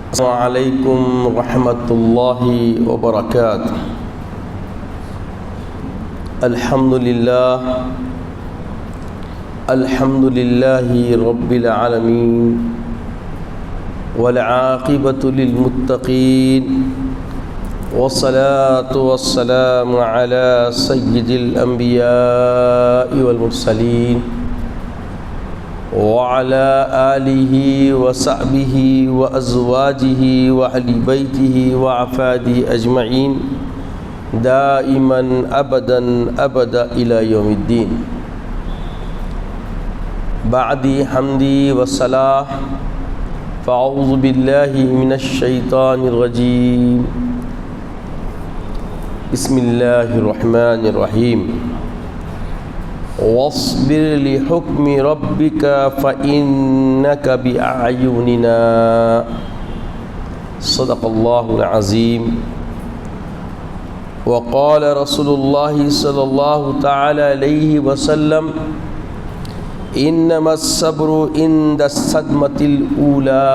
السلام علیکم ورحمۃ اللہ وبرکاتہ۔ الحمد للہ رب العالمین والعاقبۃ للمتقین والصلاة والسلام علی سید الانبیاء والمرسلین وعلى آلہ وصحبہ وازواجہ واہل بیتہ وعفادہ اجمعین دائما ابدا الی یوم الدین۔ بعد حمدی وصلاۃ فاعوذ باللہ من الشیطان الرجیم، بسم اللہ الرحمن الرحیم۔ واصبر لحکم ربک فإنک بأعیننا، صدق اللہ العظیم۔ وقال رسول اللہ صلی اللہ تعالی علیہ وسلم انما الصبر عند الصدمة الأولى،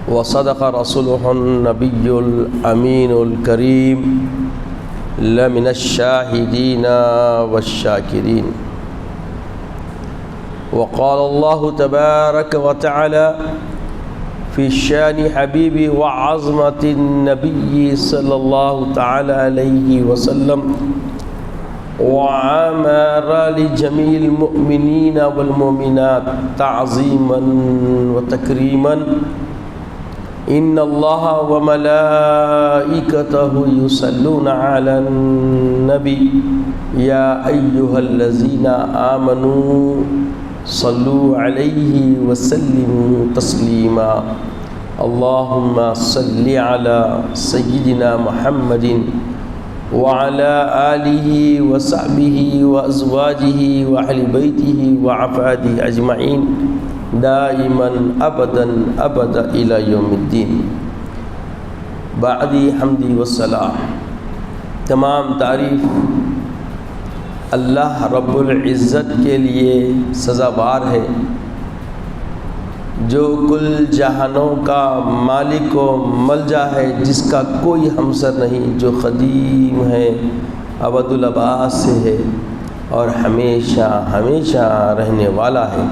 وصدق رسوله النبی الامین الکریم لمن الشاہدین والشاکرین۔ وقال اللہ تبارک وتعالی فی شان حبیبی وعظمت النبی صلی اللہ تعالی علیہ وسلم وعامر لجمیع المؤمنین والمؤمنات تعظیما وتکریما ان اللہ وملائکتہ یصلون علی النبی یا ایہا الذین آمنوا صلوا علیہ وسلموا تسلیما۔ اللہم صل علی سیدنا محمد وعلى آلہ وصحبہ وازواجہ واہل بیتہ وعفادہ اجمعین دائما ابدا الی یوم الدین۔ بعد حمدی وصلاۃ، تمام تعریف اللہ رب العزت کے لیے سزاوار ہے، جو کل جہانوں کا مالک و ملجا ہے، جس کا کوئی ہمسر نہیں، جو قدیم ہے، ابد الآباد سے ہے اور ہمیشہ ہمیشہ رہنے والا ہے،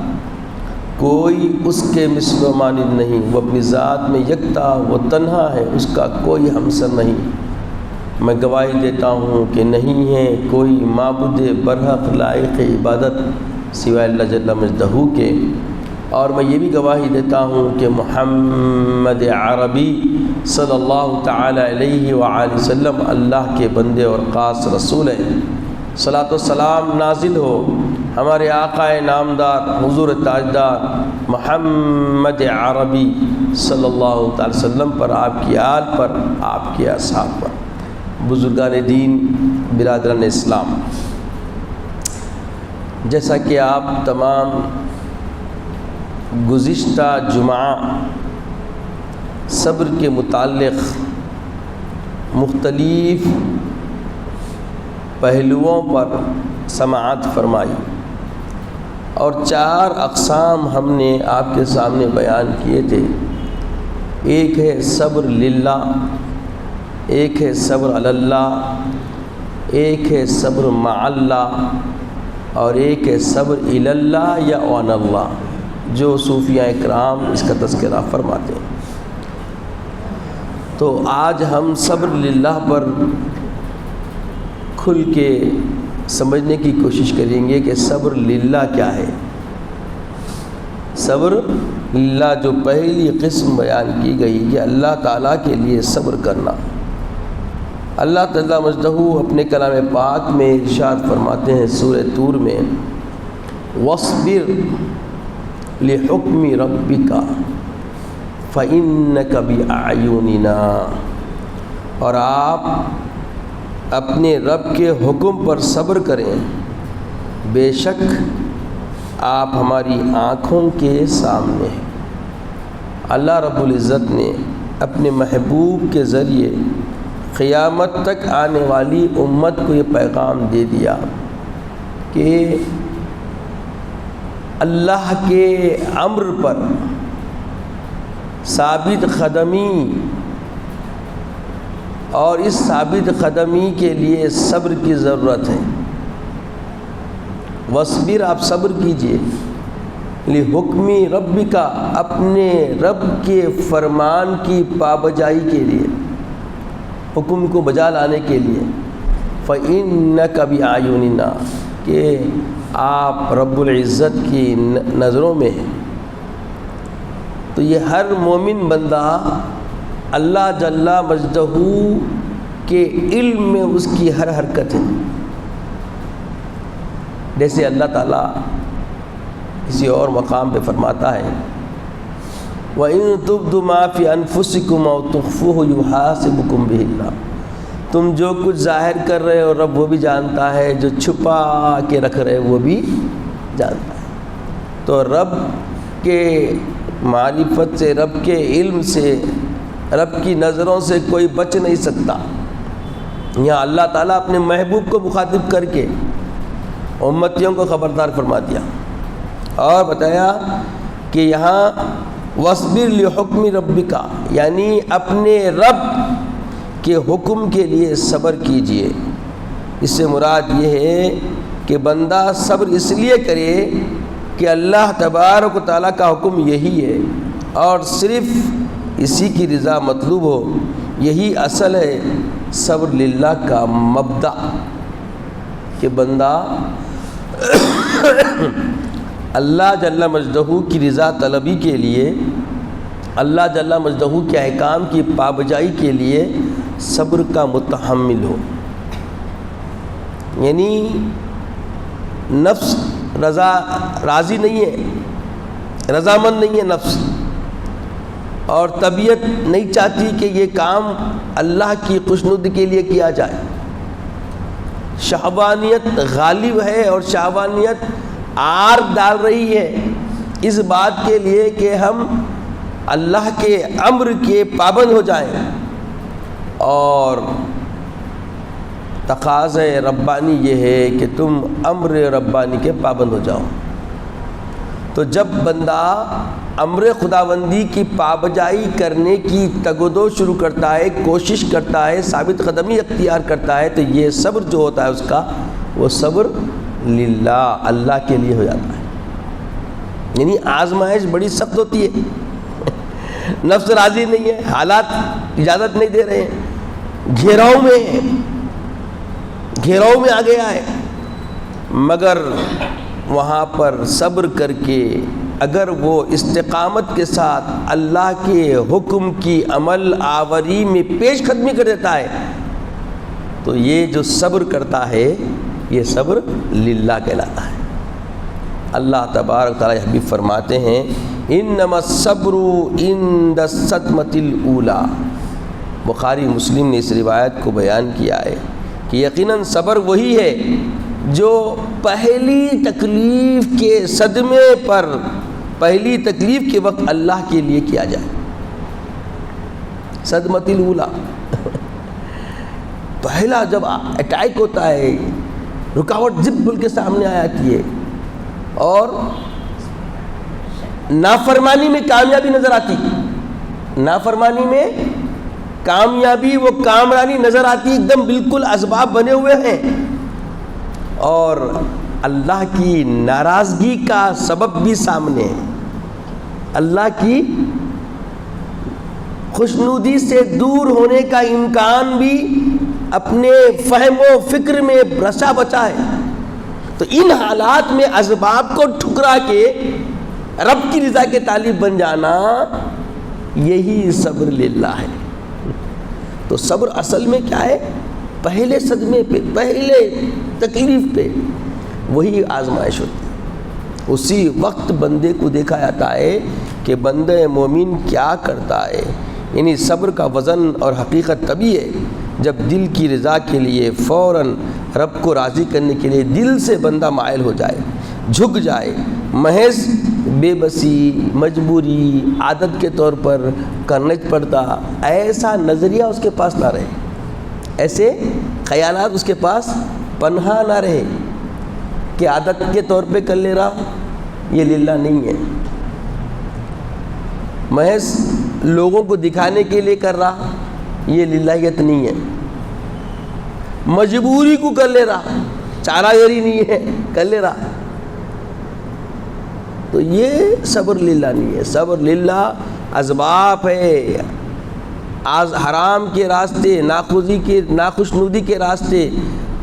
کوئی اس کے مثل و مانند نہیں، وہ اپنی ذات میں یکتا، وہ تنہا ہے، اس کا کوئی ہمسر نہیں۔ میں گواہی دیتا ہوں کہ نہیں ہے کوئی معبود برحق لائق عبادت سوائے اللہ جل مجدہ کے، اور میں یہ بھی گواہی دیتا ہوں کہ محمد عربی صلی اللہ تعالی علیہ وآلہ وسلم اللہ کے بندے اور خاص رسول ہیں۔ صلاۃ و سلام نازل ہو ہمارے آقا نامدار حضور تاجدار محمد عربی صلی اللہ تعالی وسلم پر، آپ کی آل پر، آپ کے اصحاب پر۔ بزرگان دین، برادران اسلام، جیسا کہ آپ تمام گزشتہ جمعہ صبر کے متعلق مختلف پہلوؤں پر سماعت فرمائی، اور 4 اقسام ہم نے آپ کے سامنے بیان کیے تھے۔ ایک ہے صبر للہ، ایک ہے صبر علی اللہ، ایک ہے صبر مع اللہ، اور ایک ہے صبر الی اللہ یا عن اللہ، جو صوفیاء اکرام اس کا تذکرہ فرماتے ہیں۔ تو آج ہم صبر للہ پر کھل کے سمجھنے کی کوشش کریں گے کہ صبر للہ کیا ہے۔ صبر للہ جو پہلی قسم بیان کی گئی کہ اللہ تعالیٰ کے لیے صبر کرنا۔ اللہ تعالیٰ مجدہ اپنے کلام پاک میں ارشاد فرماتے ہیں سورہ طور میں، وَاصْبِرْ لِحُکْمِ رَبِّكَ فَإِنَّكَ بِأَعْيُنِنَا، اور آپ اپنے رب کے حکم پر صبر کریں، بے شک آپ ہماری آنکھوں کے سامنے ہیں۔ اللہ رب العزت نے اپنے محبوب کے ذریعے قیامت تک آنے والی امت کو یہ پیغام دے دیا کہ اللہ کے امر پر ثابت قدمی، اور اس ثابت قدمی کے لیے صبر کی ضرورت ہے۔ وَاصْبِرْ، آپ صبر کیجئے، لِحُکْمِ رَبِّکَ، اپنے رب کے فرمان کی پابجائی کے لیے، حکم کو بجا لانے کے لیے۔ فَإِنَّكَ بِأَعْيُنِنَا، کہ آپ رب العزت کی نظروں میں ہیں۔ تو یہ ہر مومن بندہ اللہ جل مجدہ کے علم میں اس کی ہر حرکت ہے۔ جیسے اللہ تعالیٰ کسی اور مقام پہ فرماتا ہے وَإِن تُبْدُوا مَا فِي أَنفُسِكُمْ أَوْ تُخْفُوهُ يُحَاسِبْكُم بِهِ اللَّهُ، تم جو کچھ ظاہر کر رہے ہو رب وہ بھی جانتا ہے، جو چھپا کے رکھ رہے وہ بھی جانتا ہے۔ تو رب کے معرفت سے، رب کے علم سے، رب کی نظروں سے کوئی بچ نہیں سکتا۔ یہاں اللہ تعالیٰ اپنے محبوب کو مخاطب کر کے امتیوں کو خبردار فرما دیا اور بتایا کہ یہاں وَاصْبِرْ لِحُکْمِ رَبِّکَ، یعنی اپنے رب کے حکم کے لیے صبر کیجئے۔ اس سے مراد یہ ہے کہ بندہ صبر اس لیے کرے کہ اللہ تبارک و تعالیٰ کا حکم یہی ہے اور صرف اسی کی رضا مطلوب ہو۔ یہی اصل ہے صبر للہ کا مبدأ، کہ بندہ اللہ جل مجدہ کی رضا طلبی کے لیے، اللہ جل مجدہ کے احکام کی پابجائی کے لیے صبر کا متحمل ہو۔ یعنی نفس راضی نہیں ہے، رضامند نہیں ہے نفس، اور طبیعت نہیں چاہتی کہ یہ کام اللہ کی خوشنودی کے لیے کیا جائے۔ شہوانیت غالب ہے اور شہوانیت آر ڈال رہی ہے اس بات کے لیے کہ ہم اللہ کے امر کے پابند ہو جائیں، اور تقاضۂ ربانی یہ ہے کہ تم امر ربانی کے پابند ہو جاؤ۔ تو جب بندہ امر خداوندی کی پابجائی کرنے کی تگ و دو شروع کرتا ہے، کوشش کرتا ہے، ثابت قدمی اختیار کرتا ہے، تو یہ صبر جو ہوتا ہے اس کا، وہ صبر للہ، اللہ کے لیے ہو جاتا ہے۔ یعنی آزمائش بڑی سخت ہوتی ہے، نفس راضی نہیں ہے، حالات اجازت نہیں دے رہے ہیں، گھیراؤ میں آ گیا ہے، مگر وہاں پر صبر کر کے اگر وہ استقامت کے ساتھ اللہ کے حکم کی عمل آوری میں پیش قدمی کر دیتا ہے، تو یہ جو صبر کرتا ہے یہ صبر للہ کہلاتا ہے۔ اللہ تبارک تعالیٰ حبیب فرماتے ہیں انما الصبر عند الصدمۃ الاولی، بخاری مسلم نے اس روایت کو بیان کیا ہے کہ یقیناً صبر وہی ہے جو پہلی تکلیف کے صدمے پر، پہلی تکلیف کے وقت اللہ کے لیے کیا جائے۔ صدمۃ الاولی، پہلا جب اٹیک ہوتا ہے، رکاوٹ زب بل کے سامنے آ جاتی ہے اور نافرمانی میں کامیابی نظر آتی، نافرمانی میں کامیابی، وہ کامرانی نظر آتی، ایک دم بالکل اسباب بنے ہوئے ہیں، اور اللہ کی ناراضگی کا سبب بھی سامنے ہے، اللہ کی خوشنودی سے دور ہونے کا امکان بھی اپنے فہم و فکر میں رچا بچا ہے۔ تو ان حالات میں اسباب کو ٹھکرا کے رب کی رضا کے طالب بن جانا، یہی صبر للہ ہے۔ تو صبر اصل میں کیا ہے؟ پہلے صدمے پہ، پہلے تکلیف پہ وہی آزمائش ہوتی ہے۔ اسی وقت بندے کو دیکھا جاتا ہے کہ بندہ مومن کیا کرتا ہے۔ یعنی صبر کا وزن اور حقیقت تبھی ہے جب دل کی رضا کے لیے فوراً رب کو راضی کرنے کے لیے دل سے بندہ مائل ہو جائے، جھک جائے، محض بے بسی، مجبوری، عادت کے طور پر کرنا پڑتا، ایسا نظریہ اس کے پاس نہ رہے، ایسے خیالات اس کے پاس پنہا نہ رہے کہ عادت کے طور پہ کر لے رہا، یہ للہ نہیں ہے۔ محض لوگوں کو دکھانے کے لیے کر رہا، یہ للہیت نہیں ہے. مجبوری کو کر لے رہا، چارہ گری نہیں ہے، کر لے رہا، تو یہ صبر للہ نہیں ہے. صبر للہ اسباب ہے، حرام کے راستے، ناخوشنودی کے راستے،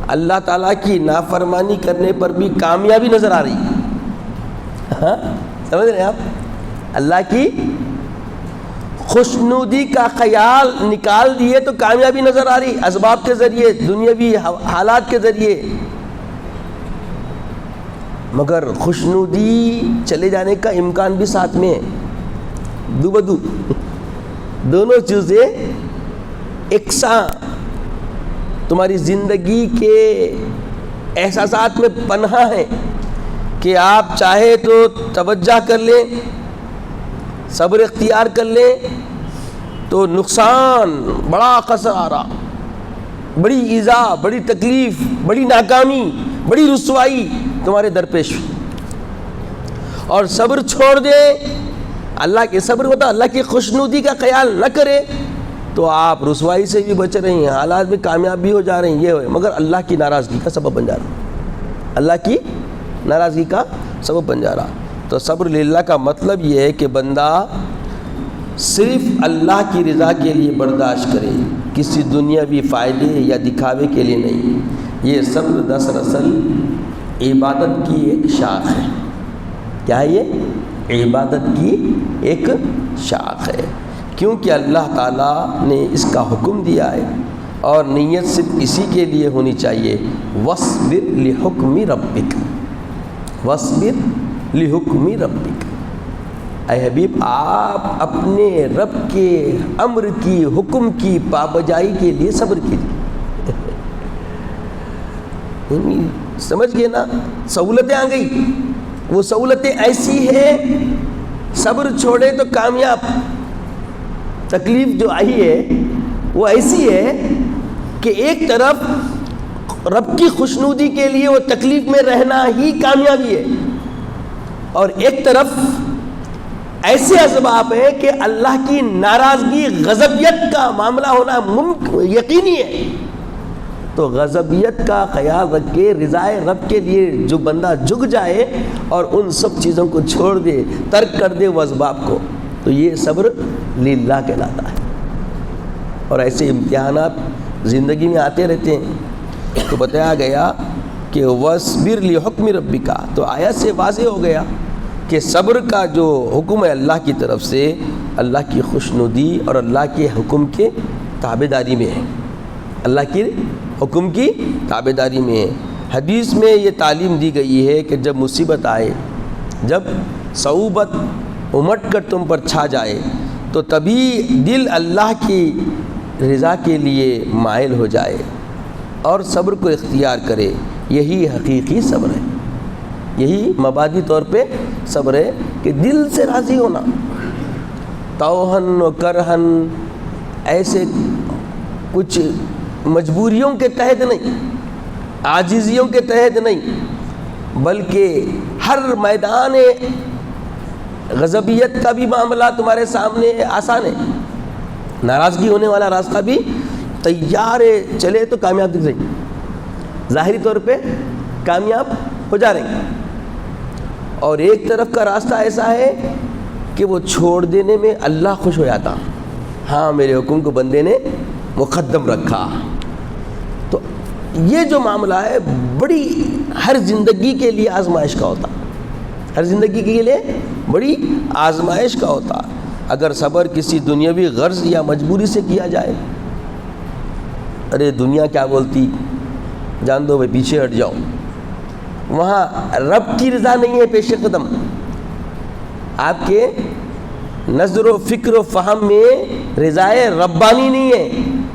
اللہ تعالیٰ کی نافرمانی کرنے پر بھی کامیابی نظر آ رہی. ہاں سمجھ رہے ہیں آپ؟ اللہ کی خوشنودی کا خیال نکال دیے تو کامیابی نظر آ رہی، اسباب کے ذریعے، دنیاوی حالات کے ذریعے. مگر خوشنودی چلے جانے کا امکان بھی ساتھ میں ہے، دو بدو دونوں چیزیں یکساں تمہاری زندگی کے احساسات میں پنہا ہیں کہ آپ چاہے تو توجہ کر لیں، صبر اختیار کر لیں تو نقصان، بڑا خسارہ، بڑی ایذا، بڑی تکلیف، بڑی ناکامی، بڑی رسوائی تمہارے درپیش. اور صبر چھوڑ دے، اللہ کے صبر ہوتا، اللہ کی خوشنودی کا خیال نہ کرے تو آپ رسوائی سے بھی بچ رہے ہیں، حالات میں کامیاب بھی ہو جا رہے ہیں، یہ ہوئے، مگر اللہ کی ناراضگی کا سبب بن جا رہا، اللہ کی ناراضگی کا سبب بن جا رہا. تو صبر للہ کا مطلب یہ ہے کہ بندہ صرف اللہ کی رضا کے لیے برداشت کرے، کسی دنیاوی فائدے یا دکھاوے کے لیے نہیں. یہ صبر دراصل عبادت کی ایک شاخ ہے. کیا ہے یہ؟ عبادت کی ایک شاخ ہے، کیونکہ اللہ تعالیٰ نے اس کا حکم دیا ہے اور نیت صرف اسی کے لیے ہونی چاہیے. وَاصْبِرْ لِحُکْمِ رَبِّكَ، وَاصْبِرْ لِحُکْمِ رَبِّكَ. اے حبیب آپ اپنے رب کے امر کی، حکم کی پابجائی کے لیے صبر کیجیے. سمجھ گئے نا؟ سہولتیں آ گئی، وہ سہولتیں ایسی ہیں، صبر چھوڑے تو کامیاب. تکلیف جو آئی ہے وہ ایسی ہے کہ ایک طرف رب کی خوشنودی کے لیے وہ تکلیف میں رہنا ہی کامیابی ہے، اور ایک طرف ایسے اسباب ہیں کہ اللہ کی ناراضگی، غضبیت کا معاملہ ہونا یقینی ہے. تو غضبیت کا خیال رکھ کے رضائے رب کے لیے جو بندہ جھک جائے اور ان سب چیزوں کو چھوڑ دے، ترک کر دے وہ اسباب کو، تو یہ صبر للہ کہلاتا ہے. اور ایسے امتحانات زندگی میں آتے رہتے ہیں. تو بتایا گیا کہ وَاصْبِرْ لِحُکْمِ رَبِّكَ، تو آیت سے واضح ہو گیا کہ صبر کا جو حکم ہے اللہ کی طرف سے، اللہ کی خوشنودی اور اللہ کے حکم کے تابعداری میں ہے، اللہ کے حکم کی تابعداری میں ہے. حدیث میں یہ تعلیم دی گئی ہے کہ جب مصیبت آئے، جب صعوبت امٹ کر تم پر چھا جائے، تو تبھی دل اللہ کی رضا کے لیے مائل ہو جائے اور صبر کو اختیار کرے. یہی حقیقی صبر ہے، یہی مبادی طور پہ صبر ہے کہ دل سے راضی ہونا، توہن و کرہن، ایسے کچھ مجبوریوں کے تحت نہیں، عاجزیوں کے تحت نہیں، بلکہ ہر میدان غضبیت کا بھی معاملہ تمہارے سامنے آسان ہے، ناراضگی ہونے والا راستہ بھی تیار ہے، چلے تو کامیاب دکھ رہی، ظاہری طور پہ کامیاب ہو جا رہی. اور ایک طرف کا راستہ ایسا ہے کہ وہ چھوڑ دینے میں اللہ خوش ہو جاتا، ہاں میرے حکم کو بندے نے مقدم رکھا. تو یہ جو معاملہ ہے بڑی ہر زندگی کے لیے آزمائش کا ہوتا، ہر زندگی کے لیے بڑی آزمائش کا ہوتا. اگر صبر کسی دنیاوی غرض یا مجبوری سے کیا جائے، ارے دنیا کیا بولتی، جان دو بھائی پیچھے ہٹ جاؤ، وہاں رب کی رضا نہیں ہے پیش قدم، آپ کے نظر و فکر و فہم میں رضائے ربانی نہیں ہے،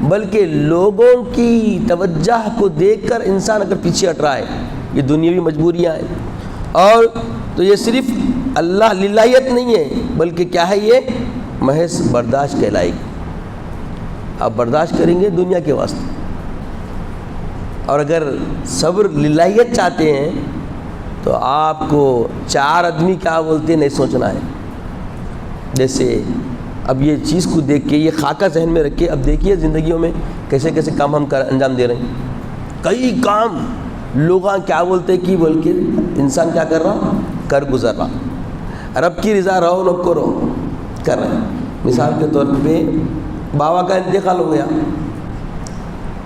بلکہ لوگوں کی توجہ کو دیکھ کر انسان اگر پیچھے ہٹ رہا ہے، یہ دنیاوی مجبوریاں ہیں. اور تو یہ صرف اللہ للہیت نہیں ہے، بلکہ کیا ہے، یہ محض برداشت کہلائے گی. آپ برداشت کریں گے دنیا کے واسطے، اور اگر صبر للہیت چاہتے ہیں تو آپ کو چار آدمی کیا بولتے نہیں سوچنا ہے. جیسے اب یہ چیز کو دیکھ کے یہ خاکہ ذہن میں رکھ کے اب دیکھیے زندگیوں میں کیسے کیسے کام ہم انجام دے رہے ہیں. کئی کام لوگ کیا بولتے کہ بول کے انسان کیا کر رہا, کر گزر رہا. رب کی رضا رہو نہ کرو کر رہے ہیں. مثال کے طور پہ بابا کا انتقال ہو گیا,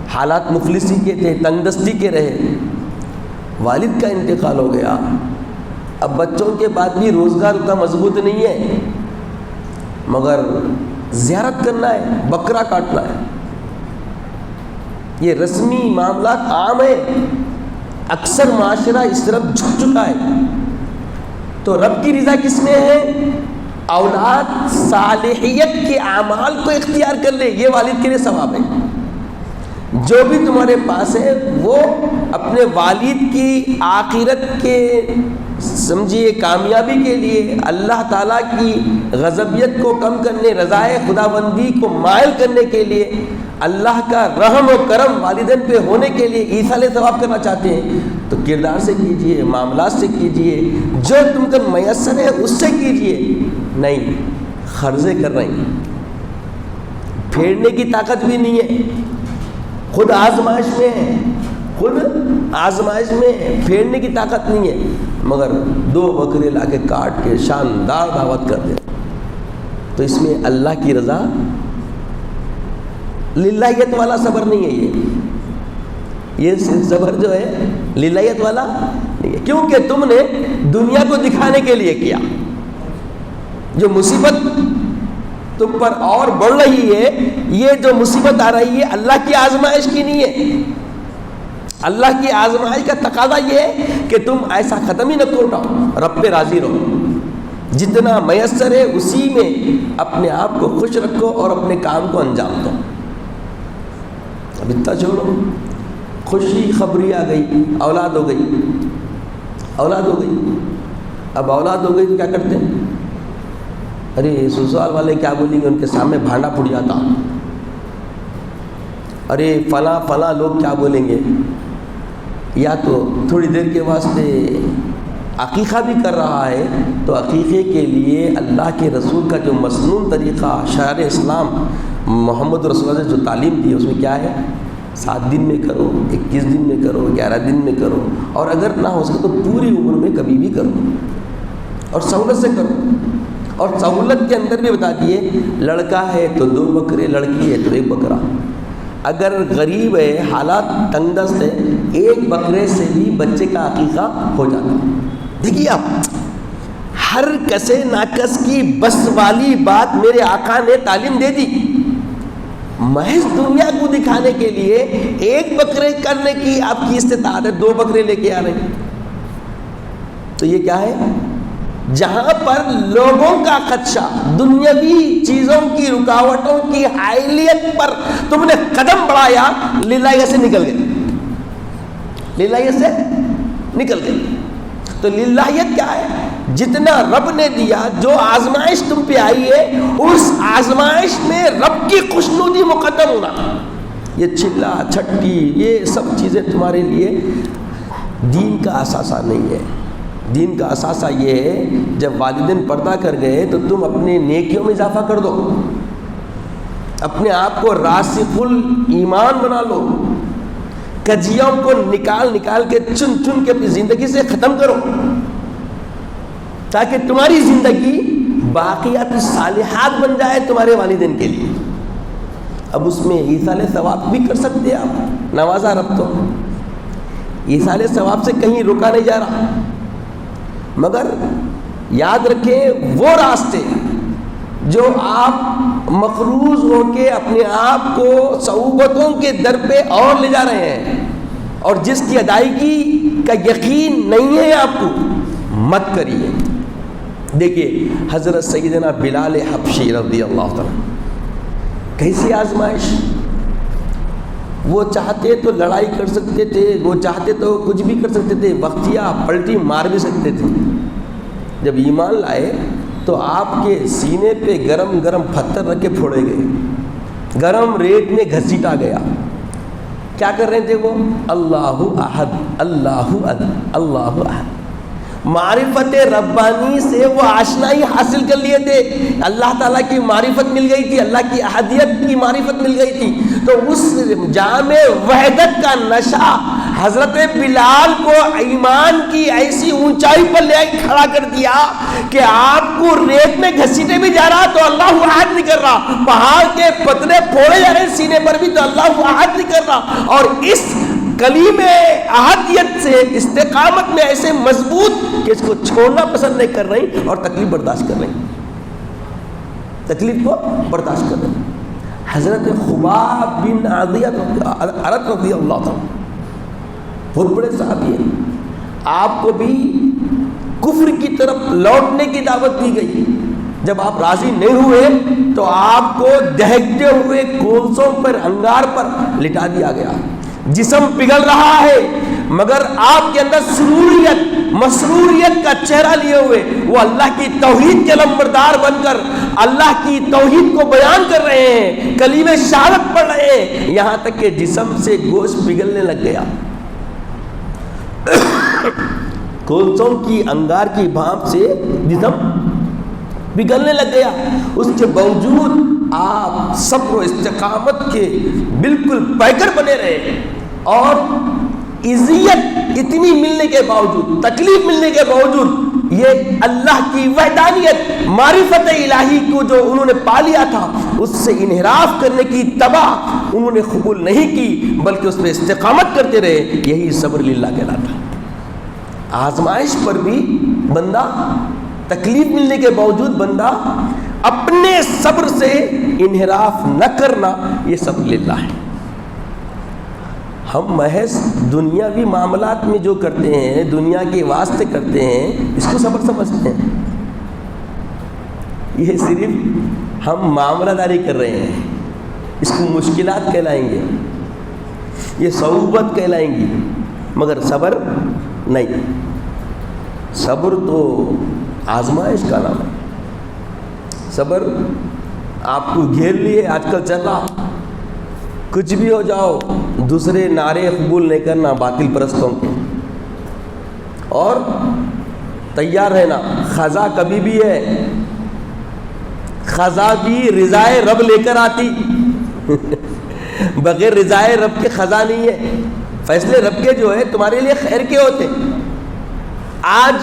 حالات مفلسی کے تھے, تنگ دستی کے رہے. والد کا انتقال ہو گیا, اب بچوں کے بعد بھی روزگار اتنا مضبوط نہیں ہے, مگر زیارت کرنا ہے, بکرا کاٹنا ہے. یہ رسمی معاملات عام ہیں, اکثر معاشرہ اس طرف جھک چکا ہے. تو رب کی رضا کس میں ہے؟ اولاد صالحیت کے اعمال کو اختیار کر لے, یہ والد کے لیے ثواب ہے. جو بھی تمہارے پاس ہے وہ اپنے والد کی آخرت کے سمجھیے کامیابی کے لیے, اللہ تعالیٰ کی غضبیت کو کم کرنے, رضائے خداوندی کو مائل کرنے کے لیے, اللہ کا رحم و کرم والدین پہ ہونے کے لیے ایصال ثواب کرنا چاہتے ہیں تو کردار سے کیجئے, معاملات سے کیجئے, جو تم کو میسر ہے اس سے کیجئے. نہیں خرچے کر رہے ہیں, پھیرنے کی طاقت بھی نہیں ہے, خود آزمائش میں ہے, خود آزمائش میں ہے, پھیرنے کی طاقت نہیں ہے, مگر 2 بکرے لا کے کاٹ کے شاندار دعوت کر دے. تو اس میں اللہ کی رضا, للہیت والا صبر نہیں ہے. یہ صبر جو ہے للہیت والا نہیں ہے, کیونکہ تم نے دنیا کو دکھانے کے لیے کیا. جو مصیبت تم پر اور بڑھ رہی ہے, یہ جو مصیبت آ رہی ہے اللہ کی آزمائش کی نہیں ہے. اللہ کی آزمائش کا تقاضا یہ ہے کہ تم ایسا ختم ہی نہ کوٹاؤ, رب پہ راضی رہو, جتنا میسر ہے اسی میں اپنے آپ کو خوش رکھو اور اپنے کام کو انجام دو. اب اتنا چھوڑو, خوشی خبری آ گئی, اولاد ہو گئی, اولاد ہو گئی. اب اولاد ہو گئی تو کیا کرتے ہیں؟ ارے سسرال والے کیا بولیں گے, ان کے سامنے بھانڈا پھٹ جاتا. ارے فلاں فلاں لوگ کیا بولیں گے. یا تو تھوڑی دیر کے واسطے عقیقہ بھی کر رہا ہے تو عقیقے کے لیے اللہ کے رسول کا جو مسنون طریقہ شرع اسلام محمد رسول اللہ نے جو تعلیم دی ہے اس میں کیا ہے, 7 دن میں کرو, 21 دن میں کرو, 11 دن میں کرو, اور اگر نہ ہو سکے تو پوری عمر میں کبھی بھی کرو, اور سہولت سے کرو. اور سہولت کے اندر بھی بتا دیے, لڑکا ہے تو 2 بکرے, لڑکی ہے تو 1 بکرا. اگر غریب ہے, حالات تنگ دست ہے, 1 بکرے سے بھی بچے کا عقیقہ ہو جاتا. دیکھیے آپ, ہر کسے ناکس کی بس والی بات میرے آقا نے تعلیم دے دی. محض دنیا کو دکھانے کے لیے 1 بکرے کرنے کی آپ کی استطاعت ہے, 2 بکرے لے کے آ رہے ہیں. تو یہ کیا ہے؟ جہاں پر لوگوں کا خدشہ, دنیاوی چیزوں کی رکاوٹوں کی حائلیت پر تم نے قدم بڑھایا, للہیت سے نکل گئے, للہیت سے نکل گئے. تو للہیت کیا ہے؟ جتنا رب نے دیا, جو آزمائش تم پہ آئی ہے, اس آزمائش میں رب کی خوشنودی مقدم ہونا. یہ چلا چھٹی یہ سب چیزیں تمہارے لیے دین کا اثاثہ نہیں ہے. دین کا اثاثہ یہ ہے جب والدین پردہ کر گئے تو تم اپنے نیکیوں میں اضافہ کر دو, اپنے آپ کو راسخ الایمان بنا لو, کجیوں کو نکال کے چن کے اپنی زندگی سے ختم کرو, تاکہ تمہاری زندگی باقیات صالحات بن جائے تمہارے والدین کے لیے. اب اس میں ایصال ثواب بھی کر سکتے ہیں آپ, نوازا رب تو ایصال ثواب سے کہیں رکا نہیں جا رہا, مگر یاد رکھیں وہ راستے جو آپ مقروض ہو کے اپنے آپ کو صعوبتوں کے در پہ اور لے جا رہے ہیں, اور جس کی ادائیگی کا یقین نہیں ہے آپ کو, مت کریے. دیکھیے حضرت سیدنا بلال حبشی رضی اللہ تعالیٰ, کیسی آزمائش. وہ چاہتے تو لڑائی کر سکتے تھے, وہ چاہتے تو کچھ بھی کر سکتے تھے, وقتیہ پلٹی مار بھی سکتے تھے. جب ایمان لائے تو آپ کے سینے پہ گرم گرم پتھر رکھ کے پھوڑے گئے, گرم ریت میں گھسیٹا گیا. کیا کر رہے تھے وہ؟ اللہ احد اللہ احد اللہ احد. معرفت ربانی سے وہ آشنائی حاصل کر لیے تھے، اللہ تعالیٰ کی معرفت مل گئی تھی، اللہ کی احدیت کی معرفت مل گئی تھی، تو اس جام وحدت کا نشہ حضرت بلال کو ایمان کی ایسی اونچائی پر لے کھڑا کر دیا کہ آپ کو ریت میں گھسیٹے بھی جا رہا تو اللہ احد نہیں کر رہا، پہاڑ کے پتلے پھوڑے جا رہے سینے پر بھی تو اللہ احد نہیں کر رہا، اور اس کلیم احدیت سے استقامت میں ایسے مضبوط کہ اس کو چھوڑنا پسند نہیں کر رہی اور تکلیف برداشت کر رہی، تکلیف کو برداشت کر رہی۔ حضرت خباب بن عرط رضی اللہ تعالیٰ بہت بڑے صحابی ہیں، آپ کو بھی کفر کی طرف لوٹنے کی دعوت دی گئی، جب آپ راضی نہیں ہوئے تو آپ کو دہکتے ہوئے کولسوں پر، انگار پر لٹا دیا گیا، جسم پگھل رہا ہے مگر آپ کے اندر سروریت، مسروریت کا چہرہ لیے ہوئے وہ اللہ کی توحید کے لمبردار بن کر اللہ کی توحید کو بیان کر رہے ہیں، کلمہ شہادت پڑھ رہے ہیں، یہاں تک کہ جسم سے گوشت پگھلنے لگ گیا، کولسوں کی انگار کی بھاپ سے جسم پگھلنے لگ گیا، اس کے باوجود آپ صبر و استقامت کے بالکل پیکر بنے رہے، اور اذیت اتنی ملنے کے باوجود، تکلیف ملنے کے باوجود، یہ اللہ کی وحدانیت، معرفت الہی کو جو انہوں نے پا لیا تھا اس سے انحراف کرنے کی تباہ انہوں نے قبول نہیں کی، بلکہ اس میں استقامت کرتے رہے، یہی صبر للہ کہلاتا ہے۔ آزمائش پر بھی بندہ، تکلیف ملنے کے باوجود بندہ اپنے صبر سے انحراف نہ کرنا، یہ صبر للہ ہے۔ ہم محض دنیاوی معاملات میں جو کرتے ہیں، دنیا کے واسطے کرتے ہیں، اس کو صبر سمجھتے ہیں، یہ صرف ہم معاملہ داری کر رہے ہیں، اس کو مشکلات کہلائیں گے، یہ صعوبت کہلائیں گی، مگر صبر نہیں۔ صبر تو آزمائش کا نام ہے، صبر آپ کو گھیر لیے، آج کل چل رہا، کچھ بھی ہو جاؤ دوسرے نعرے قبول نہیں کرنا باطل پرستوں کے، اور تیار رہنا، خزاں کبھی بھی ہے، خزاں بھی رضائے رب لے کر آتی، بغیر رضائے رب کے خزاں نہیں ہے، فیصلے رب کے جو ہے تمہارے لیے خیر کے ہوتے۔ آج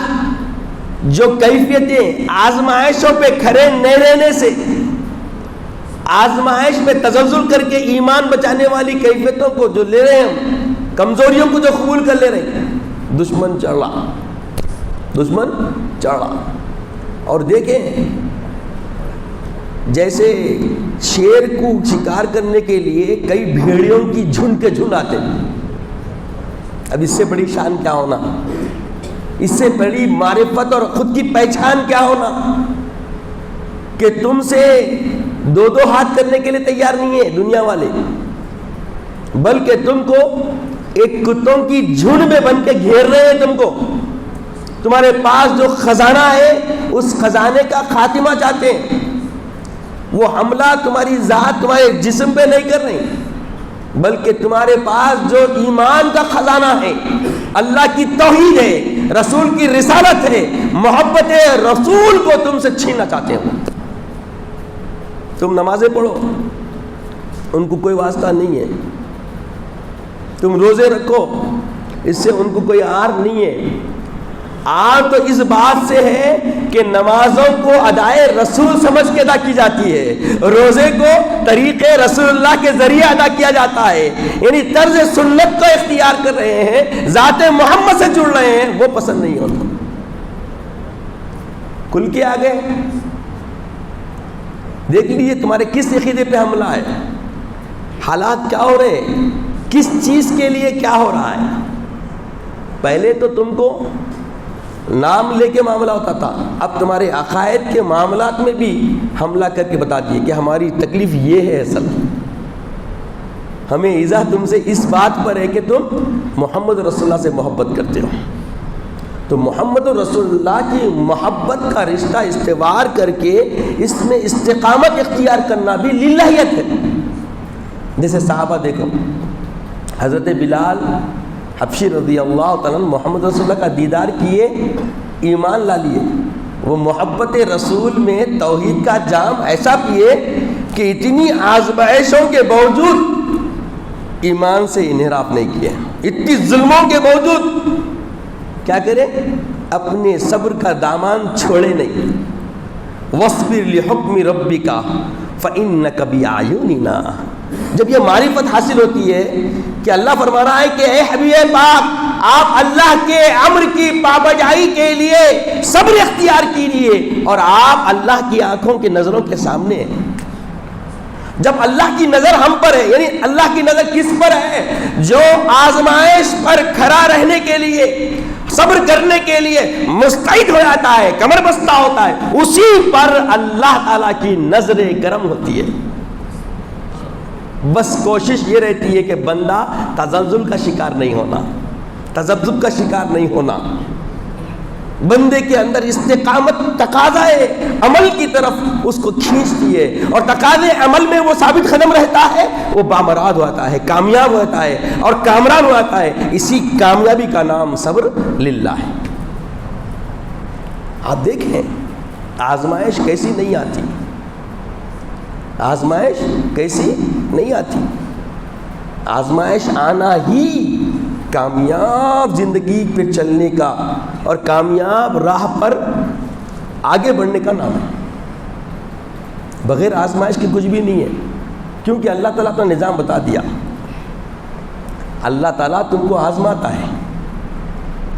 جو کیفیتیں آزمائشوں پہ کھڑے نہیں رہنے سے، آزمائش میں تزلزل کر کے ایمان بچانے والی کیفیتوں کو جو لے رہے ہیں، کمزوریوں کو جو قبول کر لے رہے ہیں، دشمن چڑھ رہا، دشمن چڑھ رہا۔ اور دیکھیں جیسے شیر کو شکار کرنے کے لیے کئی بھیڑیوں کی جھنڈ کے جھنڈ آتے، اب اس سے بڑی شان کیا ہونا، اس سے بڑی معرفت اور خود کی پہچان کیا ہونا کہ تم سے دو دو ہاتھ کرنے کے لیے تیار نہیں ہے دنیا والے، بلکہ تم کو ایک کتوں کی جھنڈ میں بن کے گھیر رہے ہیں، تم کو، تمہارے پاس جو خزانہ ہے اس خزانے کا خاتمہ چاہتے ہیں، وہ حملہ تمہاری ذات، تمہارے جسم پہ نہیں کر رہے، بلکہ تمہارے پاس جو ایمان کا خزانہ ہے، اللہ کی توحید ہے، رسول کی رسالت ہے، محبت رسول کو تم سے چھیننا چاہتے ہو۔ تم نمازیں پڑھو، ان کو کوئی واسطہ نہیں ہے، تم روزے رکھو، اس سے ان کو کوئی آر نہیں ہے، آر تو اس بات سے ہے کہ نمازوں کو ادائے رسول سمجھ کے ادا کی جاتی ہے، روزے کو طریق رسول اللہ کے ذریعے ادا کیا جاتا ہے، یعنی طرز سنت کو اختیار کر رہے ہیں، ذات محمد سے جڑ رہے ہیں، وہ پسند نہیں ہوتا، کھل کے آگے دیکھ لیجیے تمہارے کس عقیدے پہ حملہ ہے، حالات کیا ہو رہے ہیں، کس چیز کے لیے کیا ہو رہا ہے۔ پہلے تو تم کو نام لے کے معاملہ ہوتا تھا، اب تمہارے عقائد کے معاملات میں بھی حملہ کر کے بتا دیے کہ ہماری تکلیف یہ ہے، اصل ہمیں ایذا تم سے اس بات پر ہے کہ تم محمد رسول اللہ سے محبت کرتے ہو، تو محمد رسول اللہ کی محبت کا رشتہ استوار کر کے اس میں استقامت اختیار کرنا بھی للہیت ہے۔ جیسے صحابہ دیکھو، حضرت بلال حبشی رضی اللہ تعالیٰ محمد رسول اللہ کا دیدار کیے ایمان لا لیے، وہ محبت رسول میں توحید کا جام ایسا پیے کہ اتنی آزمائشوں کے باوجود ایمان سے انحراف نہیں کیا، اتنی ظلموں کے باوجود کیا کرے؟ اپنے صبر کا دامان چھوڑے نہیں۔ وَاصْبِرْ لِحُکْمِ رَبِّكَ فَإِنَّكَ بِأَعْيُنِنَا۔ جب یہ معرفت حاصل ہوتی ہے کہ اللہ فرما رہا ہے کہ اے حبیب پاک، آپ اللہ کے امر کی پابجائی کے لیے صبر اختیار کیجیے، اور آپ اللہ کی آنکھوں کی نظروں کے سامنے ہیں۔ جب اللہ کی نظر ہم پر ہے، یعنی اللہ کی نظر کس پر ہے؟ جو آزمائش پر کھڑا رہنے کے لیے، صبر کرنے کے لیے مستعد ہو جاتا ہے، کمر بستہ ہوتا ہے، اسی پر اللہ تعالیٰ کی نظر کرم ہوتی ہے۔ بس کوشش یہ رہتی ہے کہ بندہ تزلزل کا شکار نہیں ہونا، تذبذب کا شکار نہیں ہونا۔ بندے کے اندر استقامت تقاضائے عمل کی طرف اس کو کھینچتی ہے، اور تقاضے عمل میں وہ ثابت قدم رہتا ہے، وہ بامراد ہوتا ہے، کامیاب ہوتا ہے اور کامران ہوتا ہے۔ اسی کامیابی کا نام صبر للہ ہے۔ آپ دیکھیں آزمائش کیسی نہیں آتی، آزمائش کیسی نہیں آتی۔ آزمائش آنا ہی کامیاب زندگی پہ چلنے کا اور کامیاب راہ پر آگے بڑھنے کا نام ہے۔ بغیر آزمائش کے کچھ بھی نہیں ہے، کیونکہ اللہ تعالیٰ اپنا نظام بتا دیا۔ اللہ تعالیٰ تم کو آزماتا ہے۔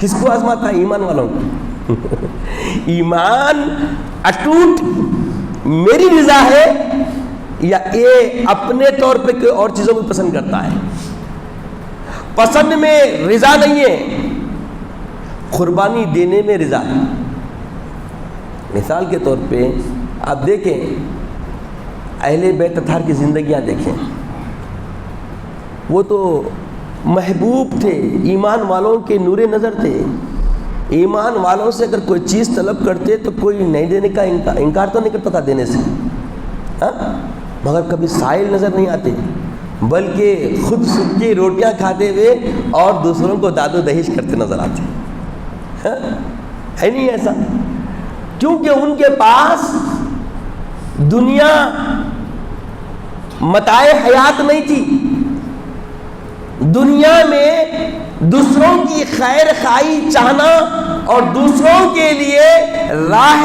کس کو آزماتا ہے؟ ایمان والوں کو۔ ایمان اٹوٹ میری رضا ہے یا یہ اپنے طور پہ کوئی اور چیزوں کو پسند کرتا ہے؟ پسند میں رضا نہیں ہے، قربانی دینے میں رضا ہے۔ مثال کے طور پہ آپ دیکھیں اہل بیت اطہار کی زندگیاں دیکھیں، وہ تو محبوب تھے، ایمان والوں کے نور نظر تھے۔ ایمان والوں سے اگر کوئی چیز طلب کرتے تو کوئی نہیں دینے کا انکار تو نہیں کرتا تھا دینے سے، مگر کبھی سائل نظر نہیں آتے، بلکہ خود سکی روٹیاں کھاتے ہوئے اور دوسروں کو داد و دہیش کرتے نظر آتے۔ ہے نہیں ایسا؟ کیونکہ ان کے پاس دنیا متاع حیات نہیں تھی، دنیا میں دوسروں کی خیر خواہی چاہنا اور دوسروں کے لیے راہ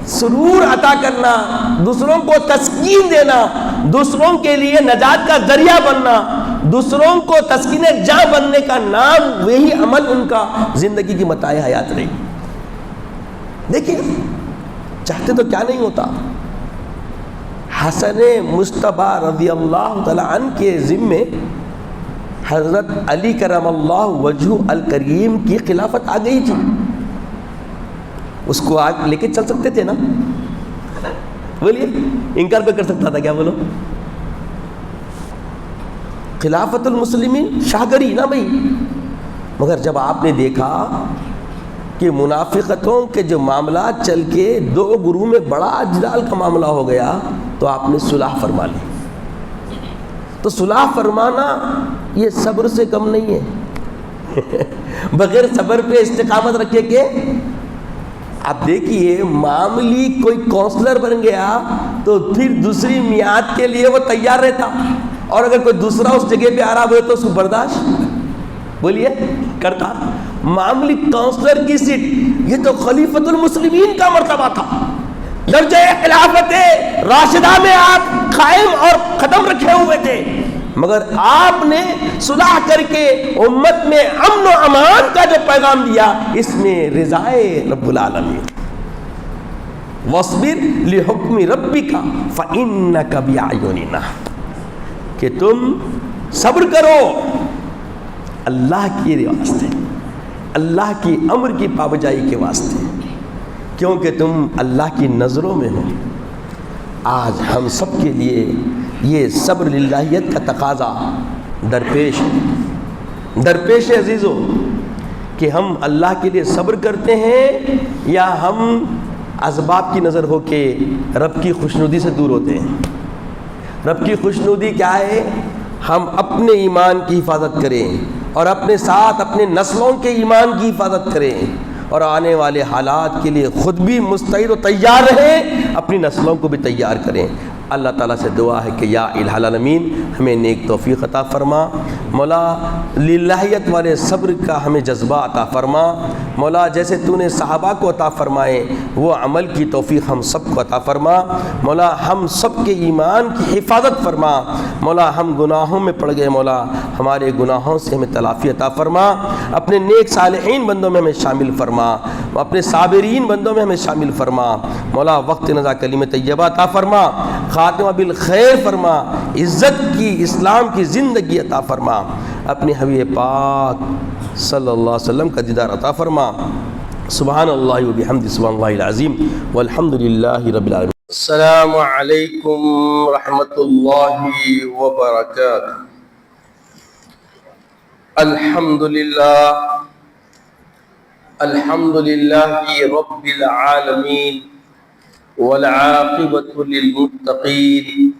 سرور عطا کرنا، دوسروں کو تسکین دینا، دوسروں کے لیے نجات کا ذریعہ بننا، دوسروں کو تسکین جاں بننے کا نام، وہی عمل ان کا زندگی کی متاع حیات رہی۔ دیکھیں چاہتے تو کیا نہیں ہوتا۔ حسن مصطفیٰ رضی اللہ تعالی عنہ کے ذمے حضرت علی کرم اللہ وجہ الکریم کی خلافت آ گئی تھی، اس کو آگ لے کے چل سکتے تھے نا؟ بولیے، انکار کوئی کر سکتا تھا کیا؟ بولو، خلافت المسلمین شاہگری نا بھائی۔ مگر جب آپ نے دیکھا کہ منافقتوں کے جو معاملات چل کے دو گروہ میں بڑا جدال کا معاملہ ہو گیا، تو آپ نے صلح فرما لی۔ تو صلح فرمانا یہ صبر سے کم نہیں ہے۔ بغیر صبر پہ استقامت رکھے کہ آپ دیکھیے معاملی کوئی کونسلر بن گیا تو پھر دوسری میعاد کے لیے وہ تیار رہتا، اور اگر کوئی دوسرا اس جگہ پہ آ رہا ہوئے تو اس کو برداشت، بولیے، کرتا۔ معاملی کونسلر کی سیٹ یہ تو خلیفۃ المسلمین کا مرتبہ تھا، درجہ خلافت راشدہ میں آپ قائم اور قدم رکھے ہوئے تھے، مگر آپ نے صلح کر کے امت میں امن و امان کا جو پیغام دیا، اس میں رضائے رب العالمین۔ وَاصْبِرْ لِحُکْمِ رَبِّكَ فَإِنَّكَ بِأَعْيُنِنَا، کہ تم صبر کرو اللہ کے واسطے، اللہ کی امر کی پابجائی کے واسطے، کیونکہ تم اللہ کی نظروں میں ہو۔ آج ہم سب کے لیے یہ صبر للہیت کا تقاضا درپیش ہے عزیزو، کہ ہم اللہ کے لیے صبر کرتے ہیں یا ہم اسباب کی نظر ہو کے رب کی خوشنودی سے دور ہوتے ہیں۔ رب کی خوشنودی کیا ہے؟ ہم اپنے ایمان کی حفاظت کریں اور اپنے ساتھ اپنے نسلوں کے ایمان کی حفاظت کریں اور آنے والے حالات کے لیے خود بھی مستعد و تیار رہیں، اپنی نسلوں کو بھی تیار کریں۔ اللہ تعالیٰ سے دعا ہے کہ یا الہ العالمین ہمیں نیک توفیق عطا فرما، مولا للہیت والے صبر کا ہمیں جذبہ عطا فرما، مولا جیسے تو نے صحابہ کو عطا فرمائے وہ عمل کی توفیق ہم سب کو عطا فرما، مولا ہم سب کے ایمان کی حفاظت فرما، مولا ہم گناہوں میں پڑ گئے، مولا ہمارے گناہوں سے ہمیں تلافی عطا فرما، اپنے نیک صالحین بندوں میں ہمیں شامل فرما، اپنے صابرین بندوں میں ہمیں شامل فرما، مولا وقت نزا کلمہ طیبہ عطا فرما، خاتمہ بالخیر فرما، عزت کی اسلام کی زندگی عطا فرما، اپنے حبیب پاک صلی اللہ علیہ وسلم کا دیدار عطا فرما۔ سبحان اللہ و بحمدہ، سبحان اللہ العظیم والحمد للہ رب العالمین۔ السلام علیکم ورحمۃ اللہ وبرکاتہ۔ الحمد للہ رب العالمین والعاقبۃ للمتقین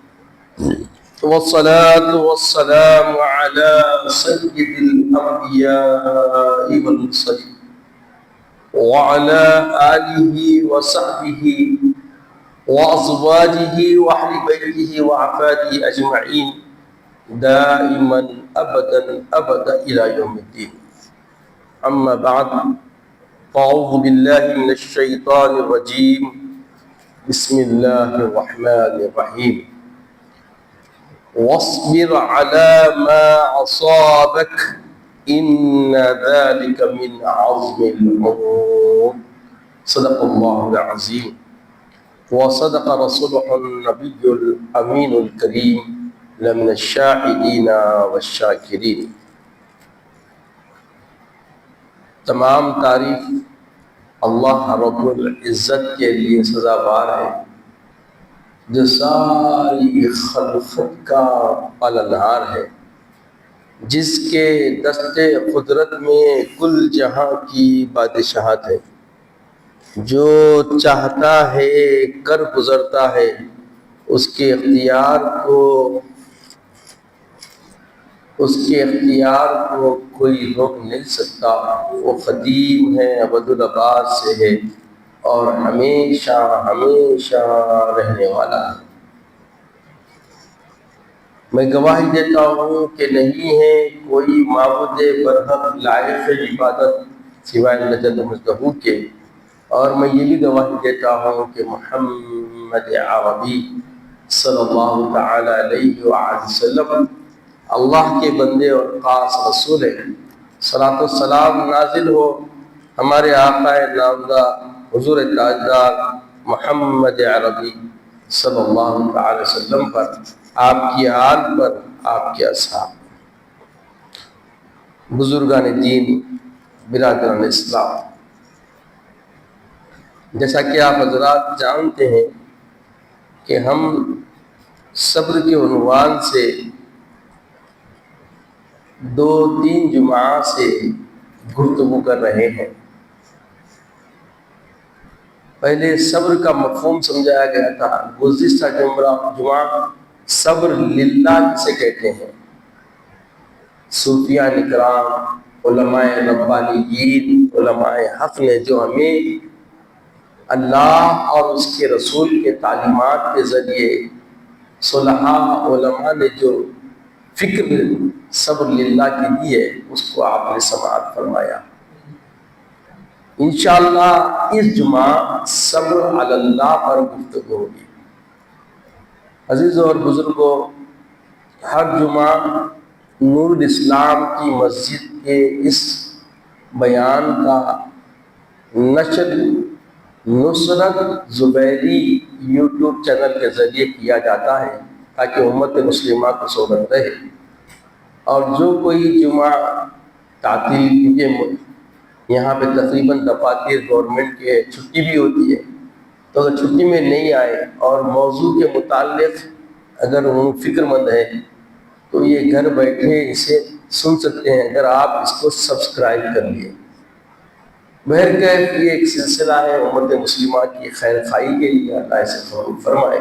والصلاة والسلام على سید الانبیاء والمرسلین وعلى آلہ وصحبہ وازواجہ واہل بیتہ وعفادہ اجمعین دائما ابدا الى یوم الدین۔ اما بعد، فاعوذ باللہ من الشیطان الرجیم، بسم اللہ الرحمن الرحیم۔ واصبر على ما أصابك إن ذلك من عزم الأمور، صدق الله العظيم وصدق رسوله النبي الأمين الكريم لمن الشاهدين والشاكرين۔ تمام تعریف اللہ رب العزت کے لیے سزاوار ہے، جو ساری خلقت کا پالنہار ہے، جس کے دست قدرت میں کل جہاں کی بادشاہت ہے، جو چاہتا ہے کر گزرتا ہے، اس کے اختیار کو کوئی روک نہیں سکتا۔ وہ قدیم ہے، ابدالآباد سے ہے اور ہمیشہ ہمیشہ رہنے والا ہے۔ میں گواہی دیتا ہوں کہ نہیں ہے کوئی معبود برحق لائق عبادت سوائے اللہ جل مجدہ کے، اور میں یہ بھی گواہی دیتا ہوں کہ محمد عربی صلی اللہ تعالی علیہ وآلہ وسلم اللہ کے بندے اور خاص رسول ہیں۔ صلاۃ والسلام نازل ہو ہمارے آقا نامدہ حضور تاجدار محمد عربی صلی اللہ تعالی وسلم پر، آپ کی آل پر، آپ کے اصحاب، بزرگان دین، برادران اسلام۔ جیسا کہ آپ حضرات جانتے ہیں کہ ہم صبر کے عنوان سے 2-3 جمعہ سے گفتگو کر رہے ہیں۔ پہلے صبر کا مفہوم سمجھایا گیا تھا۔ گزشتہ جمعہ صبر للہ کسے کہتے ہیں؟ صوفیاء اکرام، علماء ربانیین، علماء حق نے جو ہمیں اللہ اور اس کے رسول کے تعلیمات کے ذریعے، صلحاء علماء نے جو فکر صبر للہ کی دی ہے، اس کو آپ نے سماعت فرمایا۔ انشاءاللہ اس جمعہ صبر علی اللہ پر گفتگو ہوگی۔ عزیزوں اور بزرگوں، ہر جمعہ نور الاسلام کی مسجد کے اس بیان کا نشر نصرت زبیری یوٹیوب چینل کے ذریعے کیا جاتا ہے، تاکہ امت مسلمہ کو صحبت رہے۔ اور جو کوئی جمعہ تعطیل کیونکہ یہاں پہ تقریباً دفاتر گورنمنٹ کے چھٹی بھی ہوتی ہے، تو اگر چھٹی میں نہیں آئے اور موضوع کے متعلق اگر وہ فکر مند ہے تو یہ گھر بیٹھے اسے سن سکتے ہیں، اگر آپ اس کو سبسکرائب کر لیے۔ بہرکیف یہ ایک سلسلہ ہے امت مسلمہ کی خیر خواہی کے لیے، اللہ اسے قبول فرمائے۔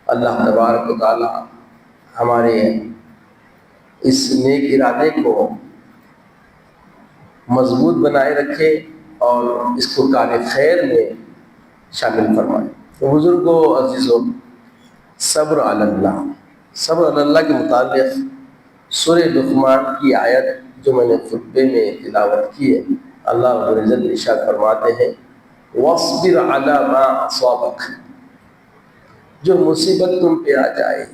اللہ تبارک و تعالی ہمارے اس نیک ارادے کو مضبوط بنائے رکھے اور اس کو کار خیر میں شامل فرمائے۔ تو بزرگوں عزیزوں، صبر علی اللہ، صبر علی اللہ کے متعلق سورہ لقمان کی آیت جو میں نے خطبے میں تلاوت کی ہے، اللہ رب العزت ارشاد فرماتے ہیں وَاصْبِرْ عَلَى مَا أَصَابَكَ، جو مصیبت تم پہ آ جائے،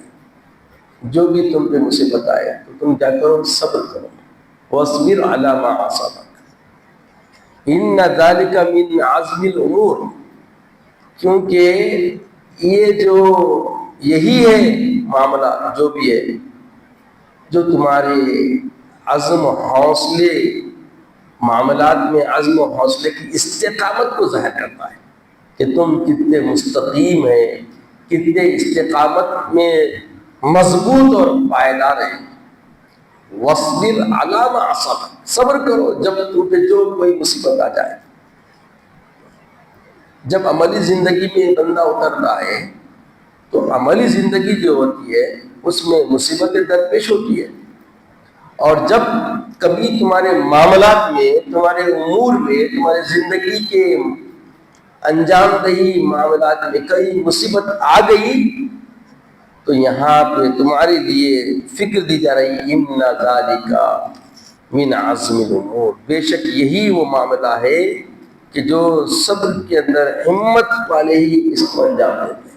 جو بھی تم پہ مصیبت آئے تو تم کیا کرو؟ صبر کرو۔ وَاصْبِرْ عَلَى مَا أَصَابَكَ إِنَّ ذَلِكَ مِنْ عَزْمِ الْأُمُورِ، کیونکہ یہی ہے معاملہ، جو بھی ہے جو تمہارے عزم و حوصلے، معاملات میں عزم و حوصلے کی استقامت کو ظاہر کرتا ہے کہ تم کتنے مستقیم ہیں، کتنے استقامت میں مضبوط اور پائیدار ہیں۔ وَاصْبِرْ عَلَى مَا أَصَابَكَ، صبر کرو جب تم پہ جو کوئی مصیبت آ جائے۔ جب عملی زندگی میں بندہ اترتا ہے تو عملی زندگی جو ہوتی ہے اس میں مصیبتیں درپیش ہوتی ہے، اور جب کبھی تمہارے معاملات میں، تمہارے امور میں، تمہاری زندگی کے انجام دہی معاملات میں کئی مصیبت آ گئی تو یہاں پہ تمہارے لیے فکر دی جا رہی اِنَّ ذَلِكَ مِنْ عَزْمِ الْأُمُورِ، بے شک یہی وہ معاملہ ہے کہ جو صبر کے اندر ہمت والے ہی اس کو انجام دیتے ہیں،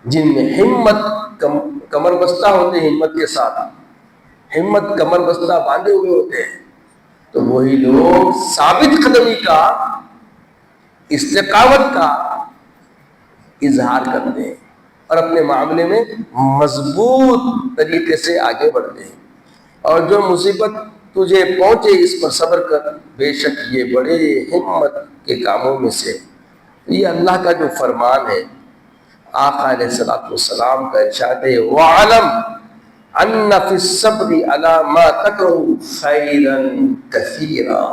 جن میں ہمت کمر بستہ ہوتے ہیں، ہمت کے ساتھ ہمت کمر بستہ باندھے ہوئے ہوتے ہیں، تو وہی لوگ ثابت قدمی کا، استقامت کا اظہار کرتے ہیں اور اپنے معاملے میں مضبوط طریقے سے آگے بڑھتے ہیں۔ اور جو مصیبت تجھے پہنچے اس پر صبر کر، بے شک یہ بڑے ہمت کے کاموں میں سے، یہ اللہ کا جو فرمان ہے، آقا علیہ الصلوۃ والسلام کا ارشاد ہے وَعَلَمْ أَنَّ فِي الصَّبْرِ عَلَى مَا تَكْرَهُ خَيْرًا كَثِيرًا،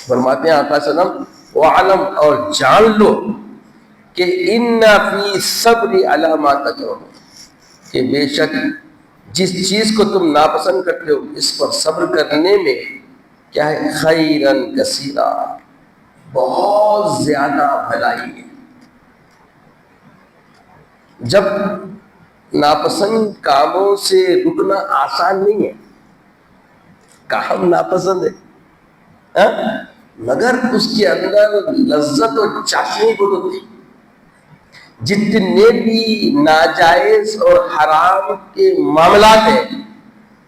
فرماتے ہیں آقا صلی اللہ علیہ وسلم وَعَلَمْ، اور جان لو کہ إِنَّ فِي الصَّبْرِ عَلَى مَا تَكْرَهُ، کہ بے شک جس چیز کو تم ناپسند کرتے ہو اس پر صبر کرنے میں کیا ہے؟ خیرن کثیرا، بہت زیادہ بھلائی ہے۔ جب ناپسند کاموں سے رکنا آسان نہیں ہے، کام ناپسند ہے مگر اس کے اندر لذت اور چاشنی بہت ہوتی ہے۔ جتنے بھی ناجائز اور حرام کے معاملات ہیں،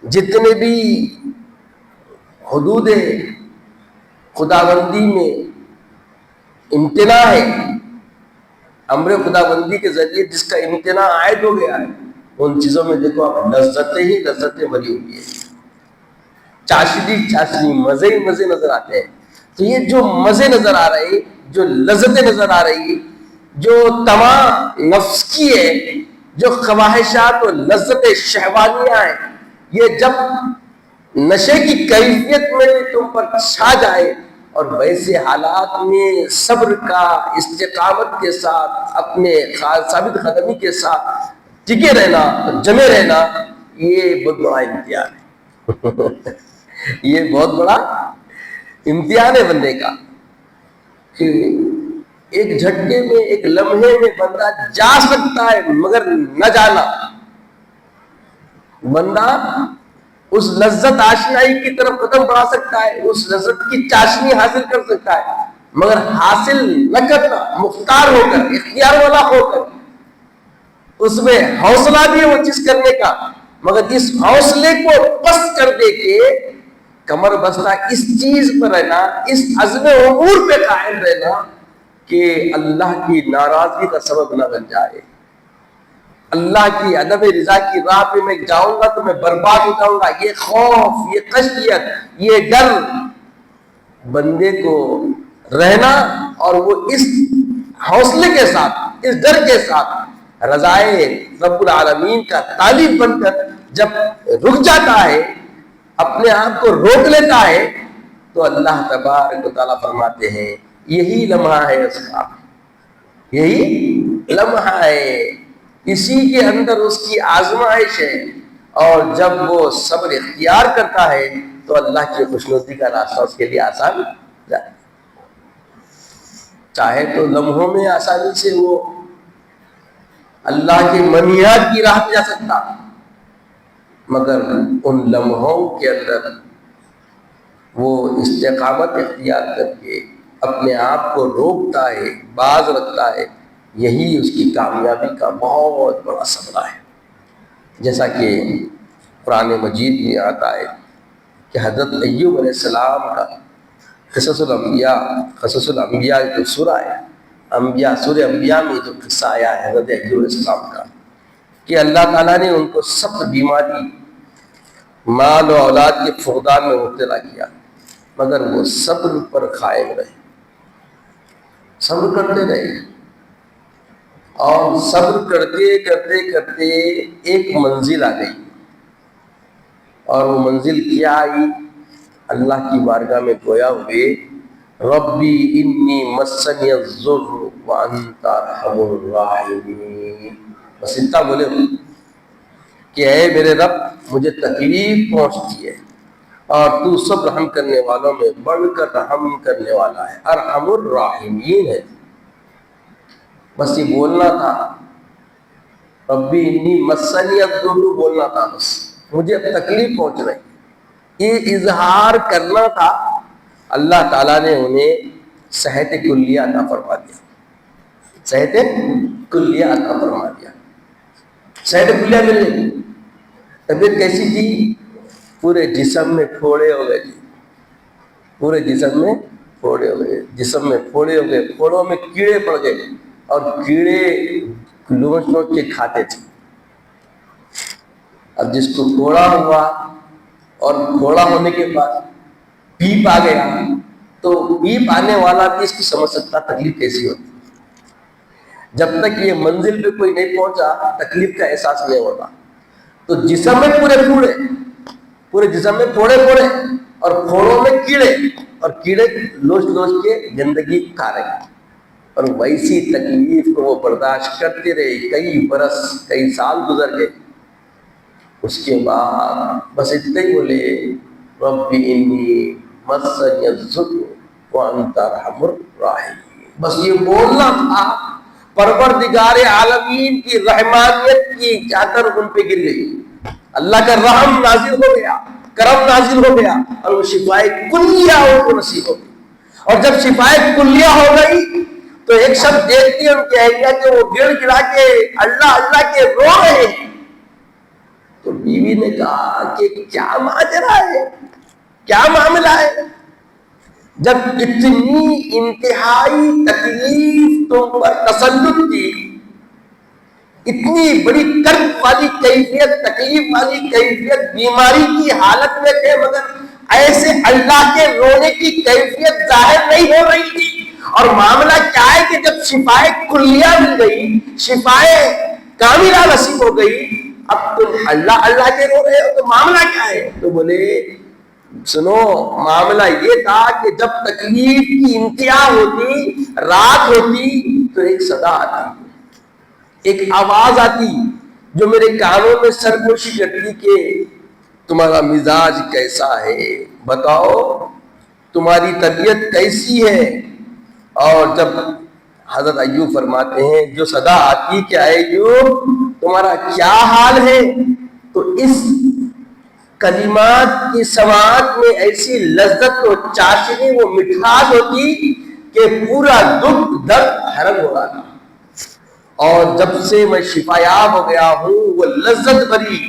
جتنے بھی حدود خداوندی میں امتناع ہے، امر خداوندی کے ذریعے جس کا امتناع عائد ہو گیا ہے، ان چیزوں میں دیکھو آپ لذتیں ہی لذتیں بھری ہوئی ہیں، چاشنی مزے ہی مزے نظر آتے ہیں۔ تو یہ جو مزے نظر آ رہے ہیں، جو لذتیں نظر آ رہی ہیں، جو تمام نفس کی ہے، جو خواہشات اور لذت شہوانیاں ہیں، یہ جب نشے کی کیفیت میں تم پر چھا جائے اور ویسے حالات میں صبر کا، استقامت کے ساتھ، اپنے ثابت قدمی کے ساتھ ٹکے رہنا، جمے رہنا، یہ بہت بڑا امتحان ہے یہ بہت بڑا امتحان ہے بندے کا، کہ ایک جھٹکے میں، ایک لمحے میں بندہ جا سکتا ہے مگر نہ جانا، بندہ اس لذت آشنائی کی طرف قدم بڑھا سکتا ہے، اس لذت کی چاشنی حاصل کر سکتا ہے مگر حاصل نہ کرنا، مختار ہو کر، اختیار والا ہو کر، اس میں حوصلہ بھی ہے وہ چیز کرنے کا، مگر اس حوصلے کو پست کر دے کے کمر بستہ اس چیز پر رہنا، اس عزم امور پہ قائم رہنا کہ اللہ کی ناراضگی کا سبب نہ بن جائے، اللہ کی عدم رضا کی راہ پہ میں جاؤں گا تو میں برباد ہو جاؤں گا، یہ خوف، یہ خشیت، یہ ڈر بندے کو رہنا، اور وہ اس حوصلے کے ساتھ، اس ڈر کے ساتھ رضائے رب العالمین کا طالب بن کر جب رک جاتا ہے، اپنے آپ کو روک لیتا ہے، تو اللہ تبارک و تعالیٰ فرماتے ہیں یہی لمحہ ہے اس کا، یہی لمحہ ہے، اسی کے اندر اس کی آزمائش ہے، اور جب وہ صبر اختیار کرتا ہے تو اللہ کی خوشنودی کا راستہ اس کے لیے آسان چاہے تو لمحوں میں آسانی سے وہ اللہ کے منہیات کی راہ پہ جا سکتا، مگر ان لمحوں کے اندر وہ استقامت اختیار کر کے اپنے آپ کو روکتا ہے، باز رکھتا ہے، یہی اس کی کامیابی کا بہت بڑا ثمرہ ہے۔ جیسا کہ قرآن مجید میں آتا ہے کہ حضرت ایوب علیہ السلام کا قصص الانبیاء جو سورہ ہے، سورہ انبیاء میں جو قصہ آیا ہے حضرت ایوب علیہ السلام کا، کہ اللہ تعالیٰ نے ان کو سخت بیماری، مال و اولاد کے فقدان میں مبتلا کیا، مگر وہ صبر پر قائم رہے، صبر کرتے رہے، اور صبر کرتے کرتے کرتے ایک منزل آ گئی، اور وہ منزل کیا آئی؟ اللہ کی بارگاہ میں گویا ہوئے، ربی انی مسنی الضر وانت ارحم الراحمین، بس اتنا بولے کہ اے میرے رب مجھے تکلیف پہنچتی ہے اور تو سب رحم کرنے والوں میں بڑھ کر رحم کرنے والا ہے، ارحم الراحمین ہے۔ بس یہ بولنا تھا، ربی انی مسنی الضر بولنا تھا، بس مجھے اب تکلیف پہنچ رہی، یہ اظہار کرنا تھا۔ اللہ تعالیٰ نے انہیں صحت کلیہ عطا فرما دیا، صحت کلیہ عطا فرما دیا، صحت کلیہ مل گئی۔ طبیعت کیسی تھی؟ پورے جسم میں پھوڑے ہو گئے، پورے جسم میں پھوڑے ہو گئے، جسم میں پھوڑے ہو گئے، پھوڑوں میں کیڑے پڑ گئے، اور کیڑے لوچ لوچ کے کھاتے تھے۔ اب جس کو پھوڑا ہوا اور پھوڑا ہونے کے بعد پیپ آ گیا، تو پیپ آنے والا بھی اس کی سمجھ سکتا تکلیف کیسی ہوتی۔ جب تک یہ منزل پہ کوئی نہیں پہنچا تکلیف کا احساس نہیں ہوتا۔ تو جسم میں پورے جسم میں پھوڑے اور پھوڑوں میں کیڑے، اور کیڑے لوچ لوچ کے گندگی کھا رہے، اور ویسی تکلیف کو وہ برداشت کرتے رہے، کئی برس کئی سال گزر گئے۔ اس کے بعد بس اتنے ہی بولے، رب انی مسنی الضر وانت ارحم الراحمین، بس یہ بولنا تھا۔ پروردگار عالمین کی رحمانیت کی چادر ان پہ گر گئی، اللہ کا رحم نازل ہو گیا، کرم نازل ہو گیا، اور وہ شفائے کلیہ ان کو نصیب ہو گئی۔ اور جب شفائے کلیہ ہو گئی تو ایک شخص دیکھتی ہے ان کے اہلیہ کہ وہ گڑ گڑا کے اللہ اللہ کے رو رہے ہیں۔ تو بیوی نے کہا کہ کیا ماجرا ہے، کیا معاملہ ہے؟ جب اتنی انتہائی تکلیف تم پر تسلط تھی، اتنی بڑی کرب والی کیفیت، تکلیف والی کیفیت، بیماری کی حالت میں تھے، مگر ایسے اللہ کے رونے کی کیفیت ظاہر نہیں ہو رہی تھی۔ اور معاملہ کیا ہے کہ جب شفائے کلیہ مل گئی، شفائے کاملہ نصیب ہو گئی، اب تم اللہ اللہ کے رو رہے ہو، تو معاملہ کیا ہے؟ تو بولے سنو، معاملہ یہ تھا کہ جب تکلیف کی انتہا ہوتی، رات ہوتی، تو ایک صدا آتی، ایک آواز آتی جو میرے کانوں میں سرگوشی کرتی کہ تمہارا مزاج کیسا ہے، بتاؤ تمہاری طبیعت کیسی ہے۔ اور جب حضرت ایوب فرماتے ہیں جو صدا آتی کہ اے ایوب تمہارا کیا حال ہے، تو اس کلمات کی سماعت میں ایسی لذت و چاشنی، وہ مٹھاس ہوتی کہ پورا دکھ درد حرم ہو رہا تھا۔ اور جب سے میں شفا یاب ہو گیا ہوں، وہ لذت بھری،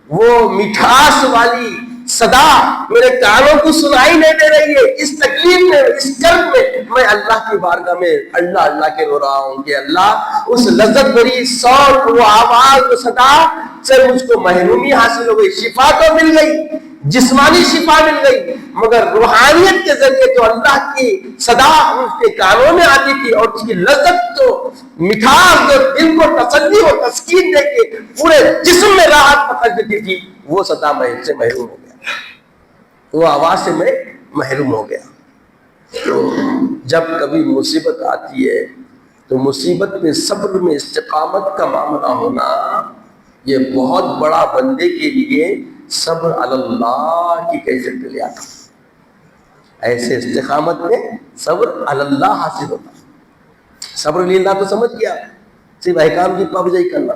وہ مٹھاس والی صدا میرے کانوں کو سنائی نہیں دے رہی ہے۔ اس تکلیف میں، اس کرب میں اللہ کی بارگاہ میں اللہ اللہ کے رو رہا ہوں کہ اللہ اس لذت بھری صوت، وہ آواز، وہ صدا سے مجھ کو محرومی حاصل ہو گئی۔ شفا تو مل گئی، جسمانی شفا مل گئی، مگر روحانیت کے ذریعے جو اللہ کی صدا اس کے کانوں میں آتی تھی، اور اس کی لذت تو مٹھاس جو دل کو تسلی و تسکین دے کے پورے جسم میں راحت پکڑ دیتی تھی، وہ صدا میں سے محروم ہو گیا، وہ آواز سے میں محروم ہو گیا۔ تو جب کبھی مصیبت آتی ہے تو مصیبت میں صبر میں استقامت کا معاملہ ہونا یہ بہت بڑا بندے کے لیے صبر علی اللہ کی کیفیت لے آتا، ایسے استقامت میں صبر علی اللہ حاصل ہوتا۔ صبر للہ تو سمجھ گیا، صرف احکام کی پابندی کرنا.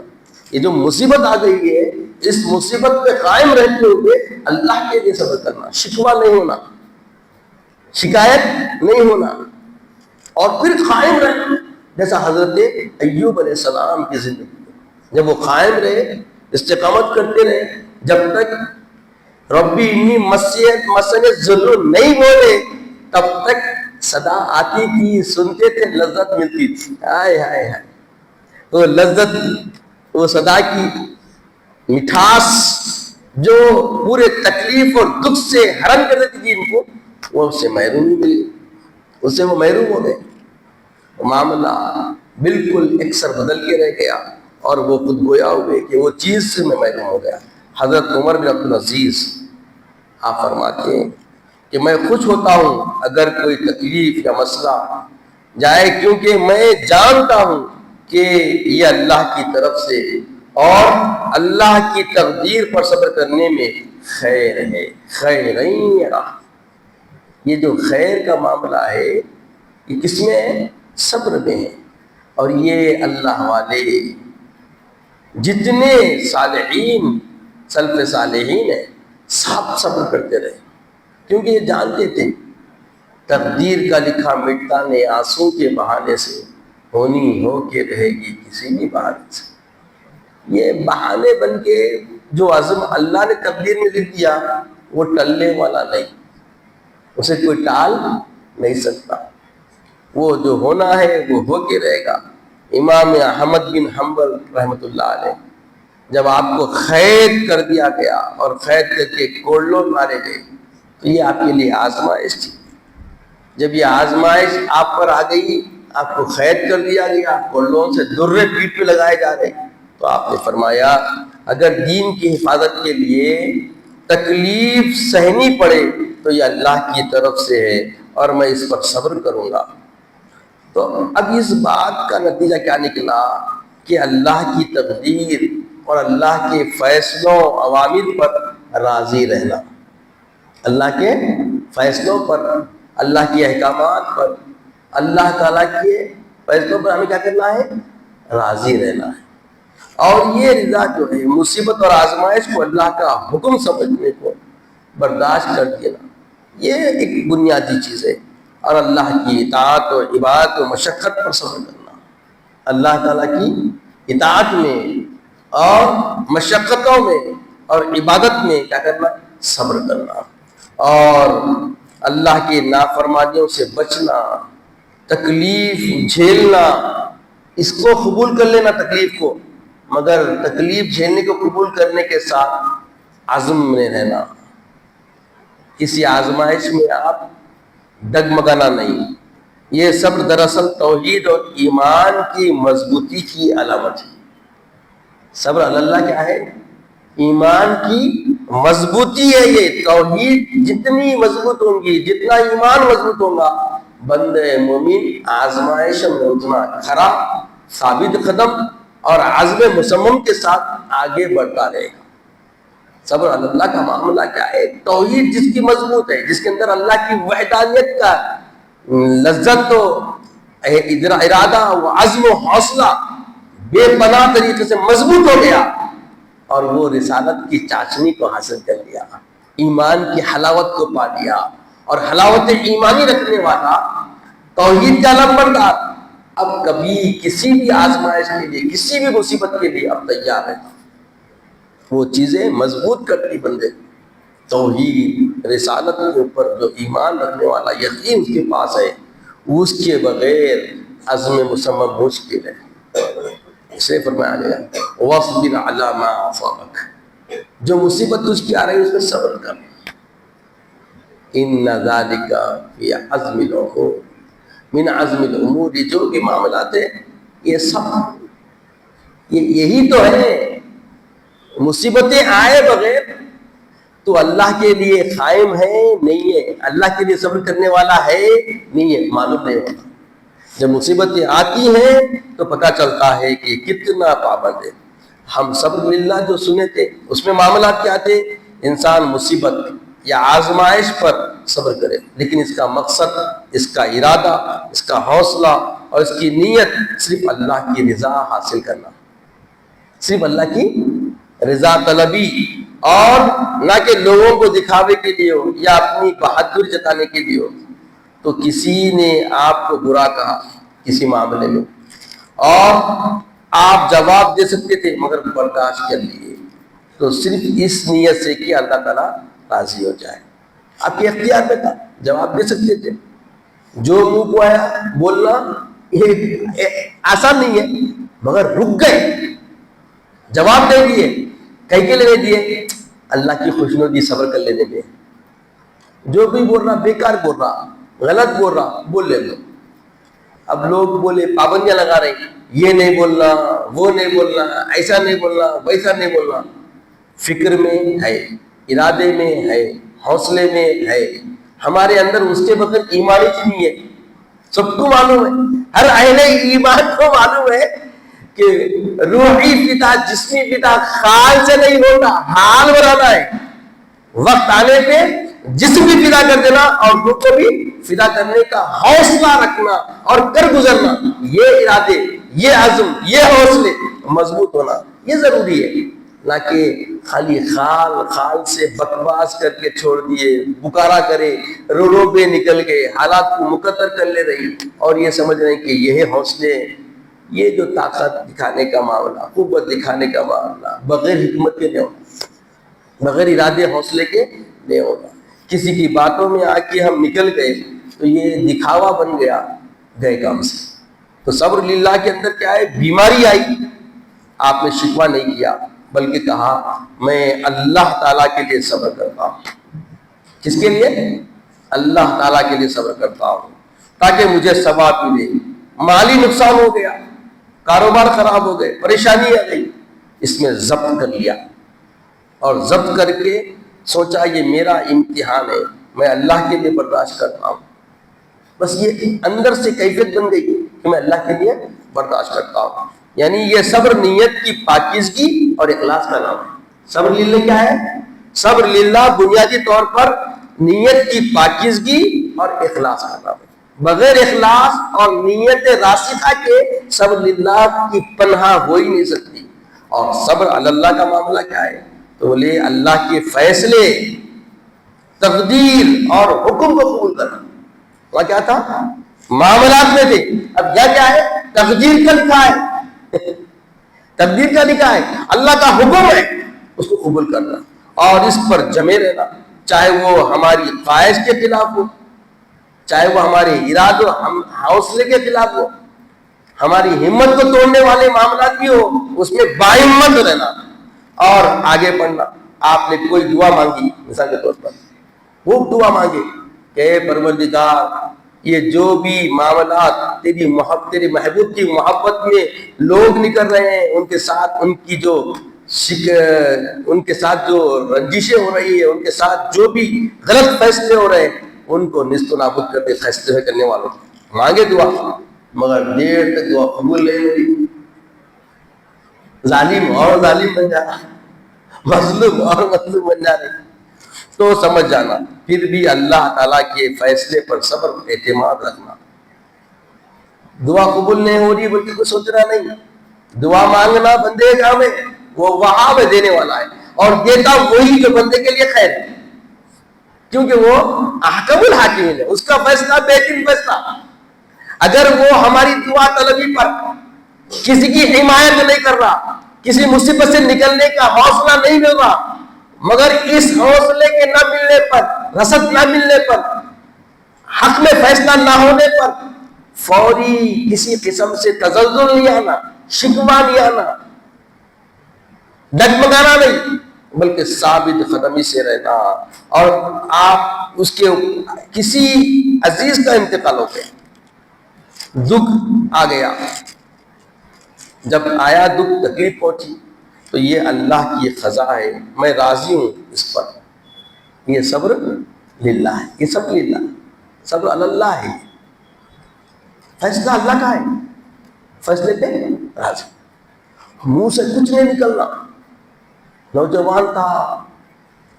یہ جو مصیبت آ گئی ہے، اس مصیبت پہ قائم رہتے ہوئے اللہ کے لیے صبر کرنا، شکوہ نہیں ہونا، شکایت نہیں ہونا، اور پھر قائم رہنا. جیسا حضرت ایوب علیہ السلام کی زندگی، جب وہ قائم رہے، استقامت کرتے رہے، جب تک ربی انی مسنی الضر نہیں بولے تب تک صدا آتی تھی، سنتے تھے، لذت ملتی تھی. ہائے ہائے ہائے، وہ لذت، وہ صدا کی مٹھاس جو پورے تکلیف اور دکھ سے حرم کر دیتی تھی ان کو، وہ اس سے محروم ہی ملی، اس سے وہ محروم ہو گئے. معاملہ بالکل اکثر بدل کے رہ گیا، اور وہ خود گویا ہوئے کہ وہ چیز سے میں محروم ہو گیا. حضرت عمر بن عبدالعزیز آپ فرماتے ہیں کہ میں خوش ہوتا ہوں اگر کوئی تکلیف یا مسئلہ جائے، کیونکہ میں جانتا ہوں کہ یہ اللہ کی طرف سے، اور اللہ کی تقدیر پر صبر کرنے میں خیر ہے. خیرین یرا، یہ جو خیر کا معاملہ ہے یہ کس میں ہے؟ صبر میں ہے. اور یہ اللہ والے جتنے صالحین، سلف صالحین ہیں، سب صبر کرتے رہے، کیونکہ یہ جانتے تھے تقدیر کا لکھا مٹتا نے آنسوں کے بہانے سے ہونی ہو کے رہے گی کسی بھی بہانے سے. یہ بہانے بن کے جو عزم اللہ نے تقدیر میں لکھ دیا وہ ٹلنے والا نہیں، اسے کوئی ٹال نہیں سکتا. وہ جو ہونا ہے وہ ہو کے رہے گا. امام احمد بن حنبل رحمۃ اللہ علیہ، جب آپ کو قید کر دیا گیا اور قید کر کے کوڑلوں مارے گئے تو یہ آپ کے لیے آزمائش تھی. جب یہ آزمائش آپ پر آ گئی، آپ کو قید کر دیا گیا، کوڑلوں سے درے پیٹ پہ لگائے جا رہے، تو آپ نے فرمایا اگر دین کی حفاظت کے لیے تکلیف سہنی پڑے تو یہ اللہ کی طرف سے ہے اور میں اس پر صبر کروں گا. تو اب اس بات کا نتیجہ کیا نکلا کہ اللہ کی تقدیر اور اللہ کے فیصلوں عوامر پر راضی رہنا، اللہ کے فیصلوں پر، اللہ کے احکامات پر، اللہ تعالیٰ کے فیصلوں پر ہمیں کیا کرنا ہے؟ راضی رہنا ہے. اور یہ رضا جو ہے مصیبت اور آزمائش کو اللہ کا حکم سمجھنے کو برداشت کر دینا، یہ ایک بنیادی چیز ہے. اور اللہ کی اطاعت و عبادت و مشقت پر صبر کرنا، اللہ تعالیٰ کی اطاعت میں اور مشقتوں میں اور عبادت میں کیا کرنا؟ صبر کرنا. اور اللہ کی نافرمانیوں سے بچنا، تکلیف جھیلنا، اس کو قبول کر لینا تکلیف کو، مگر تکلیف جھیلنے کو قبول کرنے کے ساتھ عزم میں رہنا. کسی آزمائش میں آپ ڈگمگانا نہیں. یہ سب دراصل توحید اور ایمان کی مضبوطی کی علامت ہے. صبر اللہ کیا ہے؟ ایمان کی مضبوطی ہے. یہ توحید جتنی مضبوط ہوں گی، جتنا ایمان مضبوط ہوگا، بندے مومن آزمائش میں اتنا کھڑا، ثابت قدم اور عزم مصمم کے ساتھ آگے بڑھتا رہے گا. صبر اللہ کا معاملہ کیا ہے؟ توحید جس کی مضبوط ہے، جس کے اندر اللہ کی وحدانیت کا لذت و ارادہ و عزم و حوصلہ بے پناہ طریقے سے مضبوط ہو گیا، اور وہ رسالت کی چاشنی کو حاصل کر لیا، ایمان کی حلاوت کو پا لیا، اور حلاوت ایمانی رکھنے والا، توحید کا لمبردار، اب کبھی کسی بھی آزمائش کے لیے، کسی بھی مصیبت کے لیے اب تیار ہے. وہ چیزیں مضبوط کرتی بندے. توحید، رسالت کے اوپر جو ایمان رکھنے والا، یقین اس کے پاس ہے، اس کے بغیر عزم مصمم مشکل ہے. اسے فرمایا گیا وَاصْبِرْ عَلَىٰ مَا أَصَابَكَ، جو مصیبت تجھ کی آ رہی ہے اس میں صبر کر. إِنَّ ذَلِكَ فِي عَزْمِ الْأُمُورِ، من عزم الامور، جو بھی معاملات ہیں یہ سب یہی تو ہے. مصیبتیں آئے بغیر تو اللہ کے لیے قائم ہے نہیں ہے، اللہ کے لیے صبر کرنے والا ہے نہیں ہے، معلوم نہیں ہوتا. جب مصیبتیں آتی ہیں تو پتہ چلتا ہے کہ کتنا پابند ہے. ہم صبر للہ جو سنے تھے اس میں معاملات کیا تھے؟ انسان مصیبت یا آزمائش پر صبر کرے، لیکن اس کا مقصد، اس کا ارادہ، اس کا حوصلہ اور اس کی نیت صرف اللہ کی رضا حاصل کرنا، صرف اللہ کی رضا طلبی، اور نہ کہ لوگوں کو دکھاوے کے لیے ہو یا اپنی بہادری جتانے کے لیے ہو۔ تو کسی نے آپ کو برا کہا کسی معاملے میں اور آپ جواب دے سکتے تھے مگر برداشت کر لیے، تو صرف اس نیت سے کہ اللہ تعالیٰ راضی ہو جائے۔ آپ کے اختیار میں تھا، جواب دے سکتے تھے، جو منہ کو آیا بولنا یہ آسان نہیں ہے، مگر رک گئے، جواب دے دیے، کہیں کے لیے دیے اللہ کی خوشنودی صبر کر لینے میں۔ جو بھی بول رہا بیکار بول رہا، غلط بول رہا، بول لے لو۔ اب لوگ بولے پابندیاں لگا رہے، یہ نہیں بولنا، وہ نہیں بولنا، ایسا نہیں بولنا، ویسا نہیں بولنا۔ فکر میں ہے، ارادے میں ہے، حوصلے میں ہے، ہمارے اندر اس کے بغیر ایمان ہی نہیں ہے۔ سب کو معلوم ہے، ہر اہل ایمان کو معلوم ہے کہ روحی فدا جسمی فدا خال سے نہیں ہوتا، حال بنانا ہے۔ وقت آنے پہ جسم بھی فدا کر دینا اور روح کو بھی فدا کرنے کا حوصلہ رکھنا اور کر گزرنا، یہ ارادے، یہ عزم، یہ حوصلے مضبوط ہونا یہ ضروری ہے، نہ کہ خالی خال سے بکواس کر کے چھوڑ دیے، بکارا کرے، رو پہ نکل گئے، حالات کو مقدر کر لے رہی اور یہ سمجھ رہے ہیں کہ یہ حوصلے، یہ جو طاقت دکھانے کا معاملہ، قوت دکھانے کا معاملہ بغیر حکمت کے نہیں ہوتا، بغیر ارادے حوصلے کے نہیں ہوتا۔ کسی کی باتوں میں آ کے ہم نکل گئے تو یہ دکھاوا بن گیا، گئے کام سے۔ تو صبر للہ کے اندر کیا ہے، بیماری آئی، آپ نے شکوہ نہیں کیا بلکہ کہا میں اللہ تعالیٰ کے لیے صبر کرتا ہوں۔ کس کے لیے؟ اللہ تعالیٰ کے لیے صبر کرتا ہوں تاکہ مجھے ثواب ملے۔ مالی نقصان ہو گیا، کاروبار خراب ہو گئے، پریشانی آ گئی، اس میں ضبط کر لیا اور ضبط کر کے سوچا یہ میرا امتحان ہے، میں اللہ کے لیے برداشت کرتا ہوں۔ بس یہ اندر سے کیفیت بن گئی کہ میں اللہ کے لیے برداشت کرتا ہوں۔ یعنی یہ صبر نیت کی پاکیزگی اور اخلاص کا نام ہے۔ صبر للہ کیا ہے؟ صبر للہ بنیادی طور پر نیت کی پاکیزگی اور اخلاص کا نام ہے۔ بغیر اخلاص اور نیت راسخہ کے صبر للہ کی پناہ ہو ہی نہیں سکتی۔ اور صبر اللہ کا معاملہ کیا ہے؟ تو بولے اللہ کے فیصلے، تقدیر اور حکم کو قبول کرنا۔ وہاں کیا تھا؟ معاملات میں تھے، اب کیا ہے؟ تقدیر کا لکھا ہے، تقدیر کا لکھا ہے، اللہ کا حکم ہے، اس کو قبول کرنا اور اس پر جمے رہنا، چاہے وہ ہماری خواہش کے خلاف ہو، چاہے وہ ہمارے ارادے حوصلے کے خلاف ہو، ہماری ہمت کو توڑنے والے معاملات بھی ہو، اس میں باہمت رہنا اور آگے بڑھنا۔ آپ نے کوئی دعا مانگی مثال کے طور پر، وہ دعا مانگے کہ اے پروردگار یہ جو بھی معاملات تیری محبوب کی محبت میں لوگ نکل رہے ہیں، ان کے ساتھ ان کے ساتھ جو رنجشیں ہو رہی ہے، ان کے ساتھ جو بھی غلط فیصلے ہو رہے ہیں، ان کو نیست و نابود کر دے فیصلے کرنے والوں۔ مانگے دعا مگر دیر تک دعا قبول نہیں ہوئی، ظالم اور ظالم بن جانا، مظلوم اور مظلوم بن جانے۔ تو سمجھ جانا پھر بھی اللہ تعالیٰ کے فیصلے پر صبر اعتماد رکھنا۔ دعا قبول نہیں ہو رہی بلکہ کچھ سوچنا نہیں، دعا مانگنا بندے کا کام ہے، وہ وہاں میں دینے والا ہے اور دیتا وہی جو بندے کے لیے خیر ہے، کیونکہ وہ احکم الحاکمین ہے، اس کا فیصلہ بہترین فیصلہ۔ اگر وہ ہماری دعا طلبی پر کسی کی حمایت نہیں کر رہا، کسی مصیبت سے نکلنے کا حوصلہ نہیں مل رہا، مگر اس حوصلے کے نہ ملنے پر، رسد نہ ملنے پر، حق میں فیصلہ نہ ہونے پر فوری کسی قسم سے تزلزل نہیں آنا، شکوہ نہیں آنا، ڈگمگانا نہیں، بلکہ ثابت قدمی سے رہنا۔ اور آپ اس کے کسی عزیز کا انتقال ہو گیا، دکھ آ گیا، جب آیا دکھ، تکلیف پہنچی، تو یہ اللہ کی قضا ہے، میں راضی ہوں اس پر، یہ صبر للہ ہے، یہ صبر للہ، صبر اللہ ہے، فیصلہ اللہ کا ہے، فیصلے پہ راضی، منہ سے کچھ نہیں نکلنا۔ نوجوان تھا،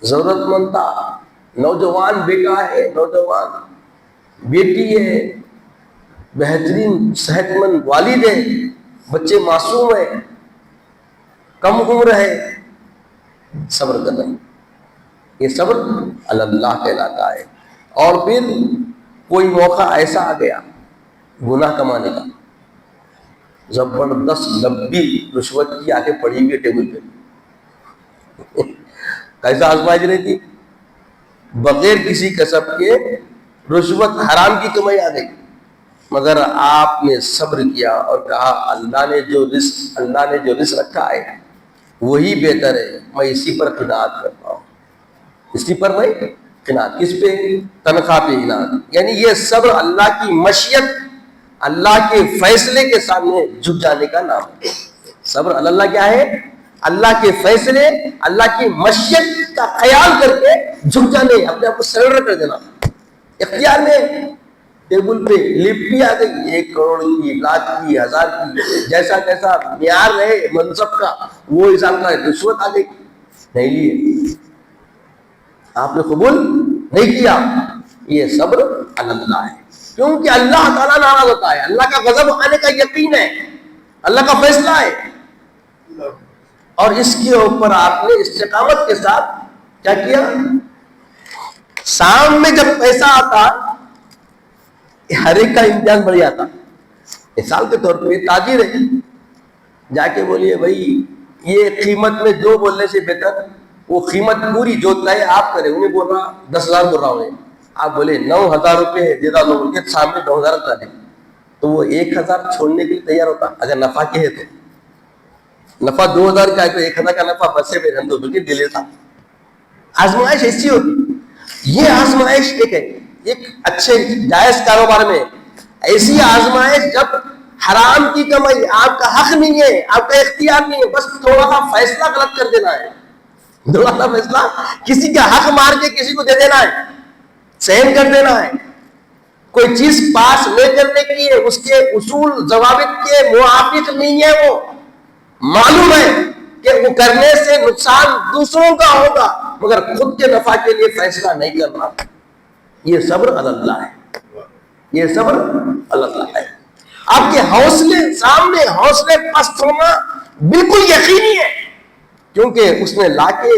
ضرورت مند تھا، نوجوان بیٹا ہے، نوجوان بیٹی ہے، بہترین صحت مند والد ہیں، بچے معصوم ہیں، کم عمر ہے، صبر کر رہے ہیں، یہ صبر اللہ کہلاتا ہے۔ اور پھر کوئی موقع ایسا آ گیا گناہ کمانے کا، زبردست لمبی رشوت کی آ کے پڑی ہوئی ٹیبل پہ، کیسا آزمائش رہتی، بغیر کسی کسب کے رشوت حرام کی کمائی آ گئی، مگر آپ نے صبر کیا اور کہا اللہ نے جو رزق رکھا ہے وہی بہتر ہے، میں اسی پر قناعت کرتا ہوں، اسی پر میں قناعت، کس پہ؟ تنخواہ پہ قناعت، یعنی یہ صبر اللہ کی مشیت، اللہ کے فیصلے کے سامنے جھک جانے کا نام ہے۔ صبر اللہ کیا ہے؟ اللہ کے فیصلے، اللہ کی مشیت کا خیال کر کے جھک جانے، اپنے آپ کو سرنڈر کر دینا، اختیار میں۔ ٹیبل پہ لپٹی آ گئی 1 کروڑ کی، لاکھ کی، 1000 کی، جیسا جیسا معیار رہے منصب کا وہ حساب کا رشوت آ گئی، نہیں لیے، آپ نے قبول نہیں کیا، یہ صبر اللہ ہے، کیونکہ اللہ تعالیٰ ناراض ہوتا ہے، اللہ کا غضب آنے کا یقین ہے، اللہ کا فیصلہ ہے، اور اس کے اوپر آپ نے استقامت کے ساتھ کیا کیا؟ شام میں جب پیسہ آتا ہر ایک کا امتحان بڑھ جاتا، مثال کے طور پہ تاجر ہے، جا کے بولیے بھائی یہ قیمت میں جو بولنے سے بہتر وہ قیمت پوری جو طے آپ کرے، انہیں بول رہا 10,000 بول رہا ہوں، آپ بولے 9,000 روپے دیتا لوگ ان کے سامنے 9,000 ڈالے، تو وہ 1,000 چھوڑنے کے لیے تیار ہوتا، اگر نفع کے ہے تو، نفع 2,000 کا ہے تو 1,000 کا نفع بسے میں رندو بلکہ دے لیتا۔ آزمائش ایسی ہوتی، یہ آزمائش ایک اچھے جائز کاروبار میں، ایسی آزمائش جب حرام کی کمائی، آپ کا حق نہیں ہے، آپ کا اختیار نہیں ہے، بس تھوڑا سا فیصلہ غلط کر دینا ہے، تھوڑا سا فیصلہ کسی کا حق مار کے کسی کو دے دینا ہے، سہن کر دینا ہے، کوئی چیز پاس لے کرنے کی ہے، اس کے اصول ضوابط کے موافق نہیں ہے، وہ معلوم ہے کہ وہ کرنے سے نقصان دوسروں کا ہوگا، مگر خود کے نفع کے لیے فیصلہ نہیں کرنا، یہ صبر اللہ ہے، یہ صبر اللہ ہے۔ آپ کے حوصلے سامنے حوصلے پست ہونا بالکل یقینی ہے، کیونکہ اس نے لا کے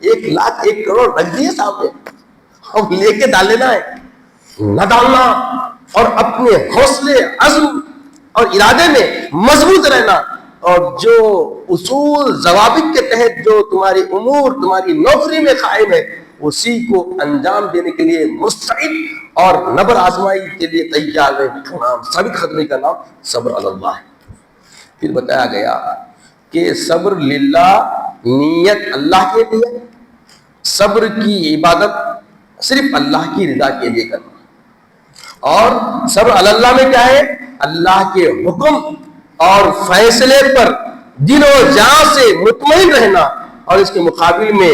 1,00,000 1 کروڑ رکھ دیے سامنے، اب لے کے ڈال لینا ہے، نہ ڈالنا، اور اپنے حوصلے عزم اور ارادے میں مضبوط رہنا، اور جو اصول ضوابط کے تحت جو تمہاری امور تمہاری نوکری میں قائم ہے اسی کو انجام دینے کے لیے مستعد اور نبر آزمائی کے لیے تیار ہے، ثابت قدمی کا نام صبر اللہ ہے۔ پھر بتایا گیا کہ صبر للہ، نیت اللہ کے لیے، صبر کی عبادت صرف اللہ کی رضا کے لیے کرنا، اور صبر اللہ میں کیا ہے؟ اللہ کے حکم اور فیصلے پر دل و جان سے مطمئن رہنا، اور اس کے مقابل میں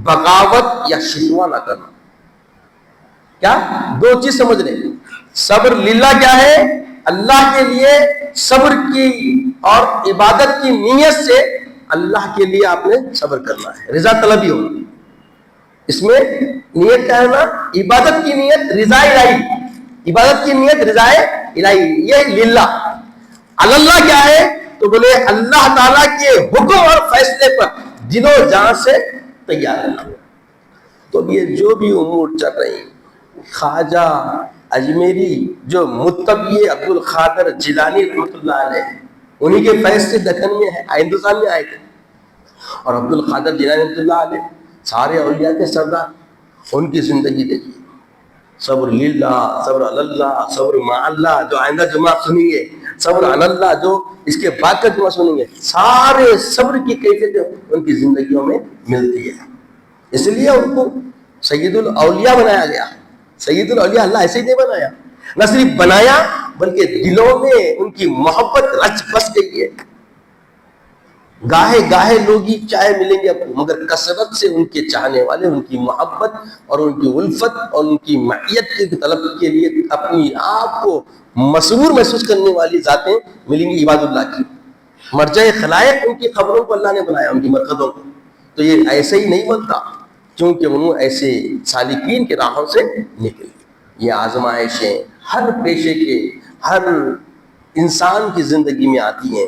بغاوت یا شکوہ نہ کرنا۔ کیا؟ 2 چیز سمجھ لیں، صبر للہ کیا ہے؟ اللہ کے لیے، صبر کی اور عبادت کی نیت سے اللہ کے لیے آپ نے صبر کرنا ہے، رضا طلبی ہونا، اس میں نیت کیا ہے نا؟ عبادت کی نیت رضا الہی، عبادت کی نیت رضا الہی، یہ للہ۔ اللہ کیا ہے؟ تو بولے اللہ تعالیٰ کے حکم اور فیصلے پر دل و جان سے تیار رہنا۔ تو یہ جو بھی امور چل رہی، خواجہ اجمیری جو متبی عبد القادر جیلانی رحمۃ اللہ علیہ، انہی کے فیصلے دکن میں ہے، ہندوستان میں آئے تھے، اور عبد القادر جیلانی رحمۃ اللہ علیہ سارے اولیاء کے سردار، ان کی زندگی دیکھیے، صبر للہ، صبر اللہ، صبر مع اللہ، جو آئندہ جمعہ سنیں گے، صبر اللہ جو اس کے بعد کا جمعہ سنیں گے، سارے صبر کی کیفیت ان کی زندگیوں میں ملتی ہے، اس لیے ان کو سید الاولیاء بنایا گیا۔ سید الاولیاء اللہ ایسے ہی نہیں بنایا، نہ صرف بنایا بلکہ دلوں میں ان کی محبت رچ بس گئی ہے۔ گاہے گاہے لوگ ہی چاہے ملیں گے آپ کو، مگر کثرت سے ان کے چاہنے والے، ان کی محبت اور ان کی الفت اور ان کی معیت کی طلب کے لیے اپنی آپ کو مسرور محسوس کرنے والی ذاتیں ملیں گی عباد اللہ کی۔ مرجع خلائق ان کی خبروں کو اللہ نے بنایا، ان کی مرکزوں کو، تو یہ ایسے ہی نہیں بنتا، کیونکہ انہوں ایسے سالکین کے راہوں سے نکلے۔ یہ آزمائشیں ہر پیشے کے، ہر انسان کی زندگی میں آتی ہیں،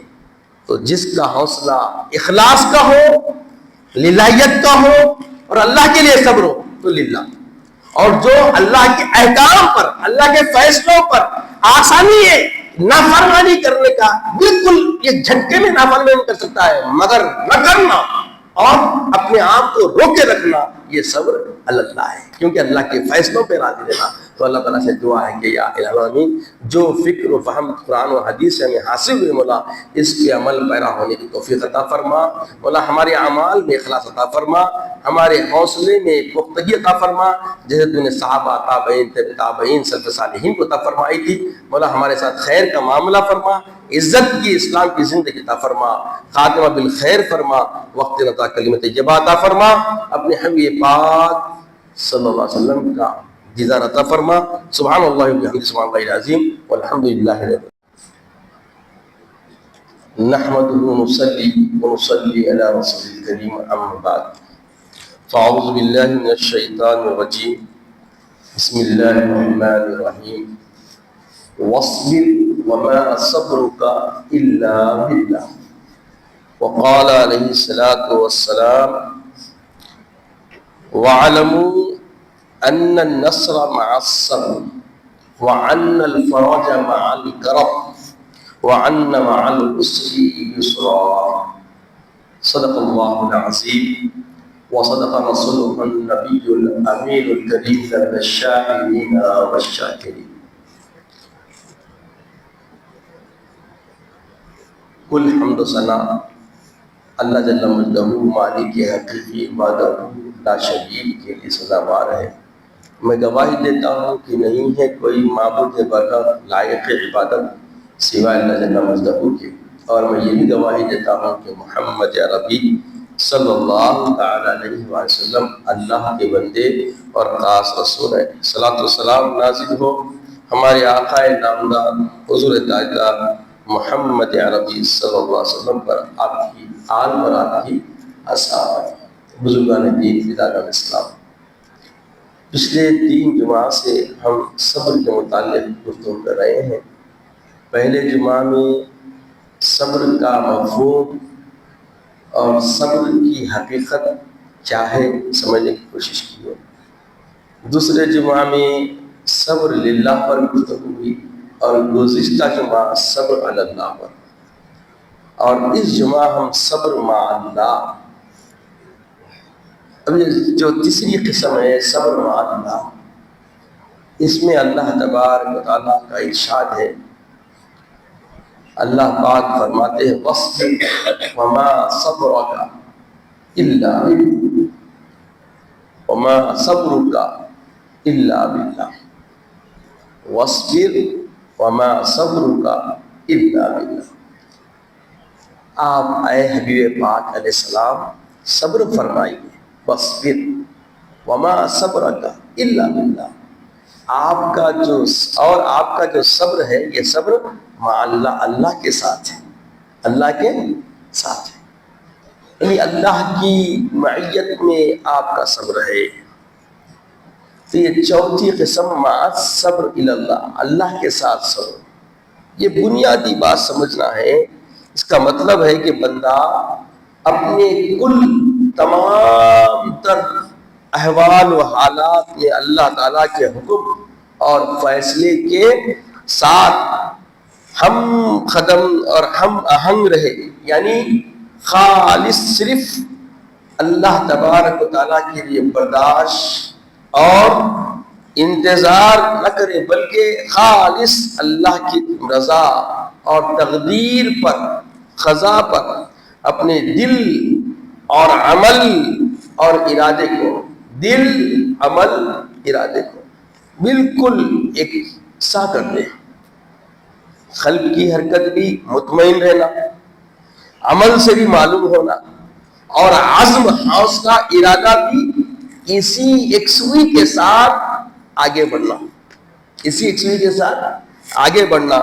تو جس کا حوصلہ اخلاص کا ہو، للہیت کا ہو اور اللہ کے لیے صبر ہو تو للہ، اور جو اللہ کے احکام پر، اللہ کے فیصلوں پر آسانی ہے نافرمانی کرنے کا، بالکل یہ جھٹکے میں نافرمانی کر سکتا ہے، مگر نہ کرنا اور اپنے آپ کو روکے رکھنا، یہ صبر اللہ ہے، کیونکہ اللہ کے فیصلوں پہ راضی رہنا۔ تو اللہ تعالیٰ سے دعا ہے کہ یا الہ العالمین، جو فکر و فہم قرآن و حدیث سے ہمیں حاصل ہوئے مولا، اس کے عمل پیرا ہونے کی توفیق عطا فرما مولا، ہمارے اعمال میں اخلاص عطا فرما، ہمارے حوصلے میں پختگی عطا فرما، جیسے تو نے صحابہ تابعین تابعین سلف صالحین کو عطا فرمائی تھی مولا، ہمارے ساتھ خیر کا معاملہ فرما، عزت کی اسلام کی زندگی عطا فرما، خاتمہ بالخیر فرما، وقت عطا کلمت طیبہ عطا فرما، اپنے حبیب پاک صلی اللہ علیہ وسلم کا دیدار عطا فرما۔ سبحان اللہ وبحمدہ، سبحان اللہ العظیم، والحمد للہ رب العالمین۔ نحمده ونصلي على رسول الكريم، اما بعد، فاعوذ باللہ من الشیطان الرجیم، بسم اللہ الرحمن الرحیم، واصبر وما صبرك الا باللہ، وقال علیہ الصلاۃ والسلام، وَاعْلَمُوا أَنَّ النَّصْرَ مَعَ الصَّبْرِ وَأَنَّ الْفَرَجَ مَعَ الْكَرْبِ وَأَنَّ مَعَ الْعُسْرِ يُسْرًا۔ صدق اللہ العظیم وصدق رسولہ النبی الامین الکریم، لَمِنَ الشَّاکرین وَالشَّاکرین۔ کل حمد و ثنا اللہ جل مجدہ مالک کے حقیقی عبادت لا شریک کے لیے سزاوار ہے۔ میں گواہی دیتا ہوں کہ نہیں ہے کوئی معبود برحق لائق عبادت سوائے اللہ جل مجدہ کے، اور میں یہ بھی گواہی دیتا ہوں کہ محمد عربی صلی اللہ تعالیٰ علیہ وسلم اللہ کے بندے اور خاص رسول ہے۔ صلاۃ والسلام نازل ہو ہمارے آقا نامدار حضور تاجدار محمد عربی صلی اللہ علیہ وسلم پر، آپ کی آل پر، آپ کی اصحاب، بزرگان دین، فداکان اسلام۔ پچھلے 3 جمعہ سے ہم صبر کے متعلق گفتگو کر رہے ہیں۔ پہلے جمعہ میں صبر کا مفہوم اور صبر کی حقیقت کیا ہے سمجھنے کی کوشش کی ہے۔ دوسرے جمعہ میں صبر للہ پر گفتگو ہوئی، اور گزشتہ جمعہ صبر علی اللہ پر، اور اس جمعہ ہم صبر مع اللہ۔ اب جو تیسری قسم ہے صبر مع اللہ، اس میں اللہ تبارک و تعالیٰ کا ارشاد ہے، اللہ پاک فرماتے ہیں وَاصْبِرْ وَمَا صَبْرُكَ إِلَّا بِاللَّهِ وَمَا صَبْرُكَ إِلَّا بِاللَّهِ وَاصْبِرْ وَمَا صَبْرُكَ إِلَّا بِاللَّهِ۔ آپ اے حبیب پاک علیہ السلام صبر فرمائیے، وَاصْبِرْ وَمَا صَبْرُكَ إِلَّا بِاللَّهِ، آپ کا جو صبر ہے یہ صبر مع اللہ، اللہ کے ساتھ ہے، اللہ کے ساتھ ہے، یعنی اللہ کی معیت میں آپ کا صبر ہے۔ تو یہ چوتھی قسم مع صبر الی اللہ، اللہ کے ساتھ صبر، یہ بنیادی بات سمجھنا ہے۔ اس کا مطلب ہے کہ بندہ اپنے کل تمام تر احوال و حالات میں اللہ تعالیٰ کے حکم اور فیصلے کے ساتھ ہم قدم اور ہم آہنگ رہے، یعنی خالص صرف اللہ تبارک و تعالیٰ کے لیے برداشت اور انتظار نہ کرے، بلکہ خالص اللہ کی رضا اور تقدیر پر، قضا پر اپنے دل اور عمل اور ارادے کو، دل عمل ارادے کو بالکل یکساں کر دے، قلب کی حرکت بھی مطمئن رہنا، عمل سے بھی معلوم ہونا، اور عزم، حوصلہ، ارادہ بھی اسی یکسوئی کے ساتھ آگے بڑھنا، اسی یکسوئی کے ساتھ آگے بڑھنا،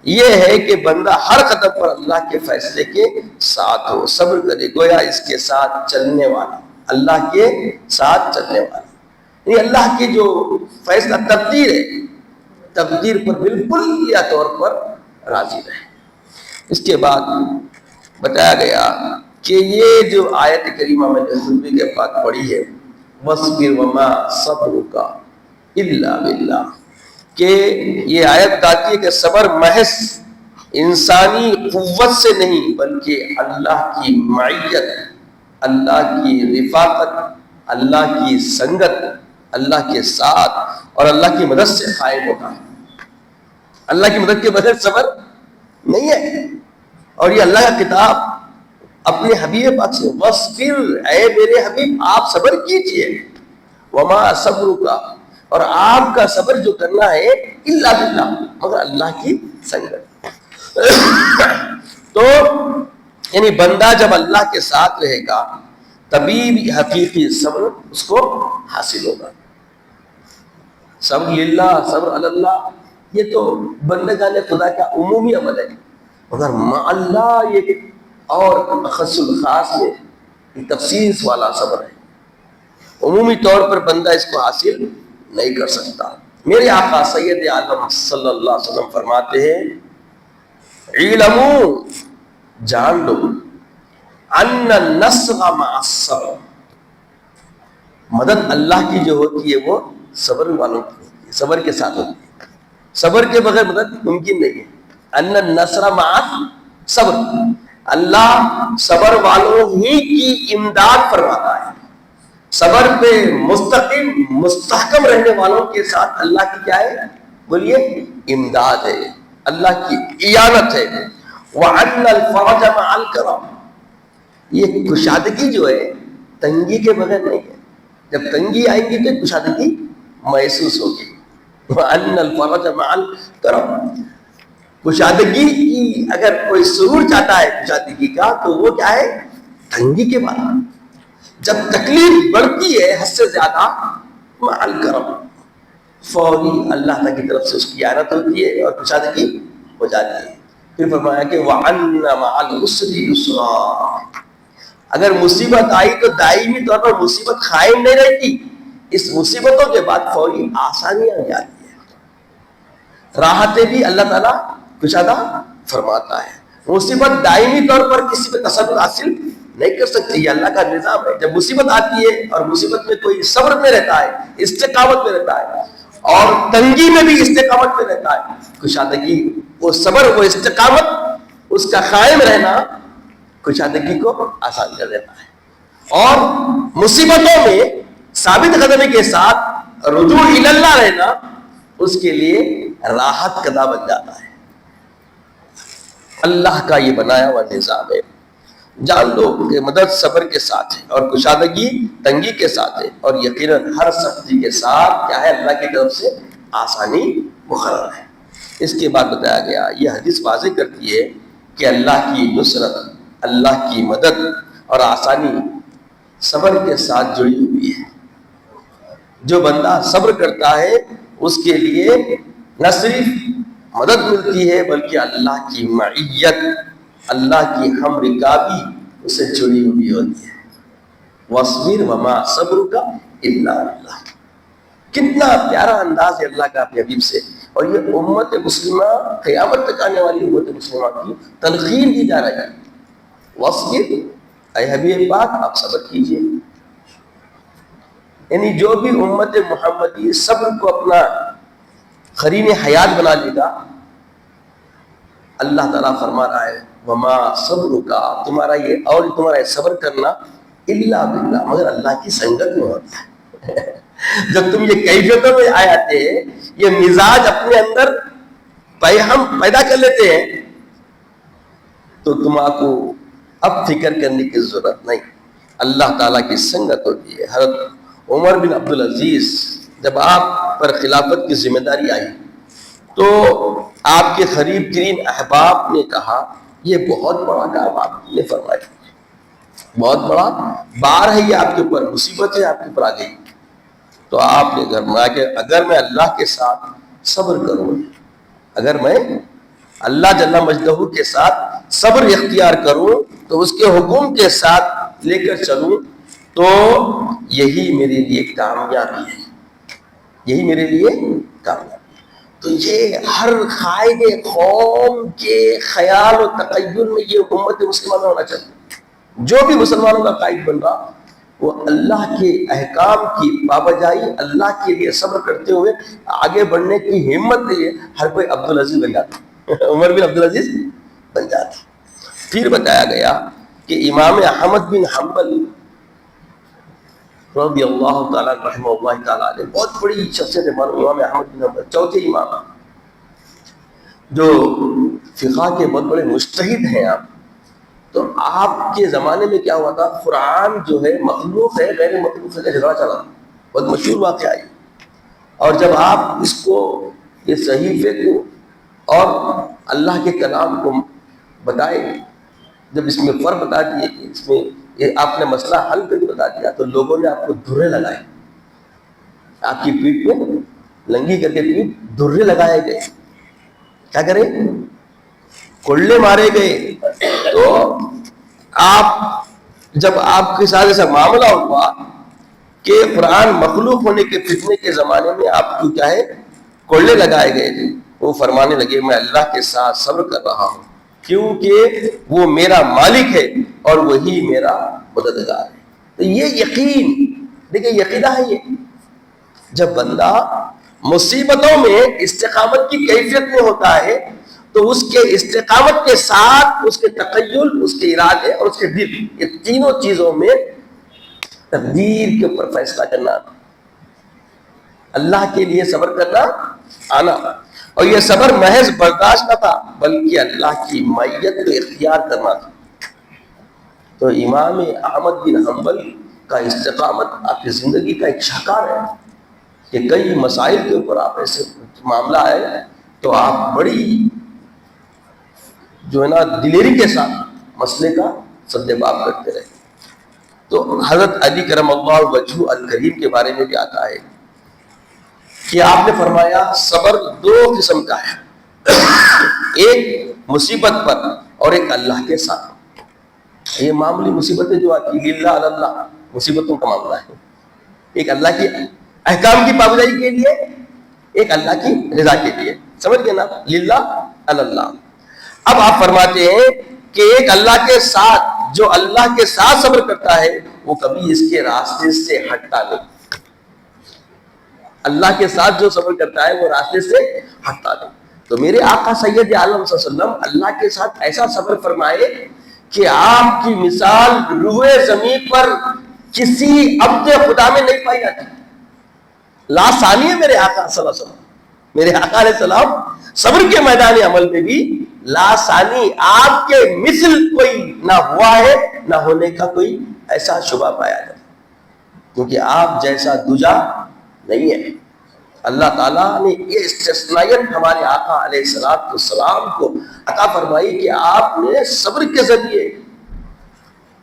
یہ ہے کہ بندہ ہر قدم پر اللہ کے فیصلے کے ساتھ ہو، صبر کرے، گویا اس کے ساتھ چلنے والا، اللہ کے ساتھ چلنے والا، یہ اللہ کی جو فیصلہ تقدیر ہے، تقدیر پر بالکل یا طور پر راضی رہے۔ اس کے بعد بتایا گیا کہ یہ جو آیت کریمہ میں نے خطبے کے بعد پڑھی ہے، وَاصْبِرْ وَمَا صَبْرُكَ إِلَّا بِاللَّهِ، کہ یہ آیت بتاتی ہے کہ صبر محض انسانی قوت سے نہیں بلکہ اللہ کی معیت، اللہ کی رفاقت، اللہ کی سنگت، اللہ کے ساتھ اور اللہ کی مدد سے قائم ہوگا۔ اللہ کی مدد کے بغیر صبر نہیں ہے۔ اور یہ اللہ کا کتاب اپنے حبیب پاک سے، وَاصْبِرْ، اے میرے حبیب آپ صبر کیجئے، وَمَا صَبْرُكَ، اور آپ کا صبر جو کرنا ہے اِلَّا بِاللَّهِ، مگر اللہ کی سنگت۔ تو یعنی بندہ جب اللہ کے ساتھ رہے گا تبھی بھی حقیقی صبر اس کو حاصل ہوگا۔ صبر للہ، صبر علی اللہ، یہ تو بندگان خدا کا عمومی عمل ہے، مگر مع اللہ یہ اور اخص الخاص میں تخصیص والا صبر ہے۔ عمومی طور پر بندہ اس کو حاصل نہیں کر سکتا۔ میرے آقا سید عالم صلی اللہ علیہ وسلم فرماتے ہیں، اعلموا، جان لو، ان النصر مع الصبر، مدد اللہ کی جو ہوتی ہے وہ صبر والوں کی ہوتی ہے، صبر کے ساتھ ہوتی ہے، صبر کے بغیر مدد ممکن نہیں ہے۔ ان النصر مع الصبر، اللہ صبر والوں ہی کی امداد فرماتا ہے۔ صبر پہ مستقیم مستحکم رہنے والوں کے ساتھ اللہ کی کیا ہے؟ بولیے امداد ہے، اللہ کی اعانت ہے۔ وَأَنَّ الْفَرَجَ مَعَ الْكَرَمِ، یہ کشادگی جو ہے تنگی کے بغیر نہیں ہے، جب تنگی آئے گی تو کشادگی محسوس ہوگی۔ وَأَنَّ الْفَرَجَ مَعَ الْكَرَمِ، کشادگی کی اگر کوئی سرور چاہتا ہے کشادگی کا تو وہ کیا ہے؟ تنگی کے بعد جب تکلیف بڑھتی ہے حد سے زیادہ، مع الکرم، فوری اللہ تعالیٰ کی طرف سے اس کی اعانت ہوتی ہے اور کشادگی ہو جاتی ہے۔ پھر فرمایا کہ وَأَنَّ مَعَ الْعُسْرِ يُسْرًا، اگر مصیبت آئی تو دائمی طور پر مصیبت قائم نہیں رہتی، اس مصیبتوں کے بعد فوری آسانیاں آ جاتی ہیں، راحتیں بھی اللہ تعالیٰ کشادہ فرماتا ہے۔ مصیبت دائمی طور پر کسی پہ تسلط حاصل نہیں کر سکتی، یہ اللہ کا نظام ہے۔ جب مصیبت آتی ہے اور مصیبت میں کوئی صبر میں رہتا ہے، استقامت میں رہتا ہے، اور تنگی میں بھی استقامت میں رہتا ہے، کشادگی، وہ صبر، وہ استقامت، اس کا قائم رہنا کشادگی کو آسان کر دیتا ہے، اور مصیبتوں میں ثابت قدمی کے ساتھ رجوع الی اللہ رہنا اس کے لیے راحت قدا بن جاتا ہے۔ اللہ کا یہ بنایا ہوا نظام ہے۔ جان لو کہ مدد صبر کے ساتھ ہے اور کشادگی تنگی کے ساتھ ہے، اور یقیناً ہر سختی کے ساتھ کیا ہے؟ اللہ کی طرف سے آسانی مقرر ہے۔ اس کے بعد بتایا گیا، یہ حدیث واضح کرتی ہے کہ اللہ کی نصرت، اللہ کی مدد اور آسانی صبر کے ساتھ جڑی ہوئی ہے۔ جو بندہ صبر کرتا ہے اس کے لیے نہ صرف مدد ملتی ہے بلکہ اللہ کی معیت، اللہ کی ہم رکابی اسے جڑی ہوئی ہوتی ہے۔ وَاصْبِرْ وَمَا صَبْرُكَ إِلَّا بِاللَّهِ، کتنا پیارا انداز ہے اللہ کا اپنے حبیب سے، اور یہ امت مسلمہ، قیامت تک آنے والی امت مسلمہ کی تلقین دی جا رہی ہے۔ وَاصْبِرْ، اے حبیب پاک آپ صبر کیجئے، یعنی جو بھی امت محمدی صبر کو اپنا قرین حیات بنا لے گا، اللہ تعالیٰ فرما رہا ہے وما صبرک، تمہارا یہ صبر کرنا الا باللہ، مگر اللہ کی سنگت میں ہوتا ہے۔ جب تم یہ کیفیتوں میں آ جاتے ہیں، یہ مزاج اپنے اندر ہم پیدا کر لیتے ہیں، تو تمہارا اب فکر کرنے کی ضرورت نہیں، اللہ تعالیٰ کی سنگت ہوتی ہے۔ حضرت عمر بن عبدالعزیز جب آپ پر خلافت کی ذمہ داری آئی تو آپ کے قریب ترین احباب نے کہا یہ بہت بڑا کام آپ نے فرمایا، بہت بڑا بار ہے یہ آپ کے اوپر، مصیبت ہے آپ کے اوپر آ گئی۔ تو آپ نے فرمایا کہ اگر میں اللہ کے ساتھ صبر کروں، اگر میں اللہ جل مجدہ کے ساتھ صبر اختیار کروں تو اس کے حکم کے ساتھ لے کر چلوں، تو یہی میرے لیے کامیابی ہے، یہی میرے لیے کامیابی ہے۔ تو یہ ہر قائد قوم کے خیال و تخیل میں یہ امت مسلمہ میں ہونا چاہیے. جو بھی مسلمانوں کا قائد بن رہا وہ اللہ کے احکام کی پابجائی اللہ کے لیے صبر کرتے ہوئے آگے بڑھنے کی ہمت نہیں ہے. ہر کوئی عبدالعزیز بن جاتا، عمر بن عبدالعزیز بن جاتا. پھر بتایا گیا کہ امام احمد بن حنبل رضی اللہ تعالیٰ رحمہ اللہ تعالیٰ علیہ، بہت بڑی شخصیت ہے امام احمد بن حنبل، چوتھے امام جو فقہ کے بہت بڑے مجتہد ہیں. آپ تو آپ کے زمانے میں کیا ہوا تھا، قرآن جو ہے مخلوق ہے غیر مخلوق کا جھگڑا چلا، بہت مشہور واقعہ ہے. اور جب آپ اس کو یہ صحیفے کو اور اللہ کے کلام کو بتائے، جب اس میں فرق بتا دیے کہ اس میں یہ آپ نے مسئلہ حل کر کے بتا دیا، تو لوگوں نے آپ کو دھرے لگائے، آپ کی پیٹھ پہ لنگی کر کے پیٹھ دھرے لگائے گئے. کیا کریں، کولے مارے گئے. تو آپ جب آپ کے ساتھ ایسا معاملہ ہوا کہ قرآن مخلوق ہونے کے فتنے کے زمانے میں آپ کو کیا ہے کولے لگائے گئے تھے، وہ فرمانے لگے میں اللہ کے ساتھ صبر کر رہا ہوں کیونکہ وہ میرا مالک ہے اور وہی میرا مددگار ہے. تو یہ یقین، دیکھیں یقینہ ہے، یہ جب بندہ مصیبتوں میں استقامت کی کیفیت میں ہوتا ہے تو اس کے استقامت کے ساتھ اس کے تخیل، اس کے ارادے اور اس کے دل، یہ تینوں چیزوں میں تقدیر کے اوپر فیصلہ کرنا، اللہ کے لیے صبر کرنا آنا. اور یہ صبر محض برداشت نہ تھا بلکہ اللہ کی معیت کو اختیار کرنا تھا. تو امام احمد بن حنبل کا استقامت آپ کی زندگی کا ایک شاہکار ہے کہ کئی مسائل کے اوپر آپ ایسے معاملہ ہے تو آپ بڑی جو ہے نا دلیری کے ساتھ مسئلے کا سدباب کرتے رہے. تو حضرت علی کرم اللہ وجہ الکریم کے بارے میں بھی آتا ہے کہ آپ نے فرمایا صبر دو قسم کا ہے، ایک مصیبت پر اور ایک اللہ کے ساتھ. یہ معمولی مصیبتیں جو آتی ہیں للہ اللہ مصیبتوں کا معاملہ ہے، ایک اللہ کی احکام کی پابندی کے لیے، ایک اللہ کی رضا کے لیے. سمجھ گئے نا، للہ اللہ. اب آپ فرماتے ہیں کہ ایک اللہ کے ساتھ، جو اللہ کے ساتھ صبر کرتا ہے وہ کبھی اس کے راستے سے ہٹتا نہیں. اللہ کے ساتھ جو صبر کرتا ہے وہ راستے سے ہٹتا نہیں. تو میرے آقا سید عالم صلی اللہ علیہ وسلم اللہ کے ساتھ ایسا صبر فرمائے کہ آپ کی مثال روئے زمین پر کسی عبد خدا میں نہیں پائی جاتی. لا ثانی ہے میرے آقا صلی اللہ علیہ وسلم. میرے آقا علیہ السلام صبر کے میدان عمل میں بھی لا ثانی، آپ کے مثل کوئی نہ ہوا ہے نہ ہونے کا کوئی ایسا شبہ پایا جاتا، کیونکہ آپ جیسا دوجا نہیں ہے. اللہ تعالیٰ نے یہ استثنائیت ہمارے آقا علیہ السلام کو عطا فرمائی کہ آپ نے صبر کے ذریعے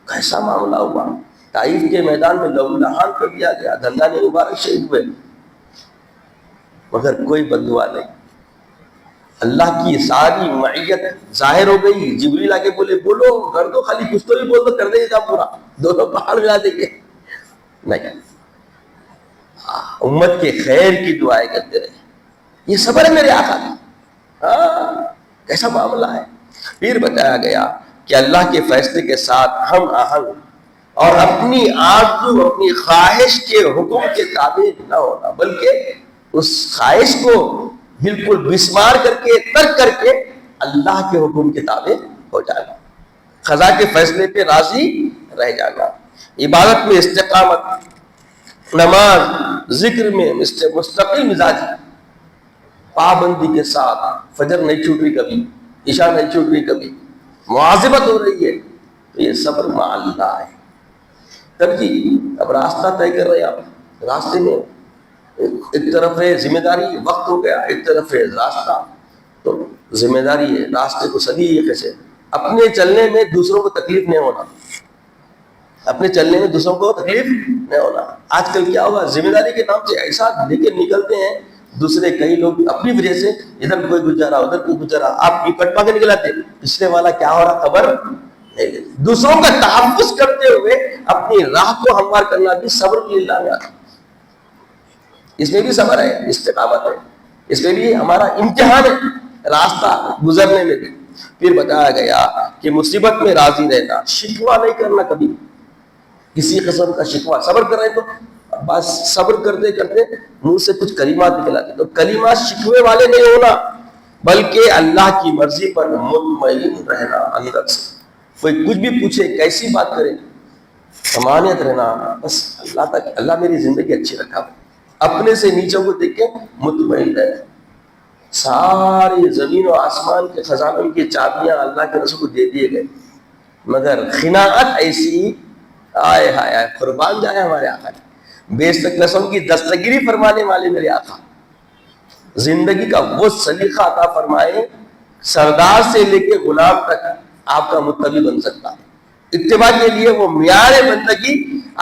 کیسا معاملہ ہوا. طائف کے میدان میں لہو لہان کر دیا گیا، دندان مبارک شہید ہوئے، مگر کوئی بددعا نہیں. اللہ کی ساری معیت ظاہر ہو گئی. جبریل آ کے بولے بولو کر دو، خالی کچھ تو بھی بول دو، کر دیں گے کام پورا، دونوں پہاڑ ملا دیں گے. نہیں، امت کے خیر کی دعائیں کرتے رہے. یہ صبر ہے میرے آقا کا. کیسا معاملہ ہے. پھر بتایا گیا کہ اللہ کے فیصلے کے ساتھ ہم آہنگ اور اپنی آرزو، اپنی خواہش کے حکم کے تابع نہ ہونا، بلکہ اس خواہش کو بالکل بسمار کر کے ترک کر کے اللہ کے حکم کے تابع ہو جانا، قضا کے فیصلے پہ راضی رہ جانا، عبادت میں استقامت، نماز ذکر میں مستقل مزاجی، پابندی کے ساتھ. فجر نہیں چھوٹ رہی کبھی، عشاء نہیں چھوٹ رہی کبھی، مواظبت ہو رہی ہے، تو یہ صبر مع اللہ ہے. تب جی اب راستہ طے کر رہے ہیں آپ، راستے میں ایک طرف ہے ذمہ داری، وقت ہو گیا، ایک طرف ہے راستہ. تو ذمہ داری ہے راستے کو صحیح سے اپنے چلنے میں دوسروں کو تکلیف نہیں ہونا، اپنے چلنے میں دوسروں کو تکلیف نہیں ہونا. آج کل کیا ہوگا، ذمہ داری کے نام سے ایسا لے کے نکلتے ہیں دوسرے، کئی لوگ اپنی وجہ سے ادھر کوئی گزرا ادھر کوئی گزرا، آپ کی کٹ پا کے نکلاتے، پچھلے والا کیا ہو رہا خبر نہیں. دوسروں کا تحفظ کرتے ہوئے اپنی راہ کو ہموار کرنا بھی صبر للہ میں آتا. اس میں بھی صبر ہے، استقامت ہے. اس کے لیے ہمارا امتحان ہے راستہ گزرنے میں بھی۔ پھر بتایا گیا کہ مصیبت میں راضی رہنا، شکوہ نہیں کرنا کبھی، کسی قسم کا شکوہ۔ صبر کر رہے تو بس صبر کرتے کرتے منہ سے کچھ کلمات نکل آتے، تو کلمات شکوے والے نہیں ہونا، بلکہ اللہ کی مرضی پر مطمئن رہنا اندر سے۔ کوئی کچھ بھی پوچھے، کیسی بات کرے، سمانیت رہنا، بس اللہ تک، اللہ میری زندگی اچھی رکھا، اپنے سے نیچوں کو دیکھ کے مطمئن رہنا۔ ساری زمین و آسمان کے خزانوں کی چابیاں اللہ کے رسول کو دے دیے گئے، مگر قناعت ایسی، آئے ہائے آئے، قربان جائے ہمارے آقا، بیشتر قسم کی دستگیری فرمانے والے میرے آقا، زندگی کا وہ سلیقہ عطا فرمائے، سردار سے لے کے غلام تک آپ کا متبع بن سکتا ہے۔ اتباع کے لیے وہ معیار بندگی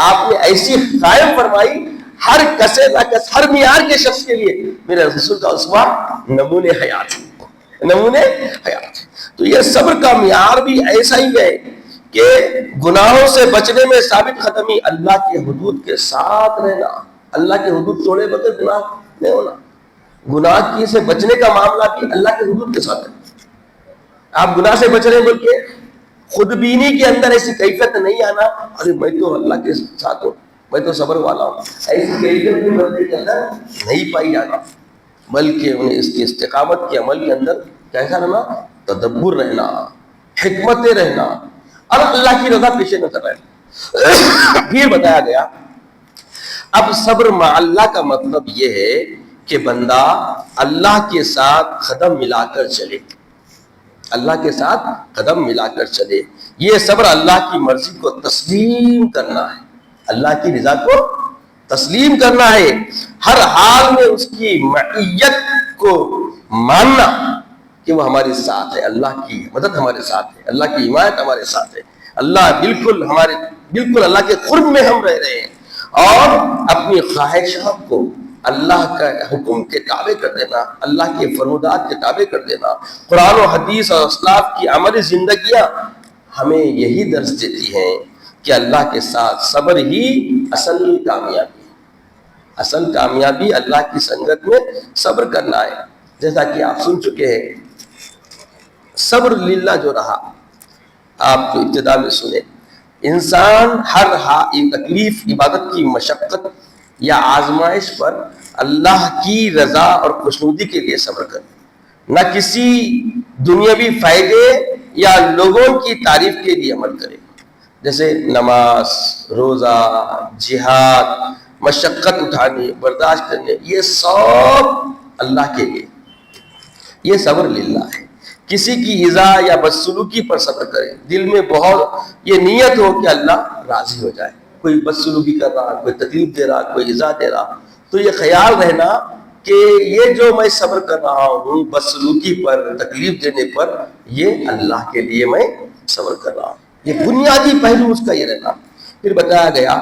آپ نے ایسی قائم فرمائی، ہر کسے نہ کس، ہر معیار کے شخص کے لیے میرے رسول کا اسوہ نمونے حیات، نمونے حیات۔ تو یہ صبر کا معیار بھی ایسا ہی ہے کہ گناہوں سے بچنے میں ثابت قدمی، اللہ کے حدود کے ساتھ رہنا، اللہ کے حدود توڑے بغیر گناہ نہیں ہونا، گناہ کی سے بچنے کا معاملہ بھی اللہ کے حدود کے ساتھ ہے۔ آپ گناہ سے بچ رہے بول کے خود بینی کے اندر ایسی کیفیت نہیں آنا، ارے میں تو اللہ کے ساتھ ہوں، میں تو صبر والا ہوں، ایسی کیفیت بھی بندے کے اندر نہیں پائی جانا، بلکہ انہیں اس کی استقامت کے عمل کے اندر کیسا رہنا، تدبر رہنا، حکمتیں رہنا، اور اللہ کی رضا پیش نظر رہنا۔ پھر بتایا گیا اب صبر مع اللہ کا مطلب یہ ہے کہ بندہ اللہ کے ساتھ قدم ملا کر چلے، اللہ کے ساتھ قدم ملا کر چلے۔ یہ صبر اللہ کی مرضی کو تسلیم کرنا ہے، اللہ کی رضا کو تسلیم کرنا ہے، ہر حال میں اس کی معیت کو ماننا کہ وہ ہمارے ساتھ ہے، اللہ کی مدد ہمارے ساتھ ہے، اللہ کی حمایت ہمارے ساتھ ہے، اللہ بالکل اللہ کے قرب میں ہم رہ رہے ہیں، اور اپنی خواہشات کو اللہ کا حکم کے تابع کر دینا، اللہ کے فرمودات کے تابع کر دینا۔ قرآن و حدیث اور اسلاف کی عملی زندگیاں ہمیں یہی درس دیتی ہیں کہ اللہ کے ساتھ صبر ہی اصل کامیابی ہے، اصل کامیابی اللہ کی سنگت میں صبر کرنا ہے۔ جیسا کہ آپ سن چکے ہیں، صبر للہ جو رہا، آپ جو ابتدا میں سنے، انسان ہر تکلیف، عبادت کی مشقت یا آزمائش پر اللہ کی رضا اور خوشنودی کے لیے صبر کرے، نہ کسی دنیاوی فائدے یا لوگوں کی تعریف کے لیے عمل کرے، جیسے نماز، روزہ، جہاد، مشقت اٹھانی، برداشت کرنے، یہ سب اللہ کے لیے، یہ صبر للہ ہے۔ کسی کی ایذا یا بدسلوکی پر صبر کرے، دل میں بہت یہ نیت ہو کہ اللہ راضی ہو جائے، کوئی بدسلوکی کر رہا، کوئی تکلیف دے رہا، کوئی ایذا دے رہا، تو یہ خیال رہنا کہ یہ جو میں صبر کر رہا ہوں بدسلوکی پر، تکلیف دینے پر، یہ اللہ کے لیے میں صبر کر رہا ہوں، یہ بنیادی پہلو اس کا یہ رہنا۔ پھر بتایا گیا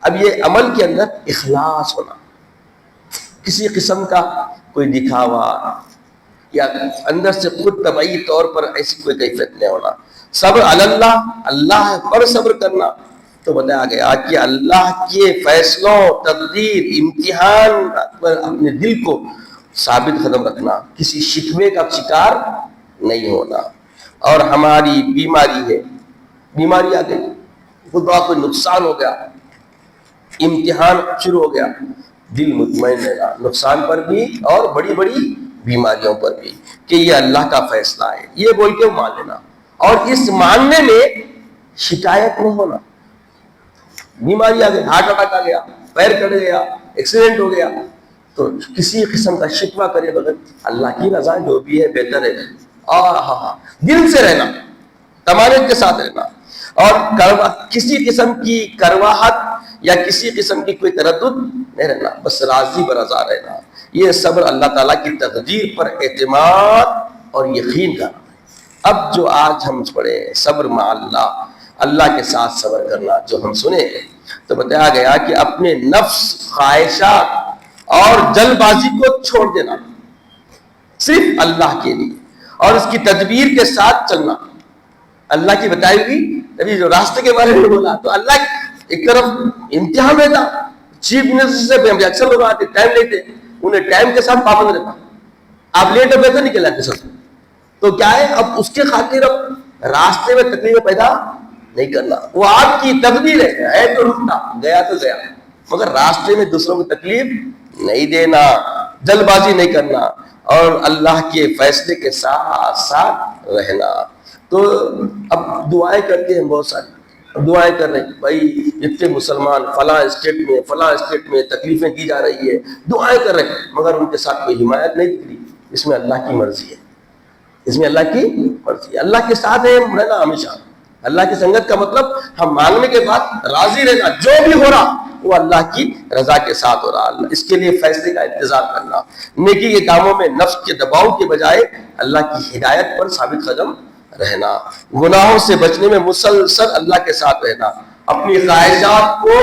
اب یہ عمل کے اندر اخلاص ہونا، کسی قسم کا کوئی دکھاوا یا اندر سے خود طبعی طور پر ایسی کوئی کیفیت نہیں ہونا۔ صبر علی اللہ، اللہ پر صبر کرنا، تو بتایا گیا کہ اللہ کے فیصلوں، تقدیر، امتحان پر اپنے دل کو ثابت قدم رکھنا، کسی شکوے کا شکار نہیں ہونا۔ اور ہماری بیماری ہے، بیماری آ گئی، خدا کوئی نقصان ہو گیا، امتحان شروع ہو گیا، دل مطمئن رہنا، نقصان پر بھی اور بڑی بڑی بیماریوں پر بھی، کہ یہ اللہ کا فیصلہ ہے، یہ بول کے مان لینا، اور اس ماننے میں شکایت نہیں ہونا۔ بیماری آ گئی، ہارٹ اٹیک آ گیا، پیر کٹ گیا، ایکسیڈنٹ ہو گیا، تو کسی قسم کا شکوہ کرے بغیر اللہ کی رضا جو بھی ہے بہتر ہے، دل سے رہنا، تمانت کے ساتھ رہنا، اور کسی قسم کی کرواہٹ یا کسی قسم کی کوئی تردد نہیں رہنا، بس راضی برضا رہنا۔ یہ صبر اللہ تعالیٰ کی تقدیر پر اعتماد اور یقین کرنا ہے۔ اب جو آج ہم پڑھے صبر مع اللہ، اللہ کے ساتھ صبر کرنا، جو ہم سنے ہیں، تو بتایا گیا کہ اپنے نفس، خواہشات اور جلد بازی کو چھوڑ دینا، صرف اللہ کے لیے، اور اس کی تدبیر کے ساتھ چلنا۔ اللہ کی بتائی ہوئی ابھی جو راستے کے بارے میں بولا، تو اللہ ایک طرف امتحان رہتا، چیف منسٹر سے اکثر لوگ آتے ٹائم لیتے، انہیں ٹائم کے ساتھ پابند رہتا، آپ لیٹ ہو گئے تو نکل جاتے سب. تو کیا ہے, اب اس کے خاطر اب راستے میں تکلیفیں پیدا نہیں کرنا. وہ آپ کی تقدیر ہے تو رکنا, گیا تو گیا, مگر راستے میں دوسروں کو تکلیف نہیں دینا, جلد بازی نہیں کرنا, اور اللہ کے فیصلے کے ساتھ ساتھ رہنا. تو اب دعائیں کرتے ہیں, بہت ساری دعائیں کر رہے ہیں بھائی, اتنے مسلمان فلاں اسٹیٹ میں تکلیفیں دی جا رہی ہے, دعائیں کر رہے ہیں, مگر ان کے ساتھ کوئی حمایت نہیں دکھ رہی. اس میں اللہ کی مرضی ہے, اس میں اللہ کی مرضی ہے. اللہ کے ساتھ ہے رہنا ہمیشہ. اللہ کی سنگت کا مطلب ہم مانگنے کے بعد راضی رہنا, جو بھی ہو رہا وہ اللہ کی رضا کے ساتھ ہو رہا. اس کے لیے فیصلے کا انتظار کرنا, نیکی کے کاموں میں نفس کے دباؤ کے بجائے اللہ کی ہدایت پر ثابت قدم رہنا, گناہوں سے بچنے میں مسلسل اللہ کے ساتھ رہنا, اپنی خواہشات کو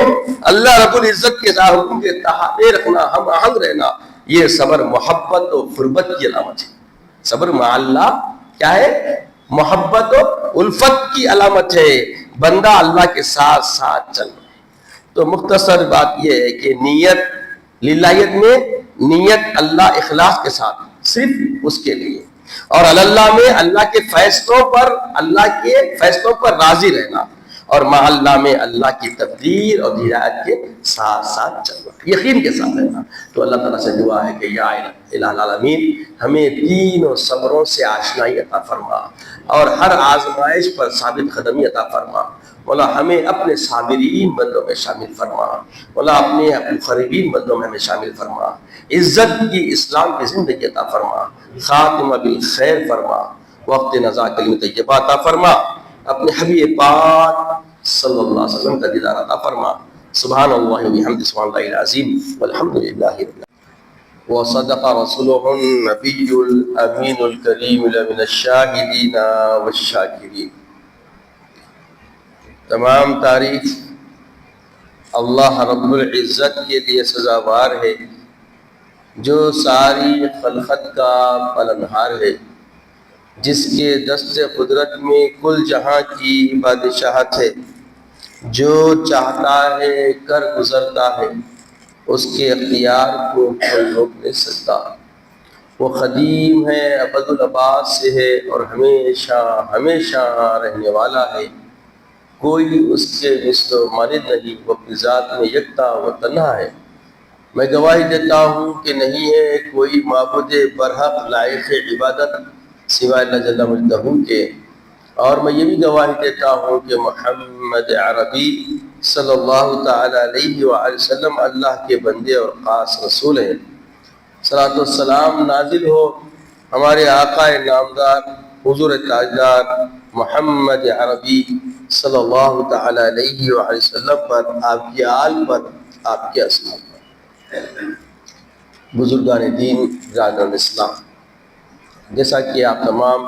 اللہ رب العزت کے حکم کے تحت رکھنا, ہم آہنگ رہنا. یہ صبر, محبت و قربت کی علامت ہے. صبر مع اللہ کیا ہے, محبت و الفت کی علامت ہے. بندہ اللہ کے ساتھ ساتھ چلنا. تو مختصر بات یہ ہے کہ نیت للہیت میں نیت اللہ اخلاص کے ساتھ صرف اس کے لیے, اور اللہ میں اللہ کے فیصلوں پر راضی رہنا, اور مع اللہ میں اللہ کی تقدیر اور ہدایت کے ساتھ ساتھ چلنا, یقین کے ساتھ رہنا. تو اللہ تعالیٰ سے دعا ہے کہ یا الہ العالمین ہمیں تینوں صبروں سے آشنائی عطا فرما, اور ہر آزمائش پر ثابت قدمی عطا فرما. مولا ہمیں اپنے صابرین بندوں میں شامل فرما, مولا اپنے مقربین بندوں میں ہمیں شامل فرما. عزت کی اسلام کی زندگی عطا فرما, خاتمہ بالخیر فرما, وقت نزا کلمہ طیبہ عطا فرما, اپنے حبیب پاک صلی اللہ علیہ وسلم کا دیدار عطا فرما. سبحان اللہ و بحمدہ, سبحان اللہ العظیم, والحمد للہ رب العالمین. وصدق رسوله النبی الامین الکریم من الشاہدین والشاکرین. تمام تعریف اللہ رب العزت کے لیے سزاوار ہے, جو ساری خلقت کا پالنہار ہے, جس کے دست قدرت میں کل جہاں کی بادشاہت ہے. جو چاہتا ہے کر گزرتا ہے, اس کے اختیار کو کوئی روک نہیں سکتا. وہ قدیم ہے, ابد الآباد سے ہے, اور ہمیشہ ہمیشہ رہنے والا ہے. کوئی اس کے مثل و مانند نہیں, وہ اپنی ذات میں یکتا و تنہا ہے. میں گواہی دیتا ہوں کہ نہیں ہے کوئی معبود برحق لائق عبادت سوائے اللہ جل مجدہ کے, اور میں یہ بھی گواہی دیتا ہوں کہ محمد عربی صلی اللہ تعالی علیہ وآلہ وسلم اللہ کے بندے اور خاص رسول ہیں. صلاۃ والسلام نازل ہو ہمارے آقا نامدار حضور تاجدار محمد عربی صلی اللہ تعالی علیہ وآلہ وسلم پر, آپ کی آل پر, آپ کے اصحاب پر. بزرگان دین, جانان اسلام, جیسا کہ آپ تمام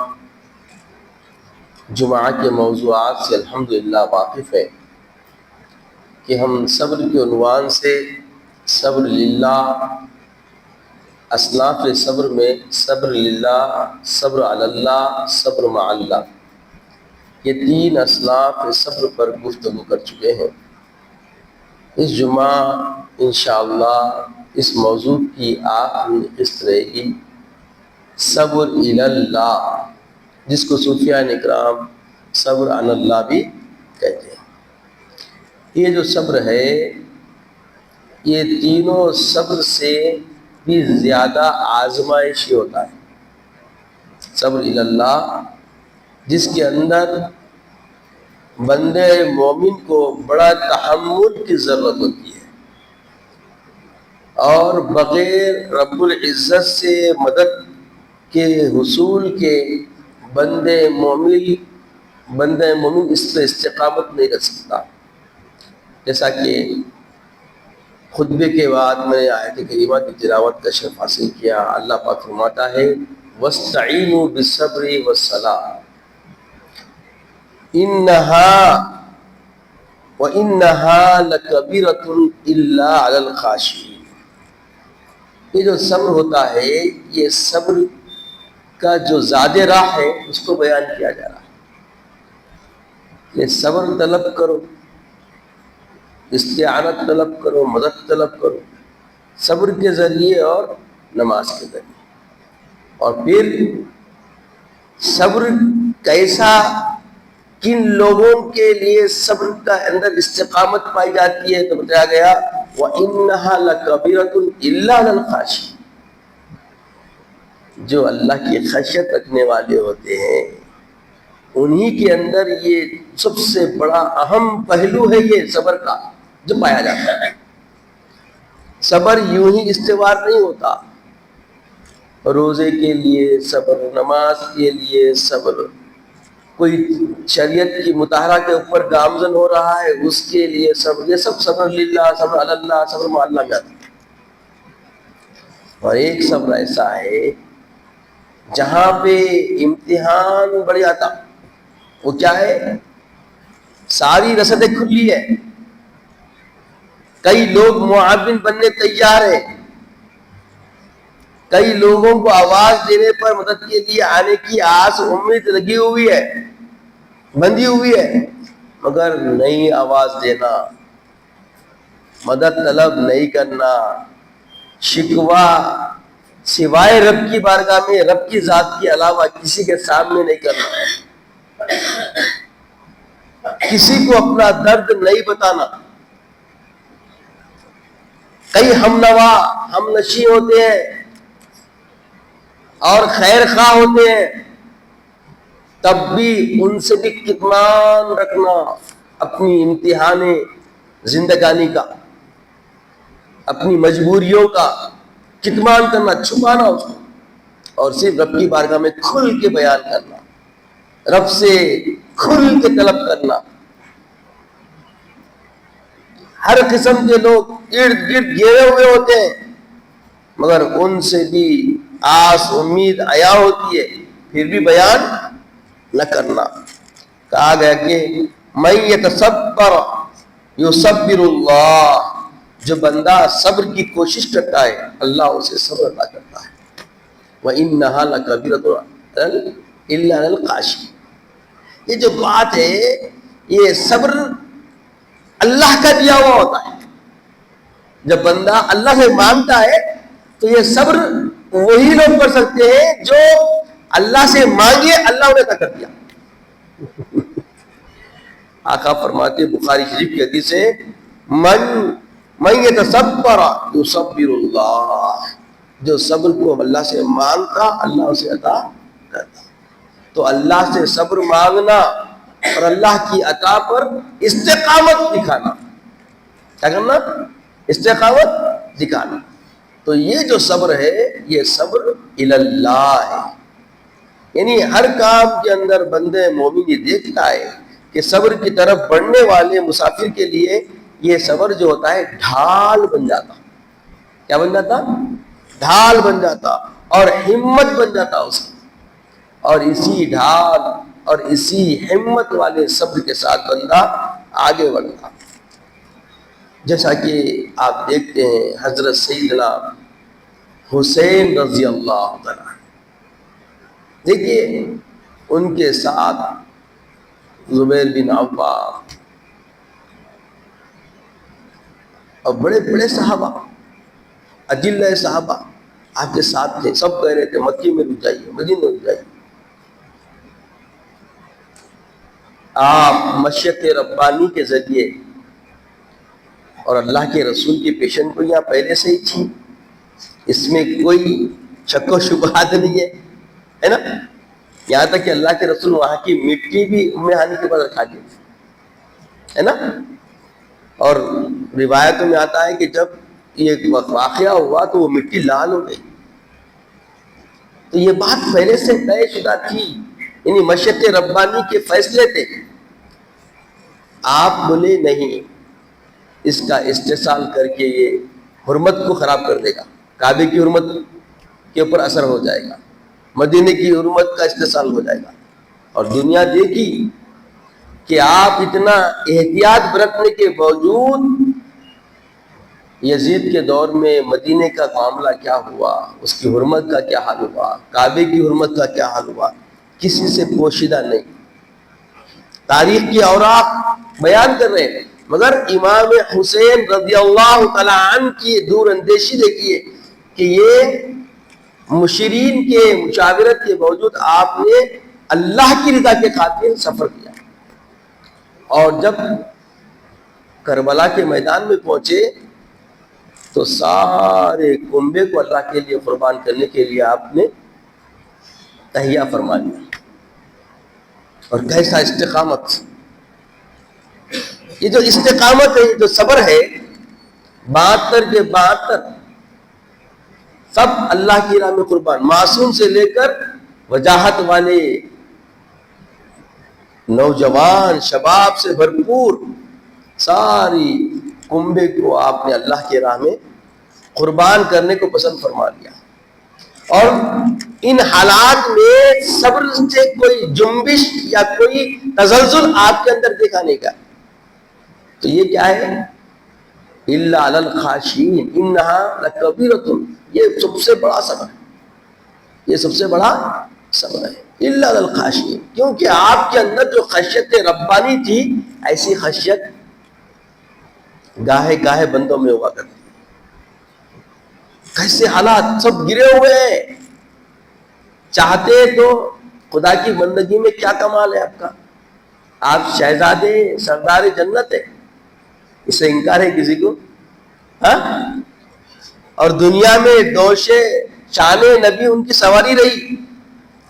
جمعہ کے موضوعات سے الحمدللہ واقف ہے کہ ہم صبر کے عنوان سے صبر للہ, اصناف صبر میں صبر للہ, صبر علی اللہ, صبر مع اللہ, یہ تین اصناف صبر پر گفتگو کر چکے ہیں. اس جمعہ انشاءاللہ اس موضوع کی آخری قسط رہے گی, صبر الی اللہ, جس کو صوفیاء اکرام صبر علی اللہ بھی کہتے ہیں. یہ جو صبر ہے یہ تینوں صبر سے بھی زیادہ آزمائشی ہوتا ہے. صبر الی اللہ جس کے اندر بندے مومن کو بڑا تحمل کی ضرورت ہوتی ہے, اور بغیر رب العزت سے مدد کے حصول کے بندے مومن اس پہ استقامت نہیں رکھ سکتا. جیسا کہ خطبے کے بعد میں نے آیت کریمہ کی تلاوت کا شرف حاصل کیا. اللہ پاک فرماتا ہے وَاسْتَعِینُوا بِالصَّبْرِ وَالصَّلَاةِ وَإِنَّهَا لَكَبِيرَةٌ إِلَّا عَلَى الْخَاشِعِينَ. یہ جو صبر ہوتا ہے, یہ صبر کا جو زیادہ راہ ہے اس کو بیان کیا جا رہا ہے. یہ صبر طلب کرو, استعانت طلب کرو, مدد طلب کرو, صبر کے ذریعے اور نماز کے ذریعے. اور پھر صبر کیسا، کن لوگوں کے لیے صبر کا اندر استقامت پائی جاتی ہے، تو بتایا گیا وَإِنَّهَا لَكَبِيرَةٌ إِلَّا عَلَى الْخَاشِعِينَ، جو اللہ کی خشیت رکھنے والے ہوتے ہیں انہی کے اندر یہ سب سے بڑا اہم پہلو ہے یہ صبر کا جو پایا جاتا ہے۔ صبر یوں ہی استوار نہیں ہوتا، روزے کے لیے صبر، نماز کے لیے صبر، کوئی شریعت کی مطالعہ کے اوپر گامزن ہو رہا ہے اس کے لیے صبر، یہ سب صبر للہ، صبر علی اللہ، صبر مع اللہ میں آتا ہے۔ اور ایک صبر ایسا ہے جہاں پہ امتحان بڑھ جاتا، وہ کیا ہے؟ ساری رسدیں کھلی ہے، کئی لوگ معاون بننے تیار ہیں، کئی لوگوں کو آواز دینے پر مدد کے لیے آنے کی آس امید لگی ہوئی ہے، بندھی ہوئی ہے، مگر نہیں آواز دینا، مدد طلب نہیں کرنا، شکوہ سوائے رب کی بارگاہ میں رب کی ذات کے علاوہ کسی کے سامنے نہیں کرنا، کسی کو اپنا درد نہیں بتانا۔ کئی ہم نوا، ہم نشیں ہوتے ہیں اور خیر خواہ ہوتے ہیں، تب بھی ان سے بھی کتمان رکھنا، اپنی امتحان زندگانی کا، اپنی مجبوریوں کا کتمان کرنا، چھپانا اس کو، اور صرف رب کی بارگاہ میں کھل کے بیان کرنا، رب سے کھل کے طلب کرنا۔ ہر قسم کے لوگ ارد گرد گھیرے ہوئے ہوتے ہیں، مگر ان سے بھی آس امید عیا ہوتی ہے، پھر بھی بیان نہ کرنا۔ کہا گیا کہ مَن يَتَصَبَّرْ يُصَبِّرُ اللَّهُ، جو بندہ صبر کی کوشش کرتا ہے اللہ اسے صبر عطا کرتا ہے۔ وَإِنَّهَا لَكَبِيرَةٌ إِلَّا عَلَى الْخَاشِعِينَ، یہ جو بات ہے یہ صبر اللہ کا دیا ہوا ہوتا ہے۔ جب بندہ اللہ سے مانگتا ہے تو یہ صبر وہی لوگ کر سکتے ہیں جو اللہ سے مانگے اللہ انہیں عطا کر دیا۔ آقا فرماتے بخاری شریف کی حدیث ہے من يتصبر يصبر اللہ، جو صبر کو اللہ سے مانگتا اللہ اسے عطا کرتا۔ تو اللہ سے صبر مانگنا اور اللہ کی عطا پر استقامت دکھانا، کیا کرنا؟ استقامت دکھانا۔ تو یہ جو صبر ہے یہ صبر اللہ ہے، یعنی ہر کام کے اندر بندے مومن یہ دیکھتا ہے کہ صبر کی طرف بڑھنے والے مسافر کے لیے یہ صبر جو ہوتا ہے ڈھال بن جاتا۔ کیا بن جاتا؟ ڈھال بن جاتا اور ہمت بن جاتا اس کی، اور اسی ڈھال اور اسی ہمت والے صبر کے ساتھ بندہ آگے بڑھتا۔ جیسا کہ آپ دیکھتے ہیں حضرت سیدنا حسین رضی اللہ عنہ، دیکھیے ان کے ساتھ زبیر بن عوام اور بڑے بڑے صحابہ، اجلہ صحابہ آپ کے ساتھ تھے، سب کہہ رہے تھے مکے میں رک جائیے، مدینے میں رک جائیے۔ آپ مشیت ربانی کے ذریعے اور اللہ کے رسول کی پیشن گوئیاں پہلے سے ہی تھی، اس میں کوئی شک و شبہات نہیں ہے نا؟ یہاں تک کہ اللہ کے رسول وہاں کی مٹی بھی ام ہانی کے بعد رکھا دی ہے نا؟ اور روایتوں میں آتا ہے کہ جب یہ واقعہ ہوا تو وہ مٹی لال ہو گئی۔ تو یہ بات پہلے سے طے شدہ تھی، یعنی مشیت ربانی کے فیصلے تھے۔ آپ بولے نہیں، اس کا استحصال کر کے یہ حرمت کو خراب کر دے گا، کعبے کی حرمت کے اوپر اثر ہو جائے گا، مدینے کی حرمت کا استحصال ہو جائے گا۔ اور دنیا دیکھی کہ آپ اتنا احتیاط برتنے کے باوجود یزید کے دور میں مدینے کا معاملہ کیا ہوا، اس کی حرمت کا کیا حال ہوا، کعبے کی حرمت کا کیا حال ہوا، کسی سے پوشیدہ نہیں۔ تاریخ کی اوراق بیان کر رہے ہیں، مگر امام حسین رضی اللہ تعالیٰ عنہ کی دور اندیشی دیکھیے کہ یہ مشرین کے مشاورت کے باوجود آپ نے اللہ کی رضا کے خاطر سفر کیا، اور جب کربلا کے میدان میں پہنچے تو سارے کنبے کو اللہ کے لیے قربان کرنے کے لیے آپ نے تہیہ فرما لیا۔ اور کیسا استقامت! یہ جو استقامت ہے، یہ جو صبر ہے، 72 کے 72 سب اللہ کی راہ میں قربان، معصوم سے لے کر وجاہت والے نوجوان، شباب سے بھرپور، ساری کنبے کو آپ نے اللہ کی راہ میں قربان کرنے کو پسند فرما لیا۔ اور ان حالات میں صبر سے کوئی جنبش یا کوئی تزلزل آپ کے اندر دیکھا نہیں گیا۔ تو یہ کیا ہے؟ الا علی الخاشعین انہا لکبیرۃ، یہ سب سے بڑا صبر ہے، یہ سب سے بڑا صبر ہے، الا علی الخاشعین، کیونکہ آپ کے اندر جو خشیت ربانی تھی، ایسی خشیت گاہے گاہے بندوں میں ہوا کرتی ہے۔ کیسے حالات، سب گرے ہوئے ہیں، چاہتے تو خدا کی بندگی میں کیا کمال ہے آپ کا، آپ شہزادے سردار جنت ہے، اس سے انکار ہے کسی کو؟ ہاں؟ اور دنیا میں دوش شان نبی ان کی سواری رہی،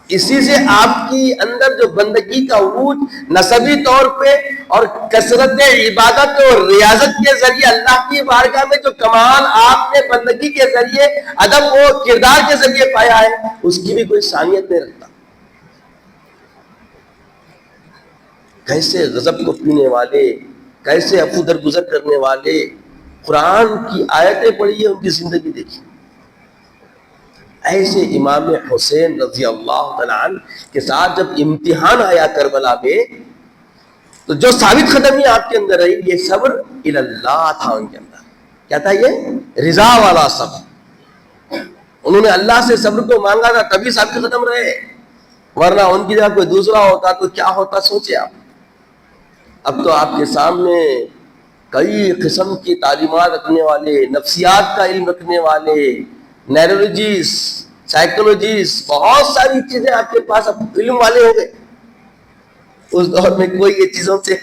اسی سے آپ کی اندر جو بندگی کا عروج نسبی طور پہ اور کثرت عبادت اور ریاضت کے ذریعے اللہ کی بارگاہ میں جو کمال آپ نے بندگی کے ذریعے، ادب و کردار کے ذریعے پایا ہے، اس کی بھی کوئی ثانیت نہیں رکھتا۔ کیسے غضب کو پینے والے، کیسے افو درگزر کرنے والے، قرآن کی آیتیں پڑھی ہیں، ان کی زندگی دیکھی۔ ایسے امام حسین رضی اللہ تعالیٰ عنہ کے ساتھ جب امتحان آیا کربلا میں، تو جو ثابت قدمی آپ کے اندر رہی، یہ صبر الی اللہ تھا ان کے اندر۔ کیا تھا یہ؟ رضا والا صبر۔ انہوں نے اللہ سے صبر کو مانگا تھا، تبھی ثابت قدم رہے، ورنہ ان کی جگہ کوئی دوسرا ہوتا تو کیا ہوتا سوچے آپ۔ اب تو آپ کے سامنے کئی قسم کی تعلیمات رکھنے والے، نفسیات کا علم رکھنے والے، نیرولوجیز، سائیکولوجیز، بہت ساری چیزیں آپ کے پاس اب علم والے ہو گئے۔ اس دور میں کوئی یہ چیزوں سے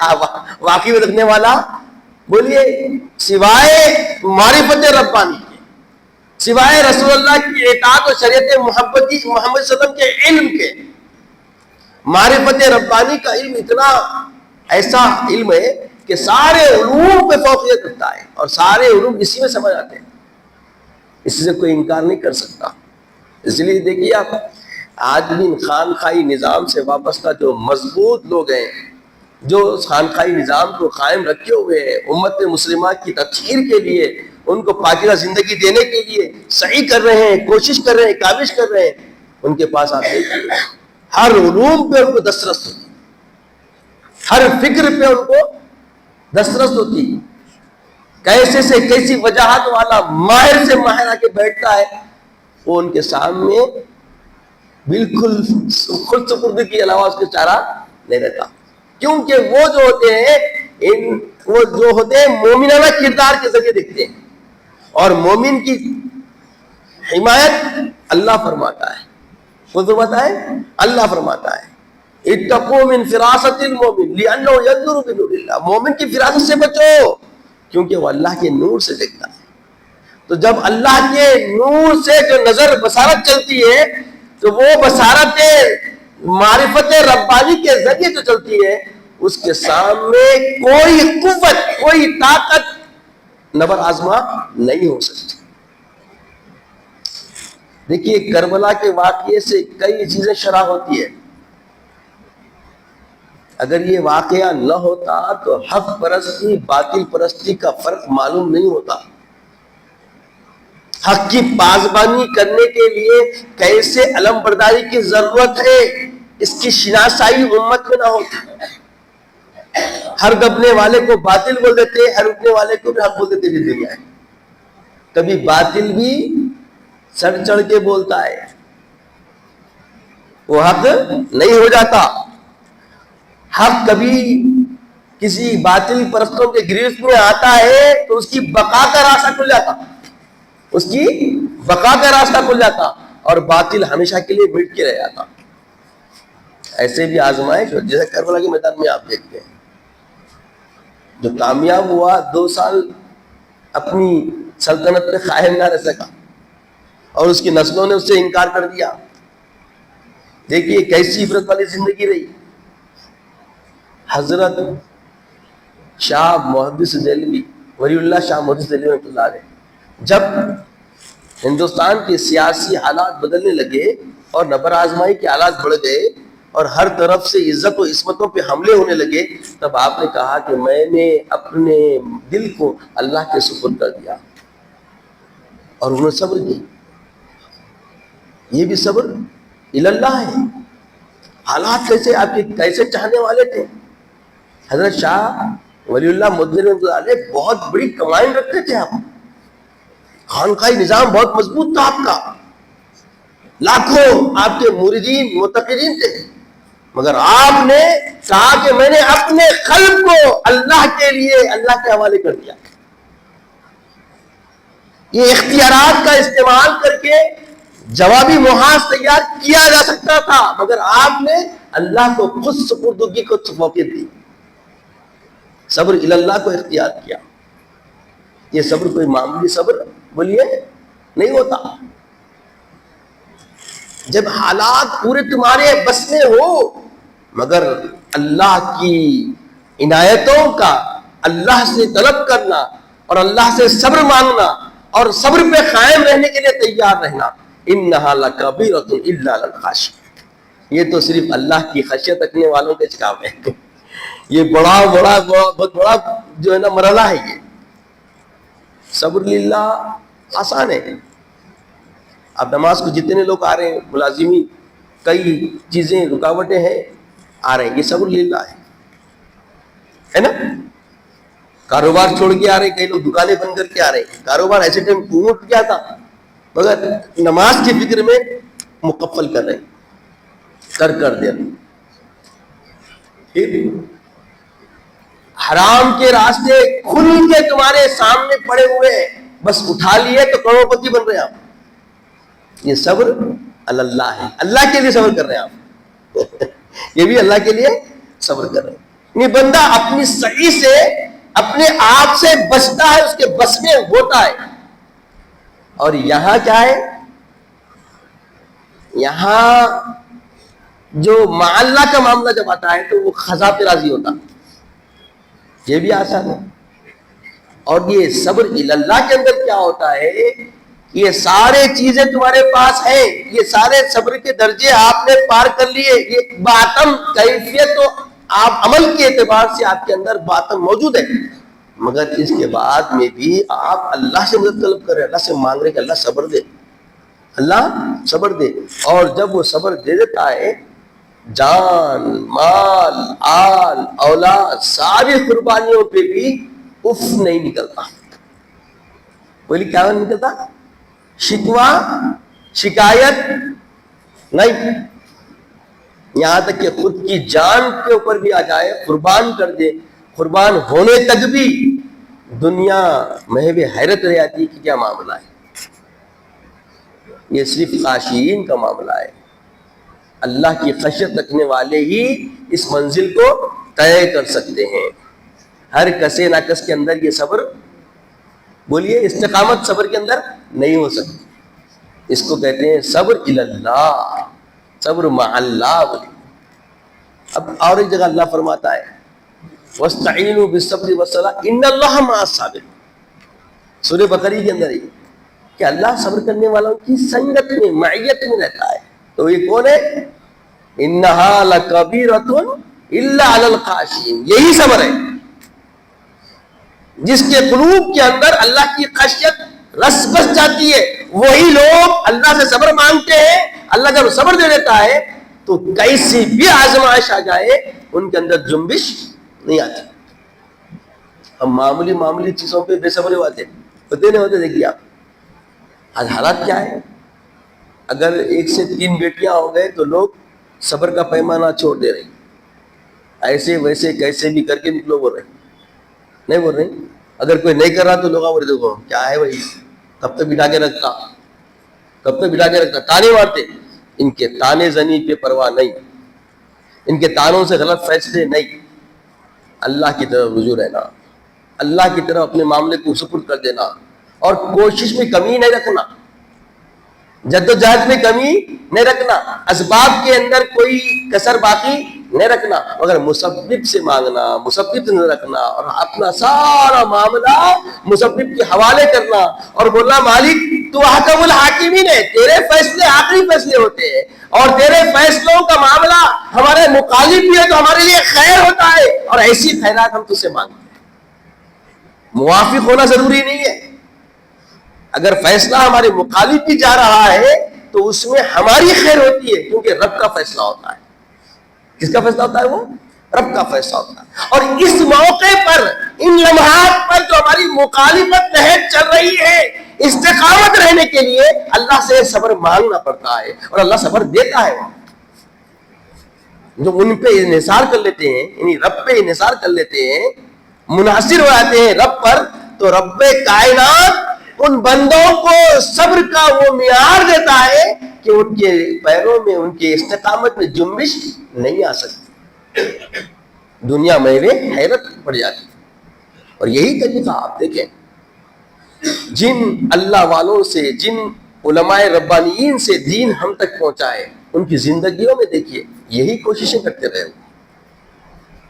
واقف رکھنے والا، بولیے، سوائے معرفت ربانی کے، سوائے رسول اللہ کی اطاعت و شریعت محمد صلی اللہ علیہ وسلم کے علم کے، معرفت ربانی کا علم اتنا ایسا علم ہے کہ سارے علوم پہ فوقیت رکھتا ہے، اور سارے علوم اسی میں سمجھ آتے ہیں، اس سے کوئی انکار نہیں کر سکتا۔ اس لیے دیکھیے آپ، آج بھی خانقاہی نظام سے وابستہ جو مضبوط لوگ ہیں، جو خانقاہی نظام کو قائم رکھے ہوئے ہیں، امت مسلمہ کی تطہیر کے لیے، ان کو پاکیزہ زندگی دینے کے لیے سعی کر رہے ہیں، کوشش کر رہے ہیں، کاوش کر رہے ہیں، ان کے پاس آپ دیکھیے ہر علوم پہ ان کو دسترس ہوتی، ہر فکر پہ ان کو دسترس ہوتی، کیسے سے کیسی وجاہت والا ماہر سے ماہر آ کے بیٹھتا ہے، وہ ان کے سامنے بالکل خود سپردگی کے علاوہ اس کے چارہ نہیں رہتا، کیونکہ وہ جو ہوتے ہیں وہ جو ہوتے ہیں مومنانہ کردار کے ذریعے دیکھتے ہیں، اور مومن کی حمایت اللہ فرماتا ہے، وہ فرماتا ہے اللہ فرماتا ہے، اتقوا من فراست المؤمن لأنه ينظر بنور اللہ، مومن کی فراست سے بچو کیونکہ وہ اللہ کے نور سے دیکھتا ہے۔ تو جب اللہ کے نور سے جو نظر بصارت چلتی ہے، تو وہ بصارت معرفت ربانی کے ذریعے جو چلتی ہے، اس کے سامنے کوئی قوت، کوئی طاقت نبر آزما نہیں ہو سکتی۔ دیکھیے کربلا کے واقعے سے کئی چیزیں شرح ہوتی ہے۔ اگر یہ واقعہ نہ ہوتا تو حق پرستی باطل پرستی کا فرق معلوم نہیں ہوتا، حق کی پاسبانی کرنے کے لیے کیسے علم برداری کی ضرورت ہے، اس کی شناسائی امت میں نہ ہوتی۔ ہر دبنے والے کو باطل بول دیتے، ہر اٹھنے والے کو بھی حق بول دیتے بھی دنیا ہے۔ کبھی باطل بھی سر چڑھ کے بولتا ہے، وہ حق نہیں ہو جاتا۔ حق کبھی کسی باطل پرستوں کے گریز میں آتا ہے تو اس کی بقا کا راستہ کھل جاتا، اس کی بقا کا راستہ کھل جاتا، اور باطل ہمیشہ کے لیے مٹ کے رہ جاتا. ایسے بھی آزمائش جیسے کربلا کے میدان میں آپ دیکھتے ہیں, جو کامیاب ہوا 2 سال اپنی سلطنت پہ قائم نہ رہ سکا اور اس کی نسلوں نے اس سے انکار کر دیا. دیکھیے کیسی عبرت والی زندگی رہی. حضرت شاہ محدث دہلوی ولی اللہ شاہ محدث دہلوی رحمۃ اللہ علیہ جب ہندوستان کے سیاسی حالات بدلنے لگے اور نبر آزمائی کے حالات بڑھ گئے اور ہر طرف سے عزت و عصمتوں پہ حملے ہونے لگے, تب آپ نے کہا کہ میں نے اپنے دل کو اللہ کے سپرد کر دیا, اور انہوں نے صبر کی. یہ بھی صبر اللہ ہے. حالات کیسے آپ کے کیسے چاہنے والے تھے. حضرت شاہ ولی اللہ مدعو بہت بڑی کمائن رکھتے تھے آپ, خانقاہی نظام بہت مضبوط تھا آپ کا, لاکھوں آپ کے مریدین متقین تھے, مگر آپ نے کہا کہ میں نے اپنے قلب کو اللہ کے لیے اللہ کے حوالے کر دیا. یہ اختیارات کا استعمال کر کے جوابی محاذ تیار کیا جا سکتا تھا, مگر آپ نے اللہ کو خود سپردگی کو موقع دی, صبر اللہ کو اختیار کیا. یہ صبر کوئی معمولی صبر بولیے نہیں ہوتا. جب حالات پورے تمہارے بس میں ہو مگر اللہ کی عنایتوں کا اللہ سے طلب کرنا اور اللہ سے صبر مانگنا اور صبر پہ قائم رہنے کے لیے تیار رہنا. انہا لکبیرۃ الا علی الخاشعین, یہ تو صرف اللہ کی خشیت رکھنے والوں کے کام ہے. یہ بہت بڑا جو ہے نا مرحلہ ہے. یہ صبر للہ آسان ہے. اب نماز کو جتنے لوگ آ رہے ہیں, ملازمین, کئی چیزیں رکاوٹیں ہیں, آ رہے ہیں, یہ صبر للہ ہے نا. کاروبار چھوڑ کے آ رہے ہیں, کئی لوگ دکانیں بند کر کے آ رہے ہیں. کاروبار ایسے ٹائم اٹھ گیا تھا مگر نماز کی فکر میں مکفل کر رہے ہیں, کر دے. پھر حرام کے راستے کھل کے تمہارے سامنے پڑے ہوئے ہیں, بس اٹھا لیے تو کروڑ پتی بن رہے ہیں آپ. یہ صبر اللہ ہے, اللہ کے لیے صبر کر رہے ہیں آپ. یہ بھی اللہ کے لیے صبر کر رہے ہیں. یہ بندہ اپنی صحیح سے اپنے آپ سے بچتا ہے, اس کے بس میں ہوتا ہے. اور یہاں کیا ہے, یہاں جو مع اللہ کا معاملہ جب آتا ہے تو وہ قضا پہ راضی ہوتا. یہ بھی آسان ہے. اور یہ صبر اللہ کے اندر کیا ہوتا ہے, یہ سارے چیزیں تمہارے پاس ہیں, یہ سارے صبر کے درجے آپ نے پار کر لیے. یہ باطن کیفیت تو آپ عمل کے اعتبار سے آپ کے اندر باطن موجود ہے, مگر اس کے بعد میں بھی آپ اللہ سے مدد طلب کر رہے ہیں, اللہ سے مانگ رہے کہ اللہ صبر دے, اللہ صبر دے. اور جب وہ صبر دے دیتا ہے, جان, مال, آل, اولاد, ساری قربانیوں پہ بھی اف نہیں نکلتا. بولی کیا نہیں نکلتا, شکوہ شکایت نہیں. یہاں تک کہ خود کی جان کے اوپر بھی آ جائے, قربان کر دے, قربان ہونے تک بھی دنیا محو حیرت رہ جاتی کہ کیا معاملہ ہے. یہ صرف خاشعین کا معاملہ ہے. اللہ کی خشیت رکھنے والے ہی اس منزل کو طے کر سکتے ہیں. ہر کسے ناکس کے اندر یہ صبر, بولیے استقامت صبر کے اندر نہیں ہو سکتی. اس کو کہتے ہیں صبر اللہ, صبر مع اللہ. بولیے اب اور ایک جگہ اللہ فرماتا ہے وَاسْتَعِينُوا بِالصَّبْرِ وَالصَّلَاةِ إِنَّ اللَّهَ مَعَ الصَّابِرِينَ. سورہ بقرہ کے اندر ہے کہ اللہ صبر کرنے والوں کی سنگت میں, معیت میں رہتا ہے. تو یہ کون ہے, إِنَّهَا لَكَبِيرَةٌ إِلَّا عَلَى الْخَاشِعِينَ. یہی صبر ہے جس کے قلوب کے اندر اللہ کی خشیت رس بس جاتی ہے. وہی لوگ اللہ سے صبر مانگتے ہیں. اللہ جب صبر دے دیتا ہے تو کیسی بھی آزمائش آ جائے ان کے اندر جنبش نہیں آتی. ہم معمولی چیزوں پہ بے صبر ہوتے نہیں ہوتے. دیکھیے آپ آج حالات کیا ہے, اگر 1 سے 3 بیٹیاں ہو گئے تو لوگ صبر کا پیمانہ چھوڑ دے رہے ہیں. ایسے ویسے کیسے بھی کر کے لوگ بول رہے ہیں, نہیں بول رہے. اگر کوئی نہیں کر رہا تو لوگ بول رہے دیکھو کیا ہے بھائی, کب تک بٹھا کے رکھا. کب تک بٹھا کے رکھنا؟ تانے مارتے. ان کے تانے زنی پہ پرواہ نہیں, ان کے تانوں سے غلط فیصلے نہیں. اللہ کی طرف رجوع رہنا, اللہ کی طرف اپنے معاملے کو سپرد کر دینا, اور کوشش میں کمی نہیں رکھنا, جد و جہد میں کمی نہیں رکھنا, اسباب کے اندر کوئی کسر باقی نہیں رکھنا, مگر مسبب سے مانگنا, مسبب سے رکھنا, اور اپنا سارا معاملہ مسبب کے حوالے کرنا, اور بولنا مالک تو حکم الحاکمین ہے, تیرے فیصلے آخری فیصلے ہوتے ہیں, اور تیرے فیصلوں کا معاملہ ہمارے مخالف بھی ہے تو ہمارے لیے خیر ہوتا ہے, اور ایسی خیرات ہم تجھ سے مانگتے ہیں. موافق ہونا ضروری نہیں ہے, اگر فیصلہ ہمارے مخالف بھی جا رہا ہے تو اس میں ہماری خیر ہوتی ہے, کیونکہ رب کا فیصلہ ہوتا ہے. کس کا فیصلہ ہوتا ہے؟ وہ رب کا فیصلہ ہوتا ہے. اور اس موقع پر, ان لمحات پر جو ہماری مخالفت تحت چل رہی ہے, استقامت رہنے کے لیے اللہ سے صبر مانگنا پڑتا ہے, اور اللہ صبر دیتا ہے. جو ان پہ انحصار کر لیتے ہیں, یعنی رب پہ انحصار کر لیتے ہیں, منحصر ہو جاتے ہیں رب پر, تو رب کائنات ان بندوں کو صبر کا وہ معیار دیتا ہے کہ ان کے پیروں میں, ان کے استقامت میں جنبش نہیں آ سکتی, دنیا میں وہ حیرت پڑ جاتی. اور یہی طریقہ آپ دیکھیں, جن اللہ والوں سے, جن علماء ربانیین سے دین ہم تک پہنچا ہے, ان کی زندگیوں میں دیکھیے یہی کوششیں کرتے رہے.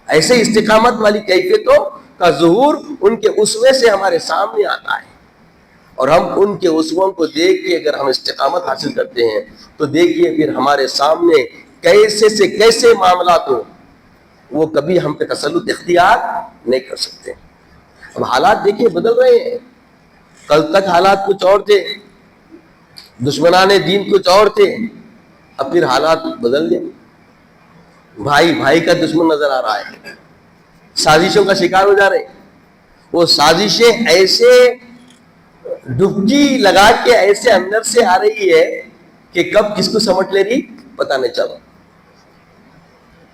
ایسے استقامت والی کیفیتوں کا ظہور ان کے اسوے سے ہمارے سامنے آتا ہے, اور ہم ان کے اسووں کو دیکھ کے اگر ہم استقامت حاصل کرتے ہیں تو دیکھیے پھر ہمارے سامنے کیسے سے کیسے معاملات ہو, وہ کبھی ہم پہ تسلط اختیار نہیں کر سکتے. اب حالات دیکھیے بدل رہے ہیں. کل تک حالات کچھ اور تھے, دشمنان دین کچھ اور تھے, اب پھر حالات بدل گئے. بھائی بھائی کا دشمن نظر آ رہا ہے, سازشوں کا شکار ہو جا رہے ہیں. وہ سازشیں ایسے ڈبکی لگا کے ایسے اندر سے آ رہی ہے کہ کب کس کو سمجھ لے رہی پتہ نہیں چلا.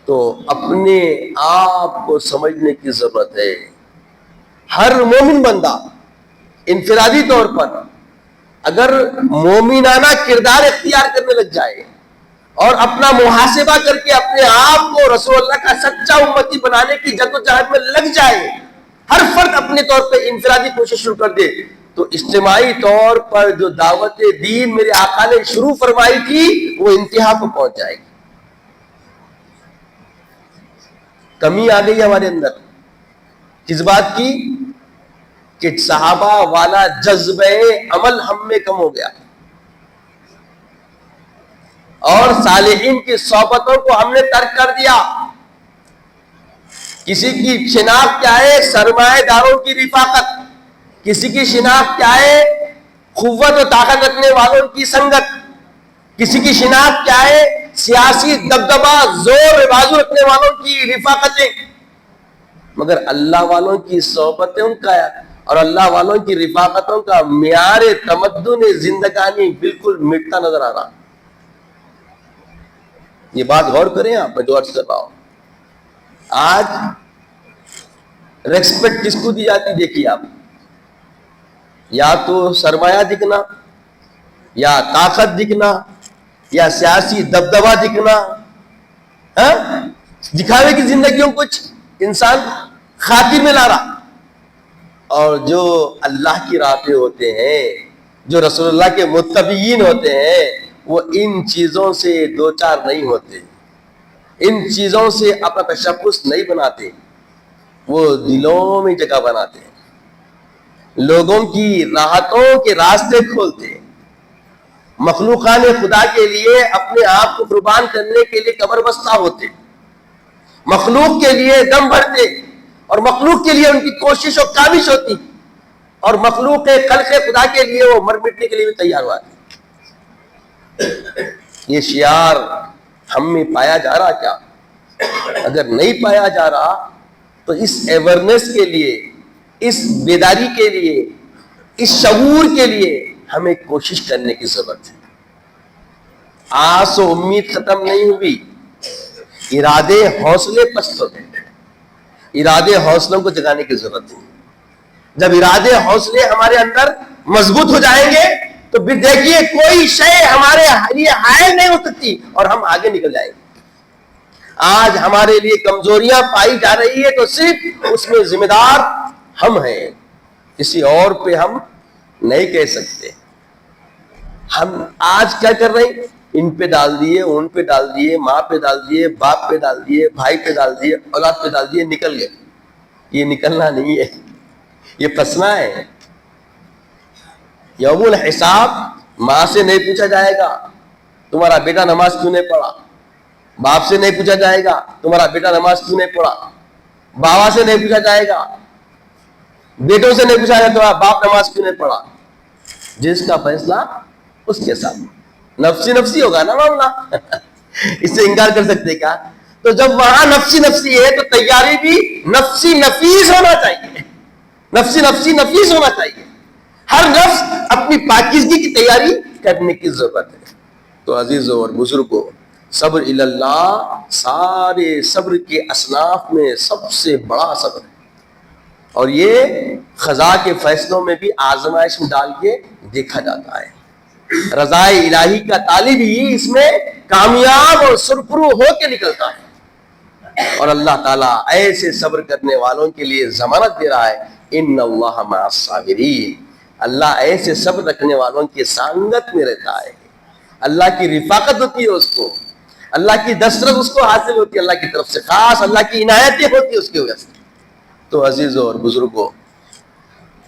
تو اپنے آپ کو سمجھنے کی ضرورت ہے. ہر مومن بندہ انفرادی طور پر اگر مومنانہ کردار اختیار کرنے لگ جائے اور اپنا محاسبہ کر کے اپنے آپ کو رسول اللہ کا سچا امتی بنانے کی جدوجہد میں لگ جائے, ہر فرد اپنے طور پہ انفرادی کوشش شروع کر دے, تو اجتماعی طور پر جو دعوت دین میرے آقا نے شروع فرمائی تھی وہ انتہا کو پہنچ جائے گی. کمی آ گئی ہمارے اندر کس بات کی؟ کہ صحابہ والا جذبہ عمل ہم میں کم ہو گیا, اور صالحین کی صحبتوں کو ہم نے ترک کر دیا. کسی کی شناخت کیا ہے؟ سرمایہ داروں کی رفاقت. کسی کی شناخت کیا ہے؟ قوت و طاقت رکھنے والوں کی سنگت. کسی کی شناخت کیا ہے؟ سیاسی دبدبہ, زور بازو رکھنے والوں کی رفاقتیں. مگر اللہ والوں کی صحبتوں کا اور اللہ والوں کی رفاقتوں کا معیار تمدن زندگانی بالکل مٹتا نظر آ رہا. یہ بات غور کریں آپ, میں جو عرض کر رہا ہوں. آج ریسپیکٹ کس کو دی جاتی دیکھیے آپ, یا تو سرمایہ دکھنا, یا طاقت دکھنا, یا سیاسی دبدبہ دکھنا, دکھاوے کی زندگیوں کچھ انسان خاطر میں لا رہا. اور جو اللہ کی راہ پہ ہوتے ہیں, جو رسول اللہ کے متبعین ہوتے ہیں, وہ ان چیزوں سے دو چار نہیں ہوتے, ان چیزوں سے اپنا تشخص نہیں بناتے, وہ دلوں میں جگہ بناتے ہیں, لوگوں کی راحتوں کے راستے کھولتے, مخلوقان خدا کے لیے اپنے آپ کو قربان کرنے کے لیے قبر بستہ ہوتے, مخلوق کے لیے دم بھرتے, اور مخلوق کے لیے ان کی کوشش و کاوش ہوتی, اور مخلوق خلق خدا کے لیے وہ مر مٹنے کے لیے بھی تیار ہوا. یہ شعار ہم میں پایا جا رہا کیا؟ اگر نہیں پایا جا رہا تو اس ایورنس کے لیے, اس بیداری کے لیے, اس شعور کے لیے ہمیں کوشش کرنے کی ضرورت ہے. آس و امید ختم نہیں ہوئی, ارادے حوصلے پست ہو گئے. ارادے حوصلوں کو جگانے کی ضرورت ہے. جب ارادے حوصلے ہمارے اندر مضبوط ہو جائیں گے تو بھی دیکھیے کوئی شے ہمارے لیے حائل نہیں ہو سکتی اور ہم آگے نکل جائیں گے. آج ہمارے لیے کمزوریاں پائی جا رہی ہے تو صرف اس میں ذمہ دار ہم ہیں, کسی اور پہ ہم نہیں کہہ سکتے. ہم آج کیا کر رہے ہیں, ان پہ ڈال دیے, ان پہ ڈال دیے, ماں پہ ڈال دیے, باپ پہ ڈال دیے, بھائی پہ ڈال دیے, اولاد پہ ڈال دیے, نکل گئے. یہ نکلنا نہیں ہے, یہ پھنسنا ہے. یوم الحساب ماں سے نہیں پوچھا جائے گا تمہارا بیٹا نماز کیوں نہیں پڑھا, باپ سے نہیں پوچھا جائے گا تمہارا بیٹا نماز کیوں نہیں پڑھا, باوا سے نہیں پوچھا جائے گا, بیٹوں سے نہیں پوچھا جائے گا تمہارا باپ نماز کیوں نہیں پڑھا. جس کا فیصلہ اس کے ساتھ, نفسی نفسی ہوگا نا معاملہ. اس سے انکار کر سکتے کیا؟ تو جب وہاں نفسی نفسی ہے تو تیاری بھی نفسی نفیس ہونا چاہیے, نفسی نفسی نفیس ہونا چاہیے. ہر نفس اپنی پاکیزگی کی تیاری کرنے کی ضرورت ہے. تو عزیزوں اور بزرگوں, صبر اللہ سارے صبر کے اصناف میں سب سے بڑا صبر ہے, اور یہ قضاء کے فیصلوں میں بھی آزمائش میں ڈال کے دیکھا جاتا ہے. رضا الہی کا طالب ہی اس میں کامیاب اور سرخرو ہو کے نکلتا ہے. اور اللہ تعالیٰ ایسے صبر کرنے والوں کے لیے ضمانت دے رہا ہے, ان اللہ مع الصابرین. اللہ ایسے صبر رکھنے والوں کے سانگت میں رہتا ہے. اللہ کی رفاقت ہوتی ہے اس کو, اللہ کی دسترس اس کو حاصل ہوتی ہے, اللہ کی طرف سے خاص اللہ کی عنایتیں ہوتی ہے اس کی وجہ سے. تو عزیزوں اور بزرگوں,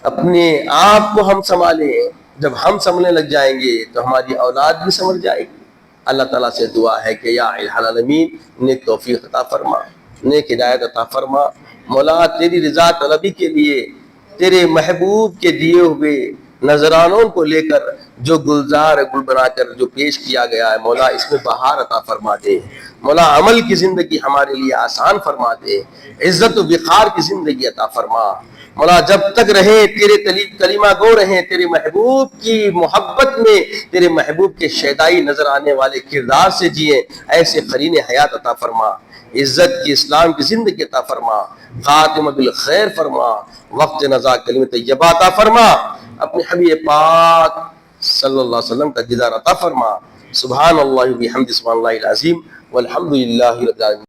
اپنے آپ کو ہم سنبھالیں. جب ہم سنبھلنے لگ جائیں گے تو ہماری اولاد بھی سنبھل جائے گی. اللہ تعالیٰ سے دعا ہے کہ یا الہ العالمین نیک توفیق عطا فرما, نیک ہدایت عطا فرما. مولا تیری رضا طلبی کے لیے تیرے محبوب کے دیے ہوئے نذرانوں کو لے کر جو گلزار گل بنا کر جو پیش کیا گیا ہے, مولا اس میں بہار عطا فرما دے. مولا عمل کی زندگی ہمارے لیے آسان فرما دے, عزت و وقار کی زندگی عطا فرما. مولا جب تک رہے تیرے کلمہ گو رہیں, تیرے محبوب کی محبت میں تیرے محبوب کے شیدائی نظر آنے والے کردار سے جئیں, ایسے قرین حیات عطا فرما. عزت کی اسلام کی زندگی عطا فرما, خاتمہ بالخیر فرما, وقت نزا کلمہ طیبہ عطا فرما. اپنے حبیب پاک صلی اللہ علیہ وسلم کا دیدار عطا فرما. سبحان اللہ و بحمدہ, سبحان اللہ العظیم, والحمد للہ رب العالمین.